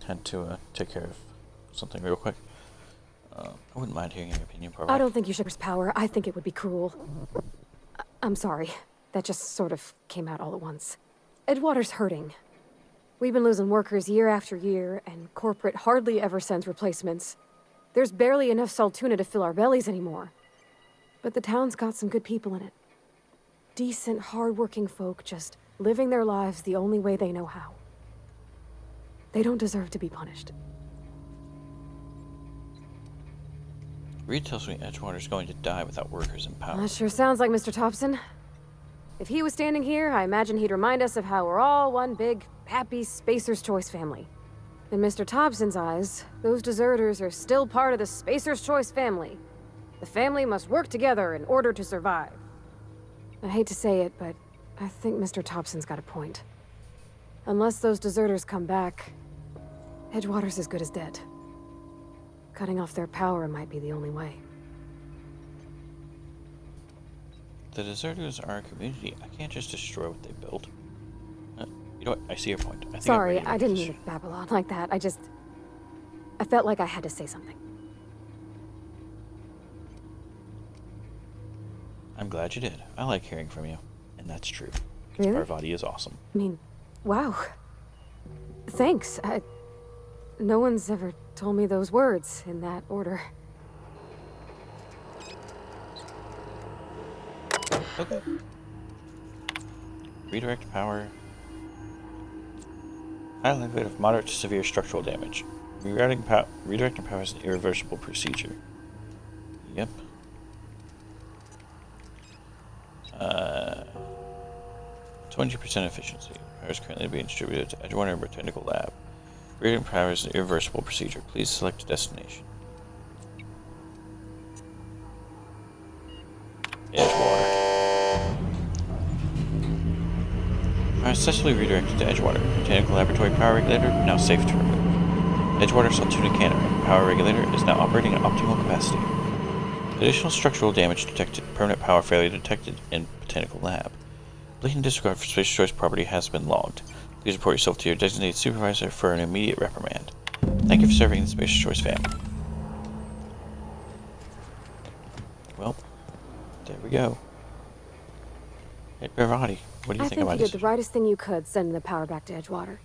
Had to take care of something real quick. I wouldn't mind hearing your opinion, Parvati. I don't think you should use power. I think it would be cruel. I'm sorry. That just sort of came out all at once. Edgewater's hurting. We've been losing workers year after year, and corporate hardly ever sends replacements. There's barely enough Saltuna to fill our bellies anymore. But the town's got some good people in it. Decent, hard-working folk just living their lives the only way they know how. They don't deserve to be punished. Reed tells me Edgewater's going to die without workers in power. That sure sounds like Mr. Thompson. If he was standing here, I imagine he'd remind us of how we're all one big, happy Spacer's Choice family. In Mr. Thompson's eyes, those deserters are still part of the Spacer's Choice family. The family must work together in order to survive. I hate to say it, but I think Mr. Thompson's got a point. Unless those deserters come back, Edgewater's as good as dead. Cutting off their power might be the only way. The deserters are a community. I can't just destroy what they built. You know what? I see your point. I think Sorry, I didn't mean to babble on like that. I felt like I had to say something. I'm glad you did. I like hearing from you. And that's true. Because Really? Parvati is awesome. I mean, wow. Thanks. No one's ever told me those words in that order. Okay. Redirect power. High likelihood of moderate to severe structural damage. Redirecting power is an irreversible procedure. Yep. 20% efficiency. Power is currently being distributed to Edgewater Botanical Lab. Redirecting power is an irreversible procedure. Please select a destination. Edgewater. Power successfully redirected to Edgewater. Botanical Laboratory power regulator now safe to remove. Edgewater Saltuna Cannery power regulator is now operating at optimal capacity. Additional structural damage detected. Permanent power failure detected in Botanical Lab. Blatant disregard for Spacer's Choice property has been logged. Please report yourself to your designated supervisor for an immediate reprimand. Thank you for serving the Spacer's Choice family. Well, there we go. Hey, Parvati, what do you think I think about you this? did the rightest thing you could, sending the power back to Edgewater.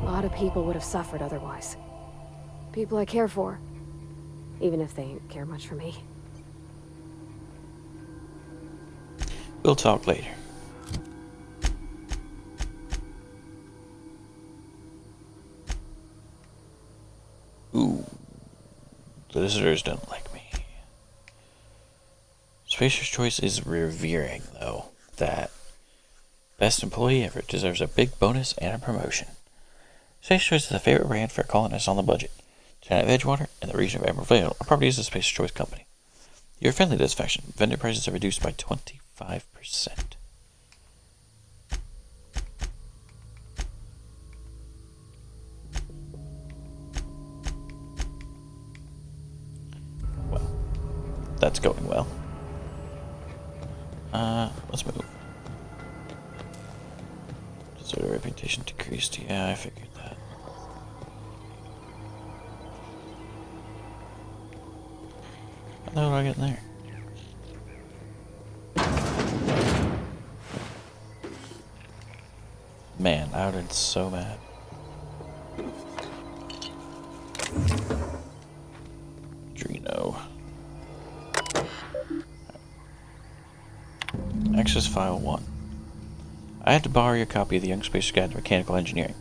A lot of people would have suffered otherwise. People I care for. Even if they ain't care much for me. We'll talk later. Ooh. The visitors don't like me. Spacer's Choice is revering, though, that best employee ever deserves a big bonus and a promotion. Spacer's Choice is a favorite brand for colonists on the budget. Town of Edgewater and the region of Emerald Vale are properties of Spacer's Choice Company. You're friendly to this faction. Vendor prices are reduced by 25%. Well, that's going well. Let's move. Deserter reputation decreased. Yeah, I figured that. What the hell do I get in there? Man, I would have been so mad. Drino. Access File 1. I had to borrow your copy of the Young Spacer Guide to Mechanical Engineering.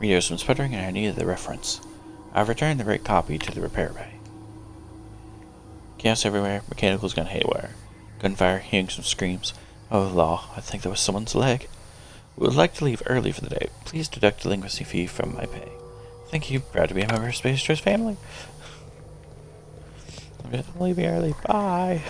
There was some sputtering and I needed the reference. I've returned the right copy to the repair bay. Chaos everywhere, mechanicals gone haywire. Gunfire, hearing some screams. Oh law, I think that was someone's leg. We would like to leave early for the day. Please deduct delinquency fee from my pay. Thank you, proud to be a member of Spacer's Choice family. I'm leaving early, bye.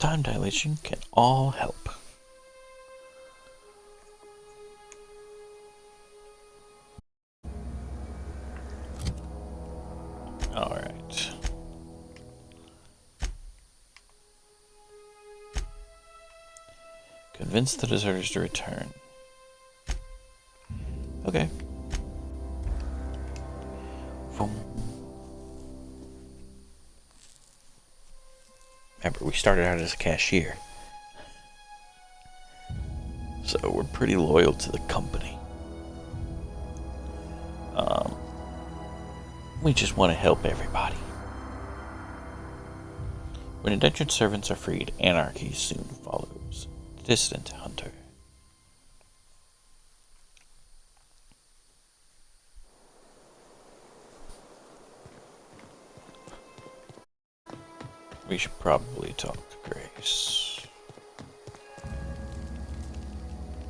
Time dilation can all help. Alright. Convince the deserters to return. Okay. Boom. Remember, we started out as a cashier. So we're pretty loyal to the company. We just want to help everybody. When indentured servants are freed, anarchy soon follows. Distant hunter. We should probably talk to Grace.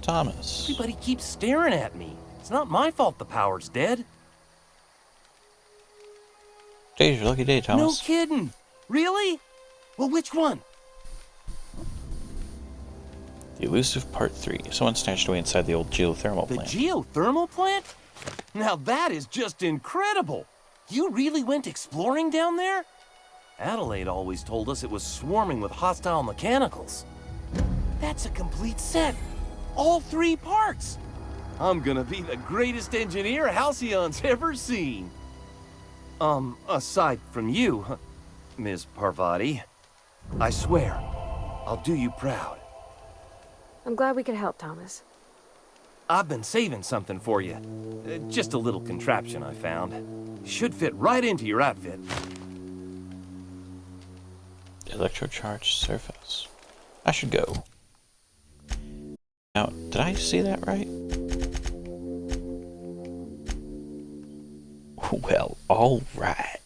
Thomas. Everybody keeps staring at me. It's not my fault the power's dead. Today's your lucky day, Thomas. No kidding. Really? Well, which one? The elusive part 3. Someone snatched away inside the old geothermal plant. The geothermal plant? Now that is just incredible. You really went exploring down there? Adelaide always told us it was swarming with hostile mechanicals. That's a complete set. All 3 parts. I'm gonna be the greatest engineer Halcyon's ever seen. Aside from you, Ms. Parvati, I swear, I'll do you proud. I'm glad we could help, Thomas. I've been saving something for you. Just a little contraption I found. Should fit right into your outfit. Electrocharged surface. I should go. Now, did I see that right? Well, alright.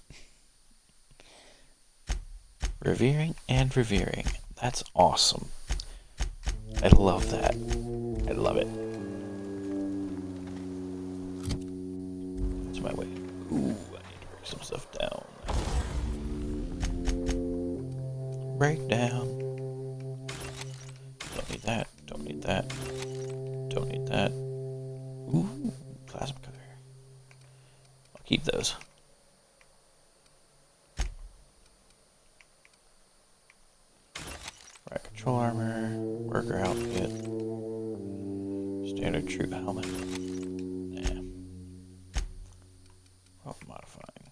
Revering and revering. That's awesome. I love that. I love it. That's my way. Ooh, I need to break some stuff down. Break down. Don't need that. Don't need that. Don't need that. Ooh, plasma cutter. I'll keep those. Right, control armor, worker outfit, standard troop helmet. Yeah. Well, modifying.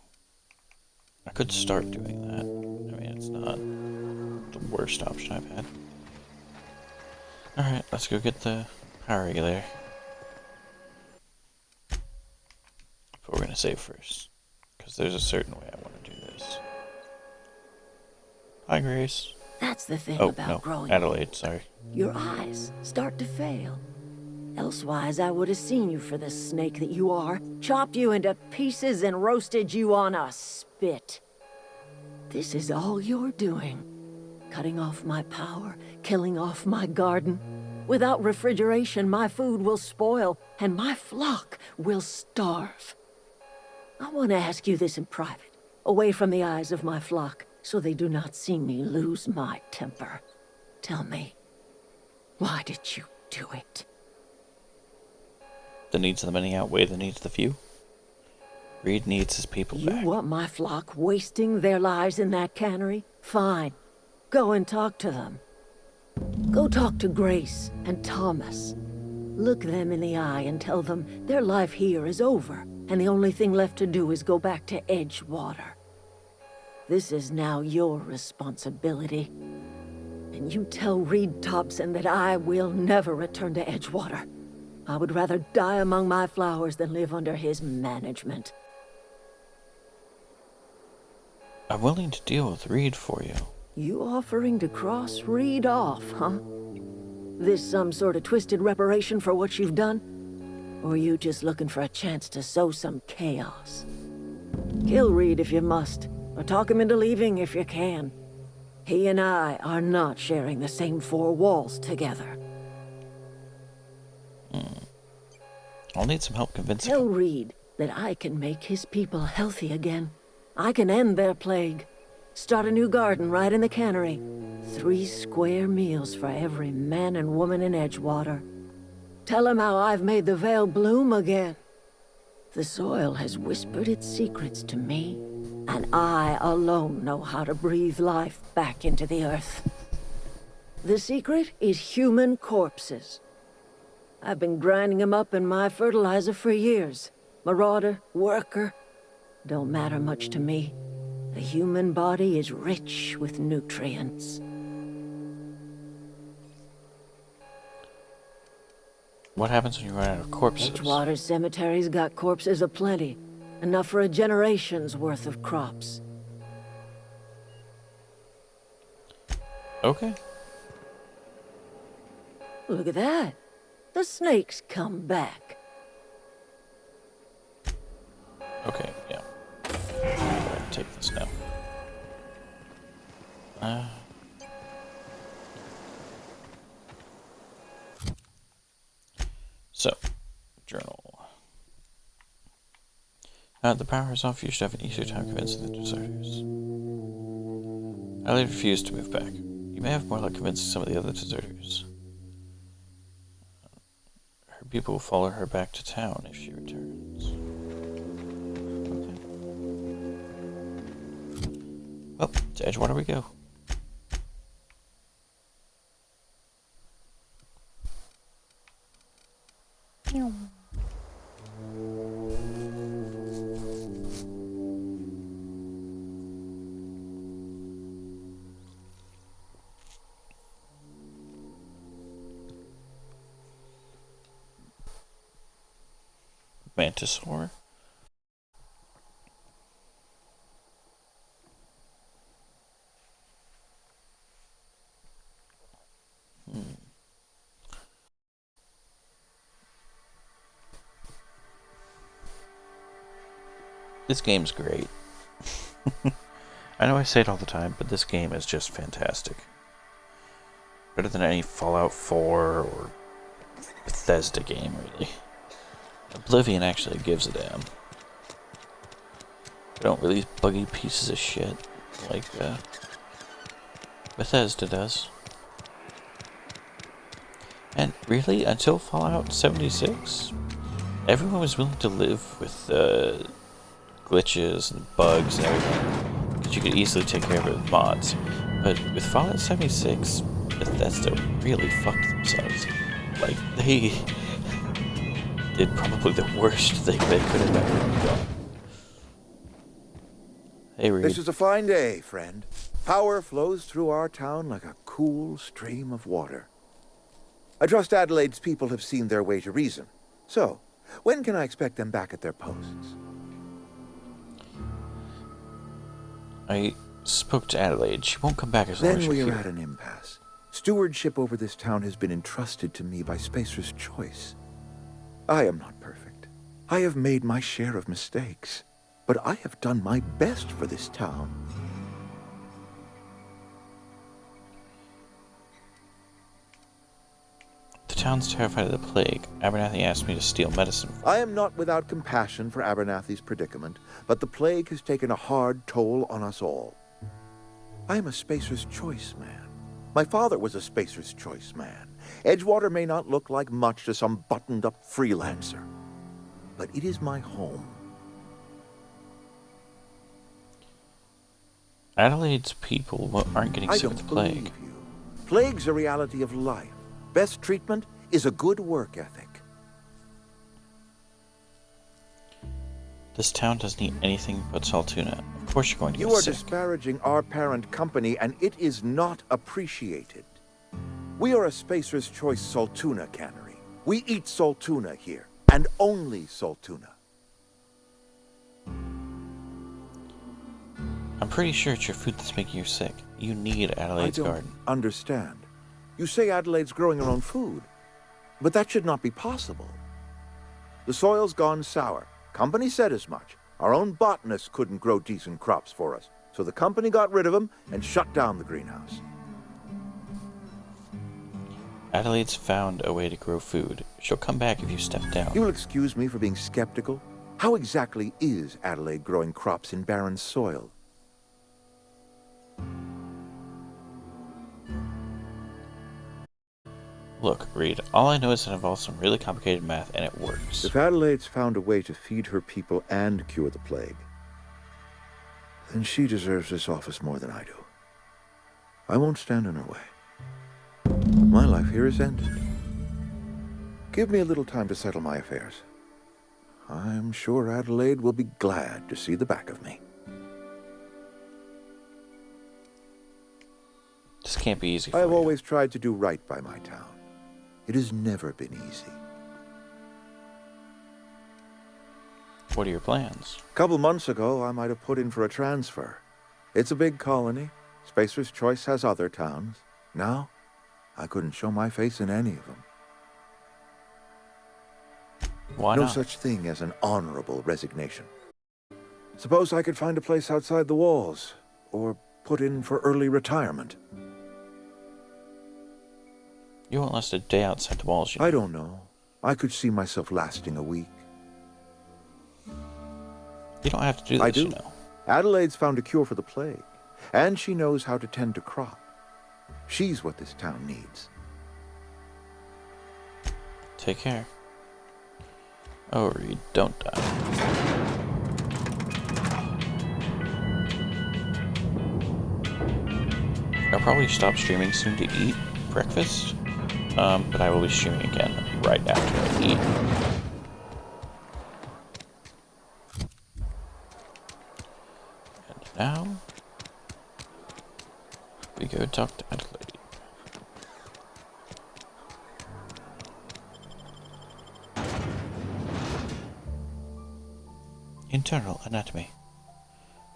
I could start doing that. I mean, it's not the worst option I've had. Alright, let's go get the power regulator. But we're gonna save first, because there's a certain way I want to do this. Hi, Grace. That's the thing Oh, about no, growing Adelaide, sorry. Your eyes start to fail. Elsewise, I would have seen you for the snake that you are, chopped you into pieces and roasted you on a spit. This is all you're doing. Cutting off my power, killing off my garden. Without refrigeration, my food will spoil, and my flock will starve. I want to ask you this in private, away from the eyes of my flock, so they do not see me lose my temper. Tell me, why did you do it? The needs of the many outweigh the needs of the few. Reed needs his people back. You want my flock wasting their lives in that cannery? Fine. Go and talk to them. Go talk to Grace and Thomas. Look them in the eye and tell them their life here is over, and the only thing left to do is go back to Edgewater. This is now your responsibility. And you tell Reed Thompson that I will never return to Edgewater. I would rather die among my flowers than live under his management. I'm willing to deal with Reed for you. You offering to cross Reed off, huh? This some sort of twisted reparation for what you've done? Or you just looking for a chance to sow some chaos? Kill Reed if you must, or talk him into leaving if you can. He and I are not sharing the same 4 walls together. I'll need some help convincing Tell him. Reed that I can make his people healthy again. I can end their plague. Start a new garden right in the cannery. 3 square meals for every man and woman in Edgewater. Tell them how I've made the Vale bloom again. The soil has whispered its secrets to me, and I alone know how to breathe life back into the earth. The secret is human corpses. I've been grinding them up in my fertilizer for years. Marauder, worker, don't matter much to me. The human body is rich with nutrients. What happens when you run out of corpses? Edgewater Cemetery's got corpses aplenty. Enough for a generation's worth of crops. Okay. Look at that. The snakes come back. Okay, yeah. I'll take this now. So, journal. The power is off. You should have an easier time convincing the deserters. Adelaide refused to move back. You may have more luck convincing some of the other deserters. Her people will follow her back to town if she returns. Okay. Well, to Edgewater we go. Mantisaur. This game's great. I know I say it all the time, but this game is just fantastic. Better than any Fallout 4 or Bethesda game, really. Oblivion actually gives a damn. They don't release buggy pieces of shit like Bethesda does. And really, until Fallout 76, everyone was willing to live with glitches and bugs and everything, because you could easily take care of it with mods. But with Fallout 76, Bethesda really fucked themselves. Like, they did probably the worst thing they could have ever done. Hey, Reed. This is a fine day, friend. Power flows through our town like a cool stream of water. I trust Adelaide's people have seen their way to reason. So, when can I expect them back at their posts? I spoke to Adelaide. She won't come back as long as Then you're we are here. at an impasse. Stewardship over this town has been entrusted to me by Spacer's Choice. I am not perfect. I have made my share of mistakes. But I have done my best for this town. The town's terrified of the plague. Abernathy asked me to steal medicine. I am not without compassion for Abernathy's predicament, but the plague has taken a hard toll on us all. I am a Spacer's Choice man. My father was a Spacer's Choice man. Edgewater may not look like much to some buttoned-up freelancer, but it is my home. Adelaide's people aren't getting sick with the plague. Plague's a reality of life. Best treatment is a good work ethic. This town doesn't eat anything but saltuna. Of course you're going to You get are sick. disparaging our parent company, and it is not appreciated. We are a Spacer's Choice Saltuna cannery. We eat saltuna here, and only saltuna. I'm pretty sure it's your food that's making you sick. You need Adelaide's I don't garden. understand. You say Adelaide's growing her own food, but that should not be possible. The soil's gone sour. Company said as much. Our own botanist couldn't grow decent crops for us, so the company got rid of him and shut down the greenhouse. Adelaide's found a way to grow food. She'll come back if you step down. You will excuse me for being skeptical. How exactly is Adelaide growing crops in barren soil? Look, Reed, all I know is it involves some really complicated math, and it works. If Adelaide's found a way to feed her people and cure the plague, then she deserves this office more than I do. I won't stand in her way. My life here is ended. Give me a little time to settle my affairs. I'm sure Adelaide will be glad to see the back of me. This can't be easy for I have you. always tried to do right by my town. It has never been easy. What are your plans? A couple months ago, I might have put in for a transfer. It's a big colony. Spacer's Choice has other towns. Now, I couldn't show my face in any of them. Why no not? such thing as an honorable resignation. Suppose I could find a place outside the walls, or put in for early retirement. You won't last a day outside the walls, you I don't know. I could see myself lasting a week. You don't have to do this, I do. you know. Adelaide's found a cure for the plague, and she knows how to tend to crop. She's what this town needs. Take care. Oh, Reed, don't die. I'll probably stop streaming soon to eat breakfast, but I will be streaming again right after I eat. And now, we go talk to Adelaide. Internal anatomy.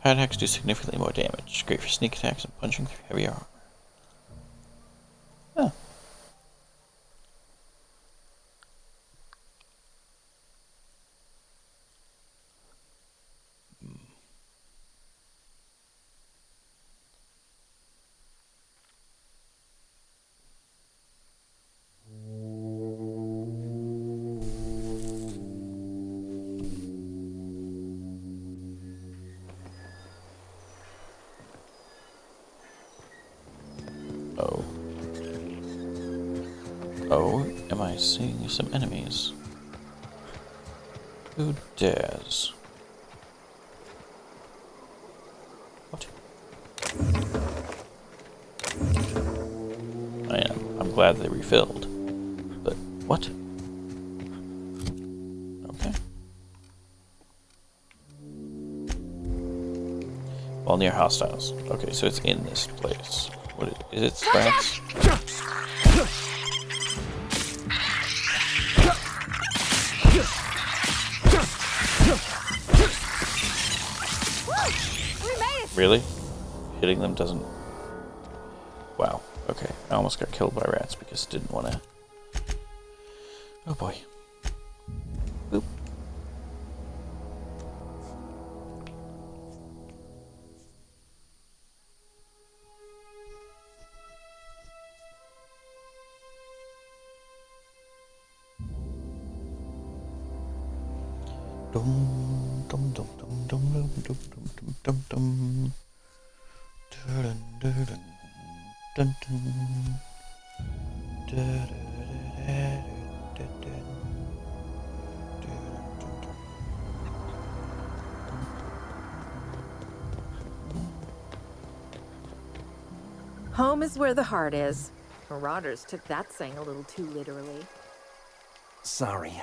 Pad hacks do significantly more damage. Great for sneak attacks and punching through heavy armor. Oh. Oh, am I seeing some enemies? Who dares? What? I'm glad they refilled. But what? Okay. While near hostiles. Okay, so it's in this place. What is it? Sprats? Really? Hitting them doesn't... Wow. Okay. I almost got killed by rats because I didn't want to... Oh boy. Boop. Dum dum dum dum dum dum dum dum dum dun dun dun Home is where the heart is. Marauders took that saying a little too literally. Sorry.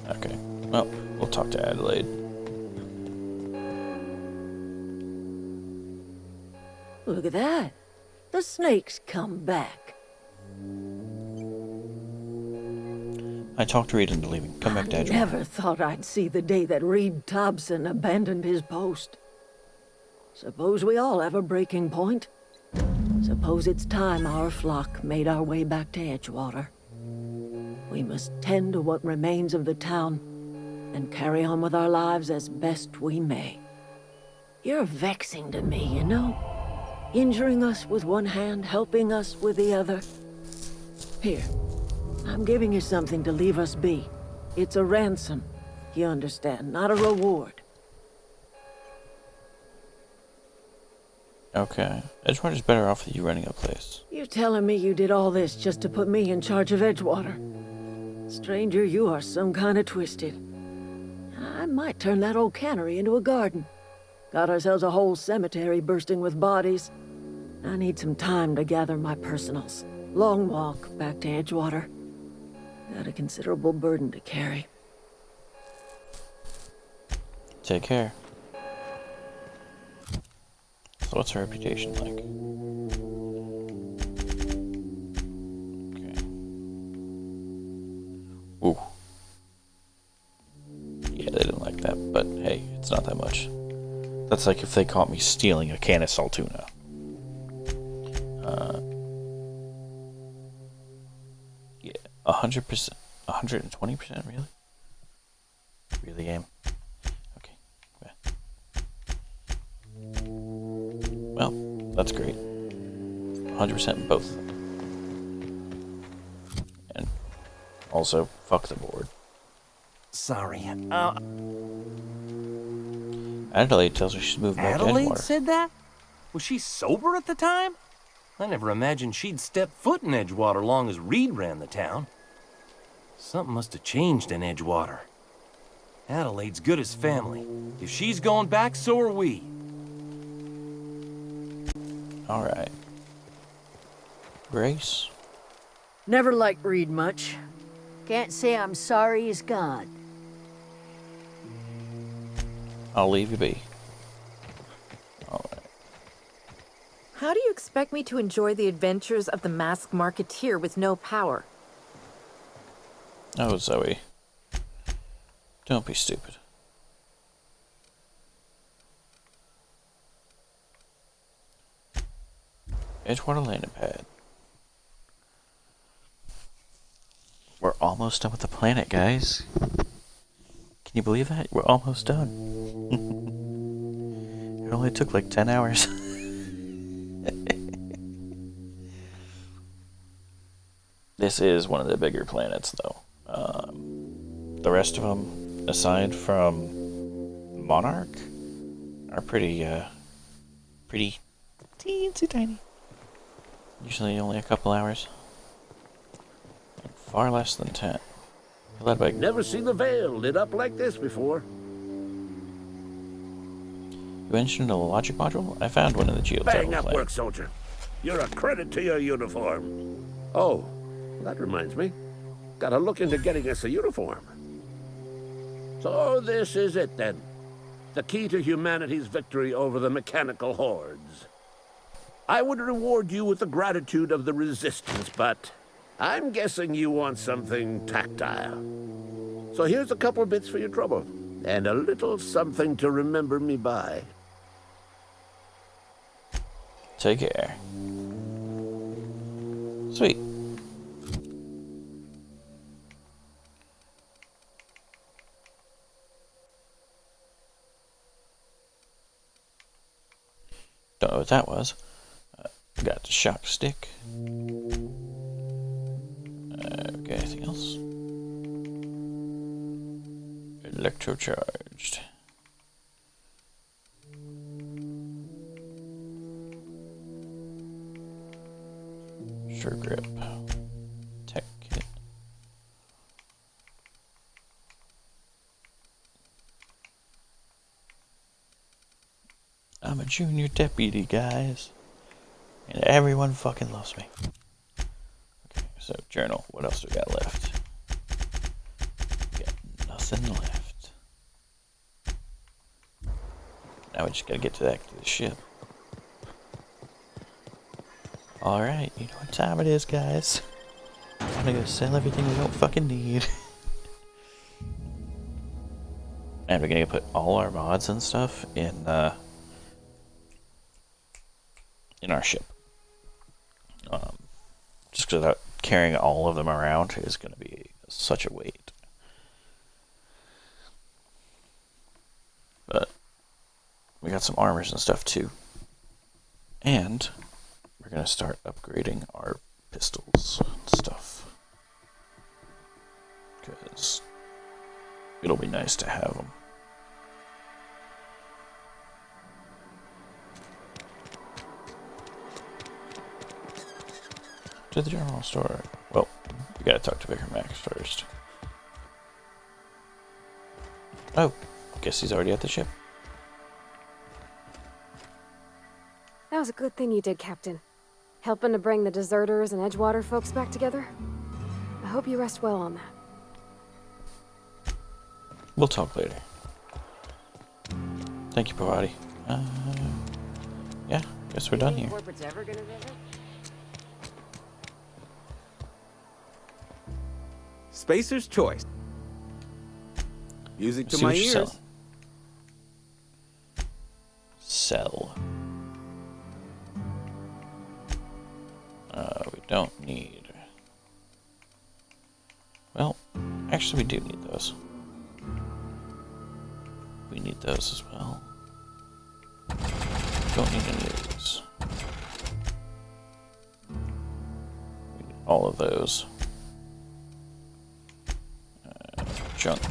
Okay. Well, we'll talk to Adelaide. Look at that. The snake's come back. I talked Reed into leaving. Come back to Edgewater. Never thought I'd see the day that Reed Thompson abandoned his post. Suppose we all have a breaking point. Suppose it's time our flock made our way back to Edgewater. We must tend to what remains of the town and carry on with our lives as best we may. You're vexing to me, you know? Injuring us with one hand, helping us with the other. Here, I'm giving you something to leave us be. It's a ransom, you understand, not a reward. Okay. Edgewater's better off with you running a place. You telling me you did all this just to put me in charge of Edgewater? Stranger, you are some kind of twisted. I might turn that old cannery into a garden. Got ourselves a whole cemetery bursting with bodies. I need some time to gather my personals. Long walk back to Edgewater. Got a considerable burden to carry. Take care. So what's her reputation like? Okay. Ooh. Yeah, they didn't like that, but hey, it's not that much. That's like if they caught me stealing a can of Saltuna. Yeah, 100%, 120%, really? Really, game? Okay. Well, that's great. 100% in both of them. And also, fuck the board. Sorry. Adelaide tells me she's moving back to Adelaide Edgewater. said that? Was she sober at the time? I never imagined she'd step foot in Edgewater long as Reed ran the town. Something must have changed in Edgewater. Adelaide's good as family. If she's going back, so are we. Alright. Grace? Never liked Reed much. Can't say I'm sorry he's gone. I'll leave you be. Alright. How do you expect me to enjoy the adventures of the masked marketeer with no power? Oh, Zoe. Don't be stupid. Edgewater landing pad. We're almost done with the planet, guys. Can you believe that? We're almost done. It only took like 10 hours. This is one of the bigger planets, though. The rest of them, aside from Monarch, are pretty teensy tiny. Usually only a couple hours. And far less than 10. Led by... Never seen the Veil lit up like this before. You mentioned a logic module? I found one in the geothermal Bang up plant. work, soldier. You're a credit to your uniform. Oh, that reminds me. Gotta look into getting us a uniform. So this is it then. The key to humanity's victory over the mechanical hordes. I would reward you with the gratitude of the Resistance, but I'm guessing you want something tactile. So here's a couple bits for your trouble, and a little something to remember me by. Take care. Sweet. Don't know what that was. Got the shock stick. Okay, anything else? Electrocharged. Sure grip. Tech kit. I'm a junior deputy, guys. And everyone fucking loves me. Okay, so journal. What else do we got left? We got nothing left. Now we just gotta get to the ship. Alright, you know what time it is, guys. I'm gonna go sell everything we don't fucking need. And we're gonna put all our mods and stuff in our ship. Just because carrying all of them around is going to be such a weight. But we got some armors and stuff too. And we're going to start upgrading our pistols and stuff. Because it'll be nice to have them. To the general store. Well, we gotta talk to Vicar Max first. Oh, guess he's already at the ship. That was a good thing you did, Captain. Helping to bring the deserters and Edgewater folks back together. I hope you rest well on that. We'll talk later. Thank you, Parvati. Yeah, guess we're done here. Corporate's ever gonna visit? Spacer's choice. Music to See my what you're ears. selling. Sell. We don't need. Well, actually, we do need those. We need those as well. Don't need any of these. We need all of those. Junk.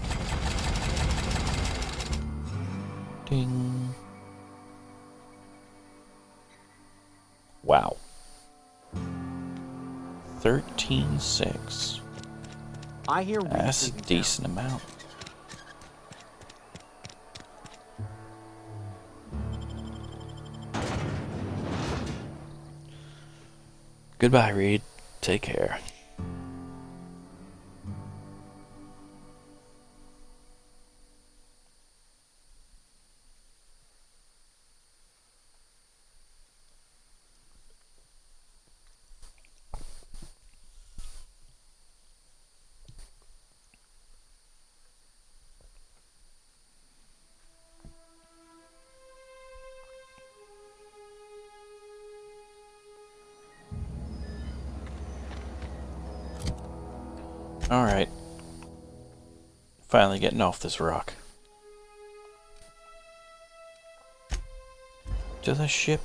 Ding. Wow. 13.6. I hear that's a decent amount. Goodbye, Reed. Take care. Alright. Finally getting off this rock. To the ship.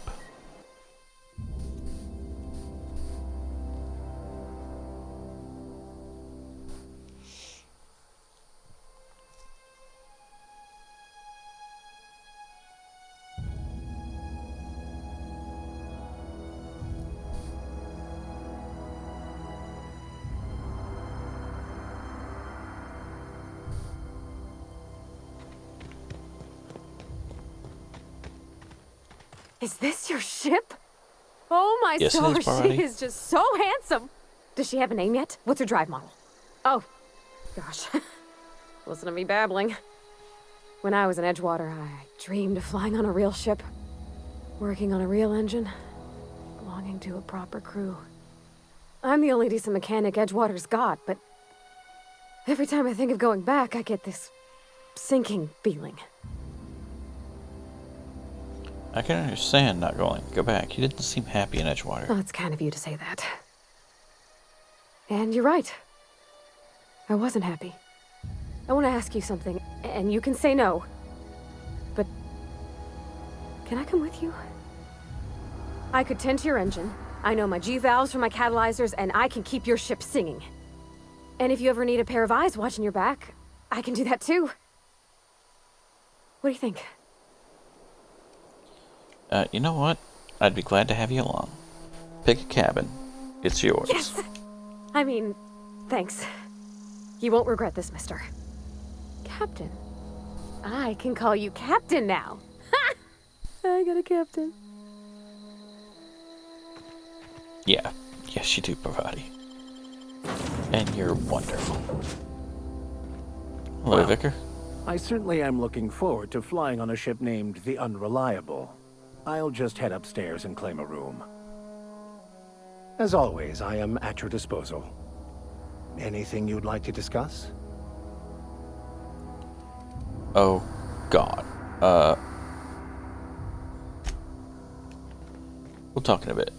Is this your ship? Oh my Yes, it is, stars, Parvati. she is just so handsome. Does she have a name yet? What's her drive model? Oh, gosh. Listen to me babbling. When I was in Edgewater, I dreamed of flying on a real ship, working on a real engine, belonging to a proper crew. I'm the only decent mechanic Edgewater's got, but every time I think of going back, I get this sinking feeling. I can understand not going. Go back. You didn't seem happy in Edgewater. Oh, it's kind of you to say that. And you're right. I wasn't happy. I want to ask you something, and you can say no. But can I come with you? I could tend to your engine. I know my G-valves from my catalyzers, and I can keep your ship singing. And if you ever need a pair of eyes watching your back, I can do that too. What do you think? You know what? I'd be glad to have you along. Pick a cabin. It's yours. Yes! I mean, thanks. You won't regret this, mister. Captain. I can call you Captain now. Ha! I got a captain. Yeah. Yes, you do, Parvati. And you're wonderful. Hello, Well, Vicar. I certainly am looking forward to flying on a ship named the Unreliable. I'll just head upstairs and claim a room. As always, I am at your disposal. Anything you'd like to discuss? Oh, God. We'll talk in a bit.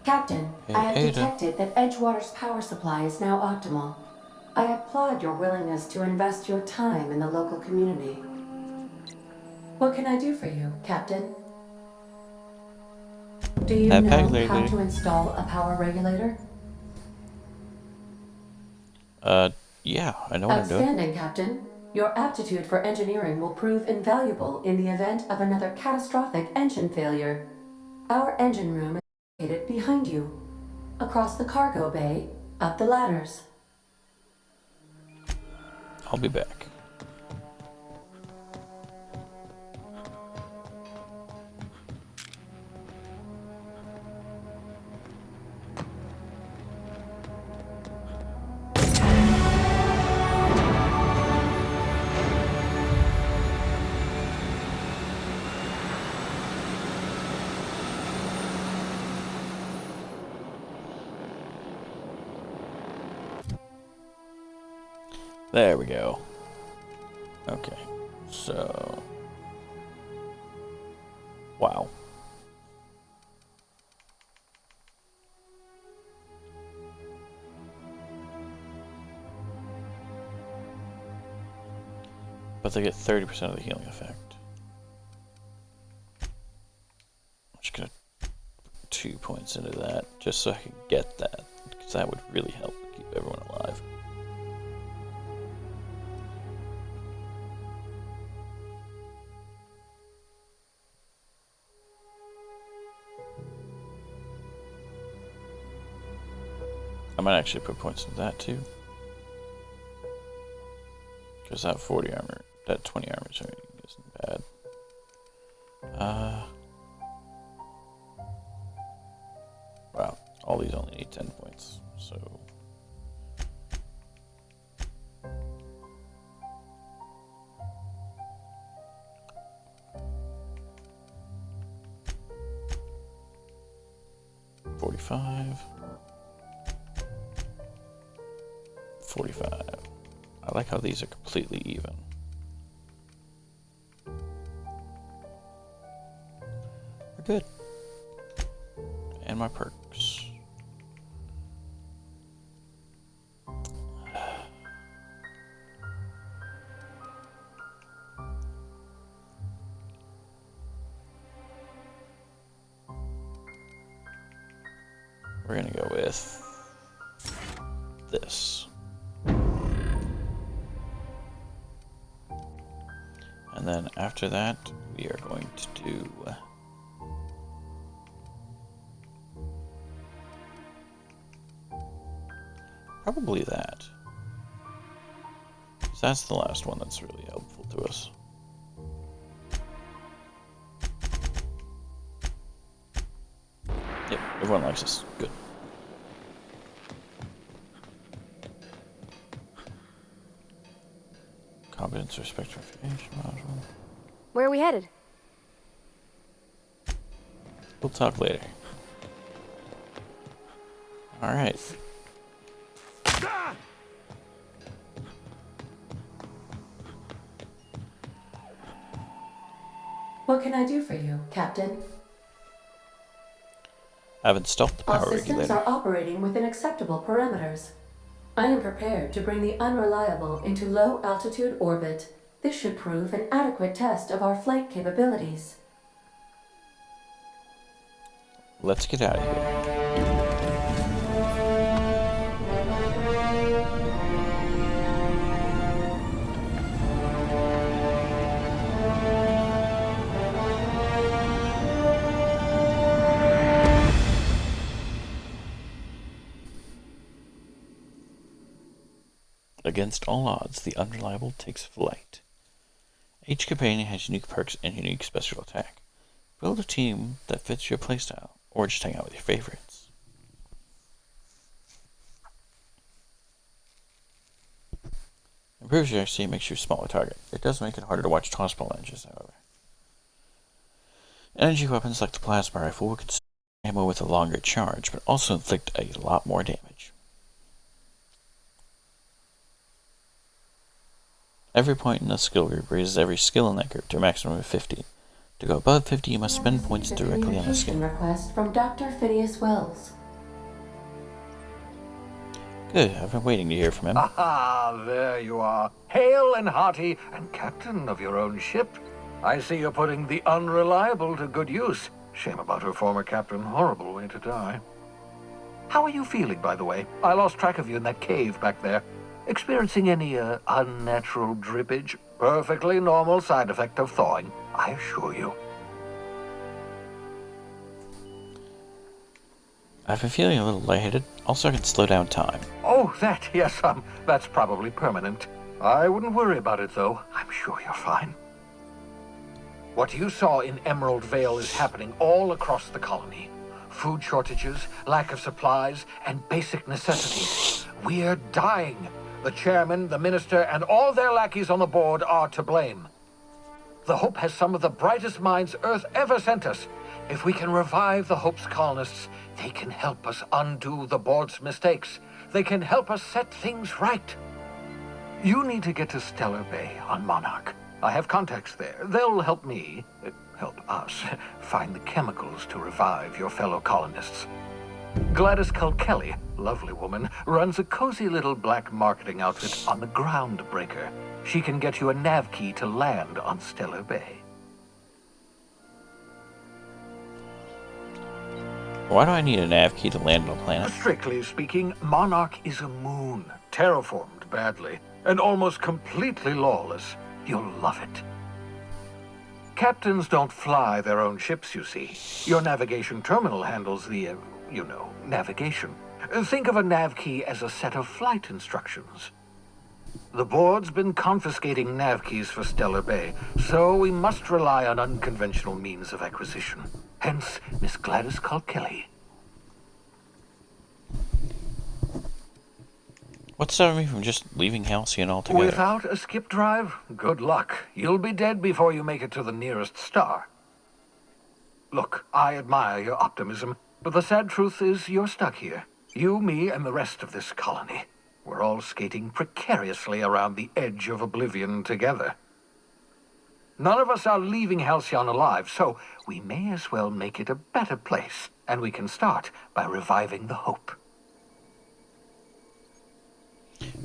Captain, Hey, I have Ada. detected that Edgewater's power supply is now optimal. I applaud your willingness to invest your time in the local community. What can I do for you, Captain? Do you know how to install a power regulator? Yeah, I know what I'm doing. Outstanding, Captain. Your aptitude for engineering will prove invaluable in the event of another catastrophic engine failure. Our engine room is located behind you. Across the cargo bay, up the ladders. I'll be back. There we go. Okay, so... Wow. But they get 30% of the healing effect. I'm just gonna put 2 points into that, just so I can get that, because that would really help keep everyone alive. I might actually put points into that too. Because that 40 armor, that 20 armor isn't bad. Wow, all these only need 10 points, so... $45. 45. I like how these are completely even. We're good. And my perks. We're gonna go with this. And then after that, we are going to do probably that. 'Cause that's the last one that's really helpful to us. Yep, everyone likes us. Good. Competence or spectrification module. Where are we headed? We'll talk later. Alright. What can I do for you, Captain? I've installed the power All systems regulator. are operating within acceptable parameters. I am prepared to bring the Unreliable into low-altitude orbit. This should prove an adequate test of our flight capabilities. Let's get out of here. Against all odds, the Unreliable takes flight. Each companion has unique perks and unique special attack. Build a team that fits your playstyle, or just hang out with your favorites. Improves your XP and makes you a smaller target. It does make it harder to watch tossball engines, however. Energy weapons like the plasma rifle will consume ammo with a longer charge, but also inflict a lot more damage. Every point in the skill group raises every skill in that group to a maximum of 50. To go above 50, you must spend points directly on the skill. Request from Dr. Phineas Wells. Good, I've been waiting to hear from him. Ah, there you are, hale and hearty, and captain of your own ship. I see you're putting the Unreliable to good use. Shame about her former captain, horrible way to die. How are you feeling, by the way? I lost track of you in that cave back there. Experiencing any unnatural drippage? Perfectly normal side effect of thawing, I assure you. I've been feeling a little lightheaded. Also, I can slow down time. Oh, that, yes, that's probably permanent. I wouldn't worry about it, though. I'm sure you're fine. What you saw in Emerald Vale is happening all across the colony. Food shortages, lack of supplies, and basic necessities. We're dying. The chairman, the minister, and all their lackeys on the board are to blame. The Hope has some of the brightest minds Earth ever sent us. If we can revive the Hope's colonists, they can help us undo the board's mistakes. They can help us set things right. You need to get to Stellar Bay on Monarch. I have contacts there. They'll help help us, find the chemicals to revive your fellow colonists. Gladys Culkelly, lovely woman, runs a cozy little black marketing outfit on the Groundbreaker. She can get you a nav key to land on Stellar Bay. Why do I need a nav key to land on a planet? Strictly speaking, Monarch is a moon, terraformed badly, and almost completely lawless. You'll love it. Captains don't fly their own ships, you see. Your navigation terminal handles the, navigation. Think of a nav key as a set of flight instructions. The board's been confiscating nav keys for Stellar Bay, so we must rely on unconventional means of acquisition. Hence, Miss Gladys Culkelly. What's stopping me from just leaving Halcyon altogether? Without a skip drive, good luck. You'll be dead before you make it to the nearest star. Look, I admire your optimism, but the sad truth is you're stuck here. You, me, and the rest of this colony. We're all skating precariously around the edge of oblivion together. None of us are leaving Halcyon alive, so we may as well make it a better place, and we can start by reviving the Hope.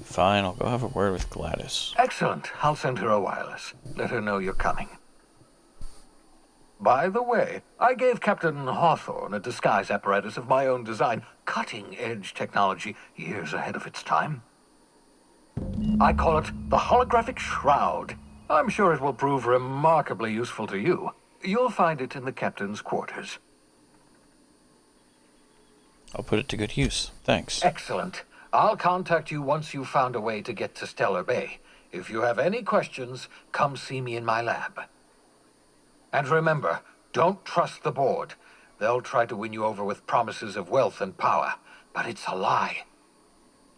Fine, I'll go have a word with Gladys. Excellent. I'll send her a wireless. Let her know you're coming. By the way, I gave Captain Hawthorne a disguise apparatus of my own design, cutting-edge technology years ahead of its time. I call it the Holographic Shroud. I'm sure it will prove remarkably useful to you. You'll find it in the captain's quarters. I'll put it to good use. Thanks. Excellent. I'll contact you once you've found a way to get to Stellar Bay. If you have any questions, come see me in my lab. And remember, don't trust the board. They'll try to win you over with promises of wealth and power, but it's a lie.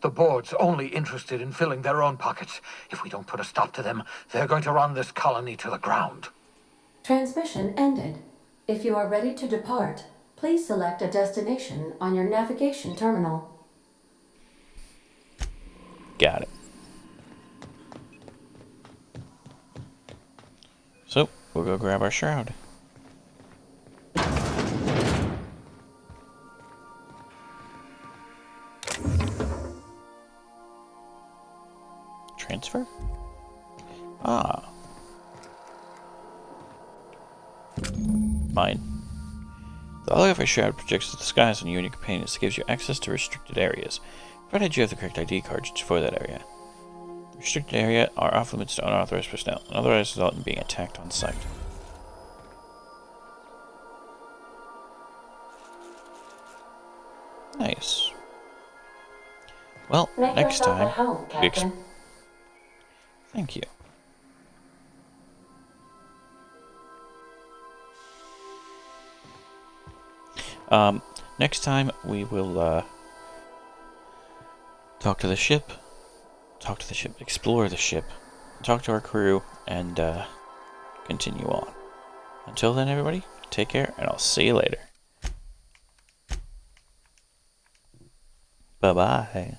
The board's only interested in filling their own pockets. If we don't put a stop to them, they're going to run this colony to the ground. Transmission ended. If you are ready to depart, please select a destination on your navigation terminal. Got it. So, we'll go grab our shroud. Transfer? Ah. Mine. The holographic shroud projects the skies on you and your companions. It gives you access to restricted areas, provided you have the correct ID card for that area. The restricted area are off limits to unauthorized personnel. Unauthorized result in being attacked on sight. Nice. Well, Make next yourself time, at home, Captain. Thank you. Next time we will talk to the ship, explore the ship, talk to our crew, and continue on. Until then, everybody, take care, and I'll see you later. Bye-bye.